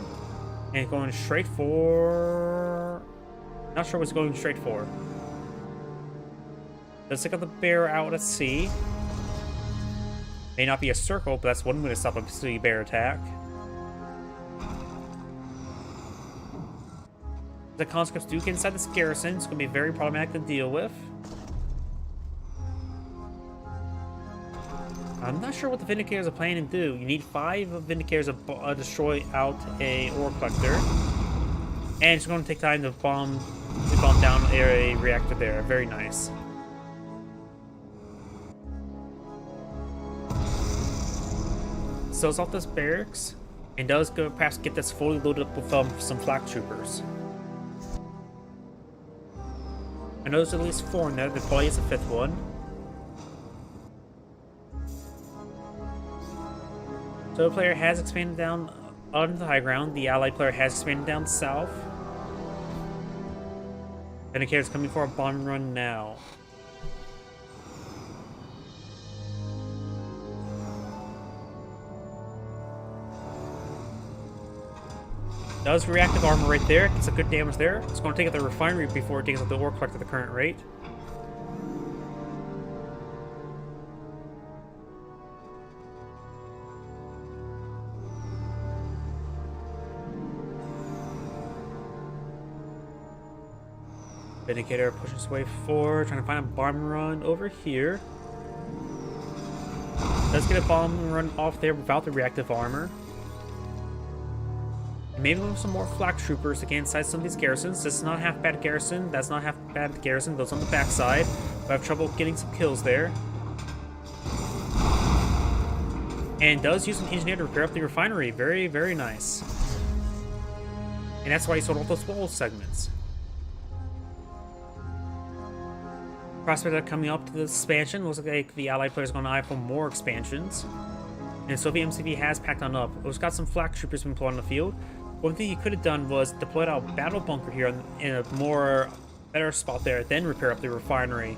And going straight for... Not sure what he's going straight for. Let's take out the bear out at sea. May not be a circle, but that's one way to stop a sea bear attack. The conscripts Duke inside this garrison. It's going to be very problematic to deal with. I'm not sure what the Vindicators are planning to do. You need 5 Vindicators to destroy out a ore collector. And it's going to take time to bomb down a reactor there. Very nice. Sells off this barracks and does go perhaps get this fully loaded up with some flak troopers. I know there's at least 4 in there. There probably is a 5th one. So the player has expanded down on the high ground. The allied player has expanded down south. Vindicator's coming for a bomb run now. Does reactive armor right there. Gets a good damage there. It's going to take out the refinery before it takes out the ore collector at the current rate. Vindicator pushes his way forward, trying to find a bomb run over here. Does get a bomb run off there without the reactive armor. Maybe with some more flak troopers to get inside some of these garrisons. This is not a half bad garrison. That's not half bad garrison. Those on the backside. But I have trouble getting some kills there. And does use an engineer to repair up the refinery. Very, very nice. And that's why he sold all those wall segments. Prospects are coming up to the expansion. Looks like the allied players are going to eye for more expansions. And Soviet MCV has packed on up. It's got some flak troopers being put on the field. One thing he could have done was deploy out a battle bunker here in a better spot there, then repair up the refinery.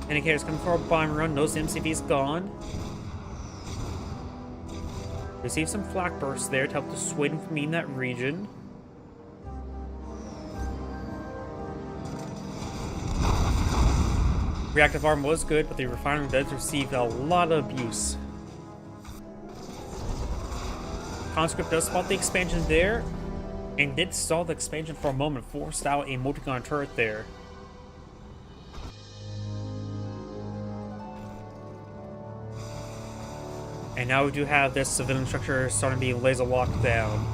Indicator's coming for a bomb run. Knows the MCV is gone. Receive some flak bursts there to help dissuade him from being in that region. Reactive arm was good, but the refinery does receive a lot of abuse. Conscript does spot the expansion there, and did stall the expansion for a moment, forced out a multi-gun turret there. And now we do have this civilian structure starting to be laser locked down.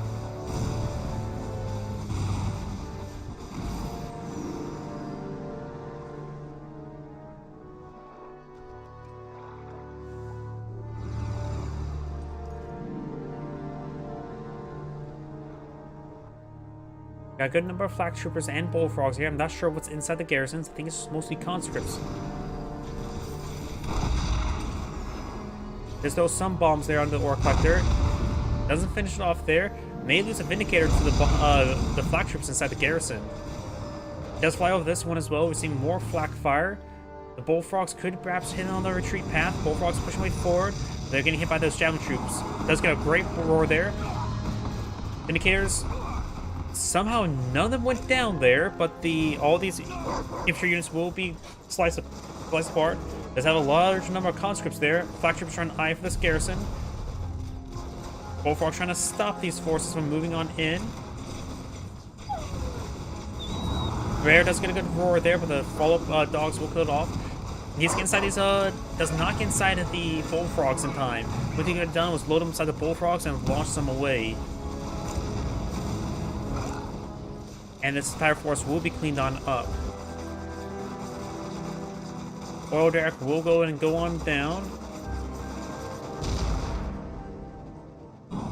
Got a good number of flak troopers and bullfrogs here. I'm not sure what's inside the garrisons. I think it's mostly conscripts. There's those some bombs there on the ore collector. Doesn't finish it off there. May lose a vindicator to the flak troops inside the garrison. Does fly over this one as well. We've seen more flak fire. The bullfrogs could perhaps hit on the retreat path. Bullfrogs pushing way forward. They're getting hit by those javelin troops. Does get a great roar there. Vindicators. Somehow none of them went down there, but all these infantry units will be sliced apart. Does have a large number of conscripts there. Flak troops trying to eye for this garrison. Bullfrog trying to stop these forces from moving on in. Bear does get a good roar there, but the follow-up dogs will kill it off. He's getting inside these, does not get inside of the bullfrogs in time. What he could have done was load them inside the bullfrogs and launch them away. And this entire force will be cleaned on up. Oil derrick will go in and go on down.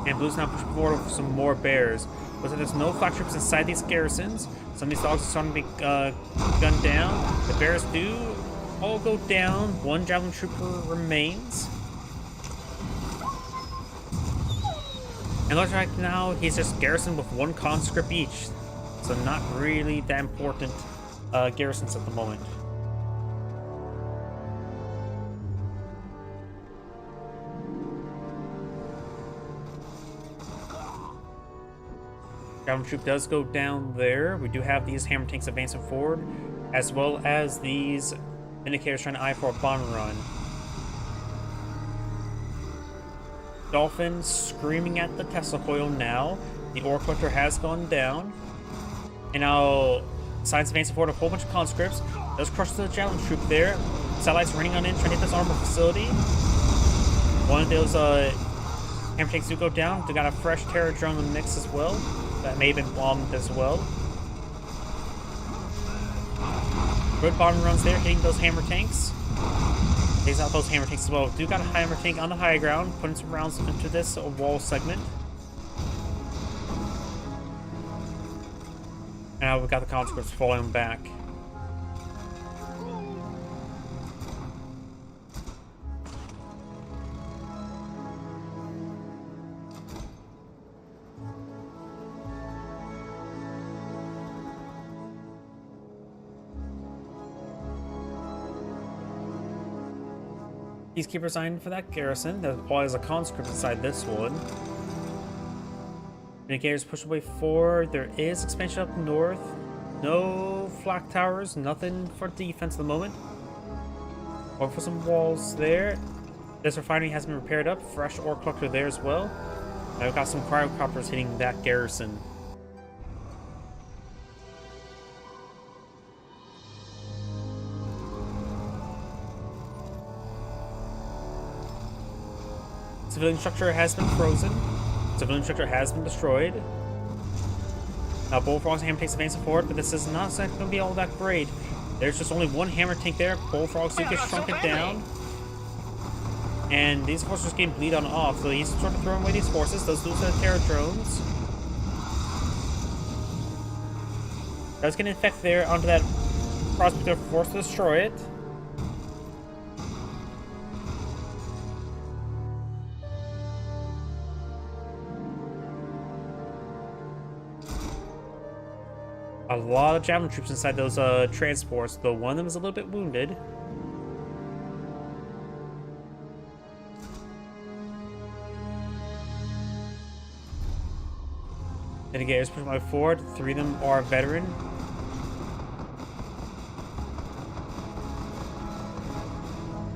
And Blue's now pushing forward with some more bears. Looks like there's no flak troops inside these garrisons. Some of these dogs are starting to be gunned down. The bears do all go down. One javelin trooper remains. And looks like now he's just garrisoned with one conscript each. So not really that important garrisons at the moment. Javelin troop does go down there. We do have these hammer tanks advancing forward, as well as these Vindicators trying to eye for a bomb run. Dolphin screaming at the Tesla coil now. The ore collector has gone down. And now Science advancing forward a whole bunch of conscripts. Does crush the javelin troop there. Satellites running on in, trying to hit this armor facility. One of those hammer tanks do go down. They got a fresh terror drone in the mix as well. That may have been bombed as well. Good bombing runs there, hitting those hammer tanks. Takes out those hammer tanks as well. Do got a hammer tank on the high ground, putting some rounds into this wall segment. Now we've got the conscripts falling back. Peacekeeper signed for that garrison. There's always a conscript inside this one. Vindicators push away forward. There is expansion up north. No flak towers. Nothing for defense at the moment. Or for some walls there. This refinery has been repaired up. Fresh ore collector there as well. Now we've got some cryocopters hitting that garrison. Civilian structure has been frozen. Civilian structure has been destroyed. Now Bullfrogs and hammer tanks advancing forward, but this is not going to be all that great. There's just only one hammer tank there. Bullfrogs do get shrunken down. And these forces are getting bleed on off, so he's sort of throwing away these forces. Those lose their terror drones. Does get an effect there onto that prospector force to destroy it. A lot of javelin troops inside those transports, though one of them is a little bit wounded. Vindicators push my forward. 3 of them are veteran.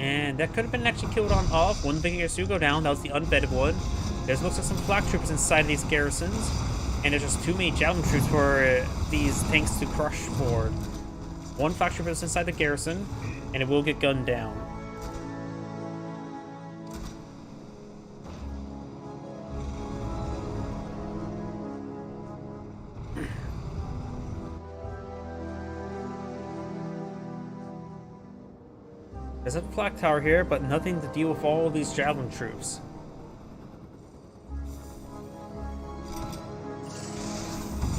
And that could have been actually killed on off. One Vindicator do go down. That was the unvetted one. There's looks like some flak troopers inside these garrisons. And there's just too many javelin troops for these tanks to crush for. One flak trooper is inside the garrison, and it will get gunned down. There's a flak tower here, but nothing to deal with all of these javelin troops.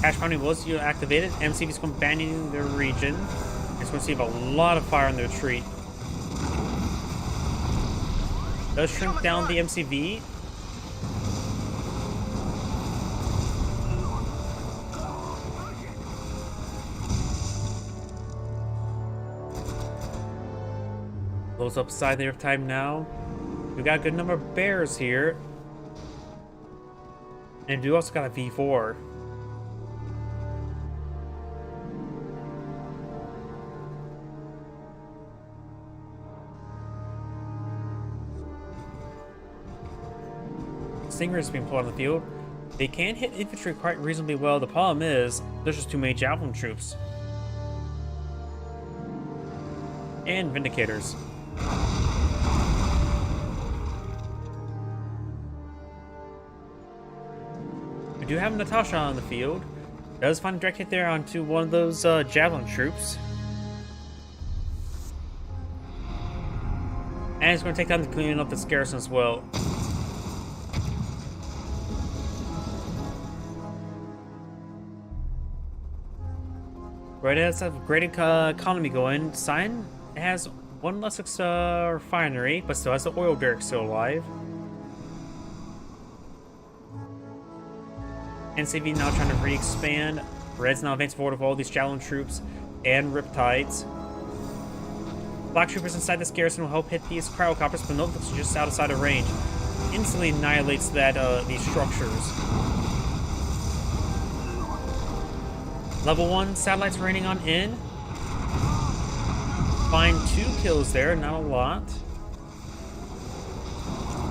Cash bounty was activated. MCV's going to banding their region. It's going to receive a lot of fire on the retreat. Does shrink down the MCV. Blows up side there of time now. We got a good number of bears here. And we also got a V4. Stingers being pulled on the field. They can hit infantry quite reasonably well. The problem is, there's just too many javelin troops. And Vindicators. We do have Natasha on the field. Does find a direct hit there onto one of those javelin troops. And he's going to take down the cleaning up this garrison as well. Right, it has a great economy going. Cyan has one less refinery, but still has the oil derrick still alive. NCV now trying to re-expand. Red's now advancing forward with all these javelin troops and Riptides. Black troopers inside this garrison will help hit these cryocopters, but note that's just outside of range. Instantly annihilates that these structures. Level 1 satellites raining on in. Find 2 kills there, not a lot.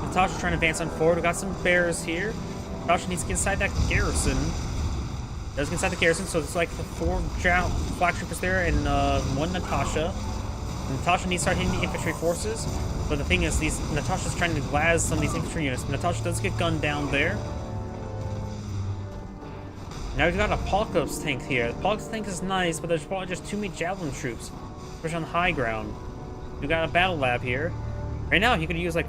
Natasha trying to advance on forward. We got some bears here. Natasha needs to get inside that garrison. Does get inside the garrison, so it's like the 4 flak troopers there and 1 Natasha. Natasha needs to start hitting the infantry forces. But the thing is, Natasha's trying to glass some of these infantry units. Natasha does get gunned down there. Now we've got a Apocalypse tank here. The Apocalypse tank is nice, but there's probably just too many javelin troops, especially on the high ground. We've got a battle lab here. Right now, he could use like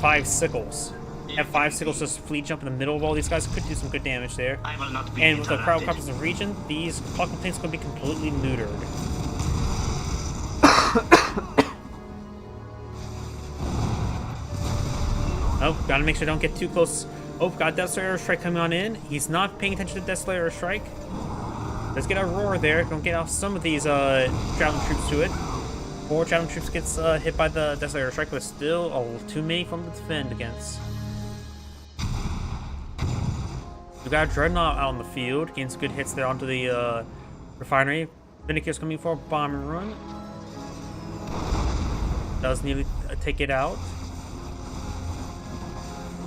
5 sickles. Have 5 sickles just fleet jump in the middle of all these guys. Could do some good damage there. And with the cryocopters in the region, these Apocalypse tanks are going to be completely neutered. Oh, gotta make sure I don't get too close. Oh, got Death Slayer Strike coming on in. He's not paying attention to Death Slayer Strike. Let's get a roar there. Don't get off some of these javelin troops to it. 4 javelin troops gets hit by the Death Slayer Strike, but still too many from the defend against. We got a Dreadnought out on the field. Getting some good hits there onto the refinery. Vindicator's coming for a bombing run. Does nearly take it out.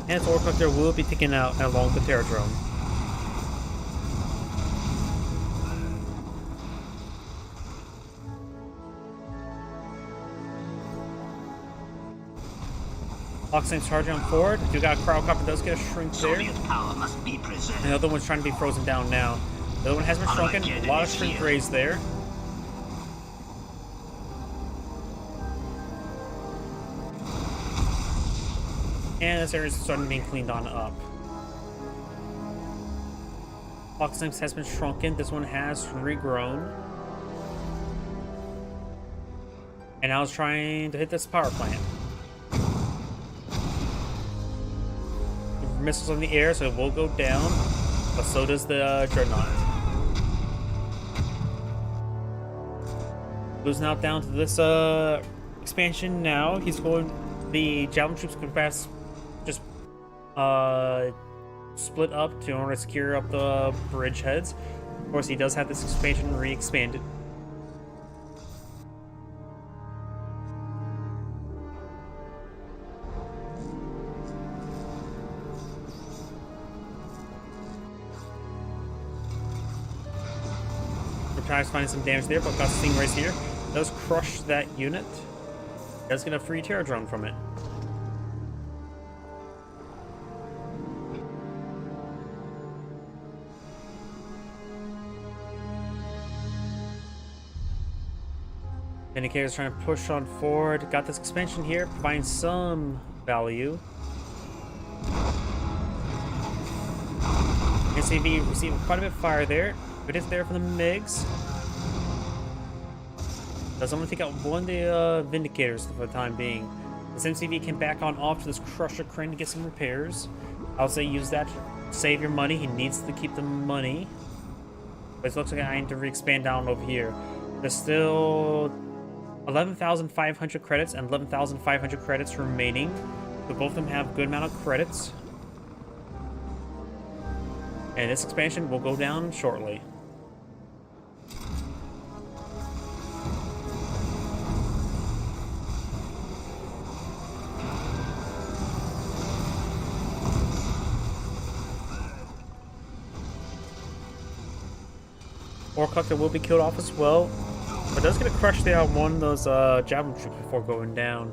And its Ore Collector will be taken out along with the Terradrome. Oxley's charging on forward. You got a Cryocopter, does get a shrink there. And the other one's trying to be frozen down now. The other one has been shrunken. A lot of shrink raised there. And this area is starting being cleaned on up. Foxlinks has been shrunken. This one has regrown. And I was trying to hit this power plant. Missiles in the air, so it will go down. But so does the Dreadnought. Goes now down to this expansion now. He's going. The javelin troops could pass. Just split up in order to secure up the bridgeheads. Of course, he does have this expansion re-expanded. tries finding some damage there, but got Stingrays here. Does crush that unit. Does get a free Terror drone from it. Vindicator's trying to push on forward. Got this expansion here, providing some value. NCV receiving quite a bit of fire there. It is there for the MiGs. Does only take out one of the Vindicators for the time being. This MCV can back on off to this Crusher Crane to get some repairs. I would say use that to save your money. He needs to keep the money. But it looks like I need to re-expand down over here. There's still 11,500 credits and 11,500 credits remaining. So both of them have a good amount of credits. And this expansion will go down shortly. Ore Collector will be killed off as well. But does get a crush there on one of those Javelin troops before going down.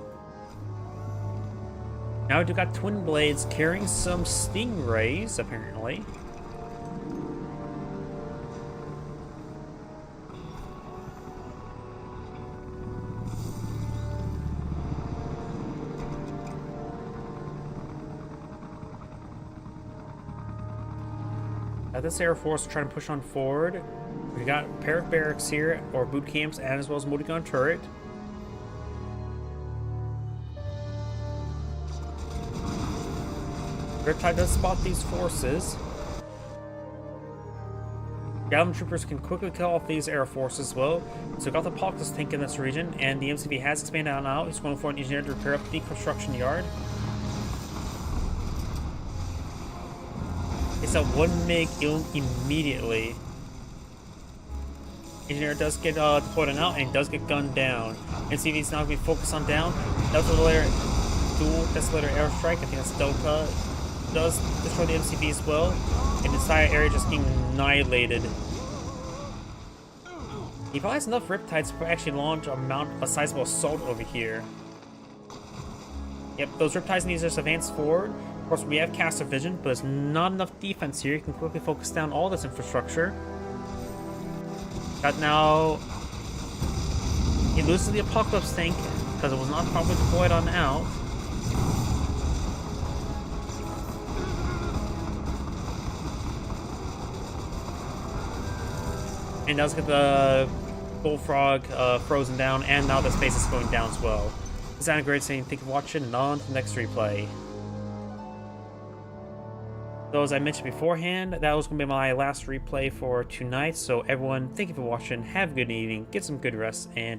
Now we do got Twin Blades carrying some Stingrays, apparently. This Air Force is trying to push on forward. We got a pair of barracks here, or boot camps, and as well as a multi-gun turret. Riptide does spot these forces. Javelin troopers can quickly kill off these air forces as well. So got the Palkus tank in this region, and the MCV has expanded out now. He's going for an engineer to repair up the construction yard. It's a one MiG immediately. Engineer does get deployed on out and does get gunned down. NCV is now going to be focused on down. Desolator, dual Desolator airstrike. I think that's Delta. Does destroy the MCV as well. And the entire area just getting annihilated. He probably has enough Riptides to actually launch a sizable assault over here. Yep, those Riptides need to just advance forward. Of course, we have caster vision, but there's not enough defense here. You can quickly focus down all this infrastructure. Got now... He loses the Apocalypse tank because it was not properly deployed on out. And does get the Bullfrog frozen down, and now the space is going down as well. This is Anna Great saying thank you for watching, and on to the next replay. So as I mentioned beforehand, that was going to be my last replay for tonight. So everyone, thank you for watching. Have a good evening, get some good rest, and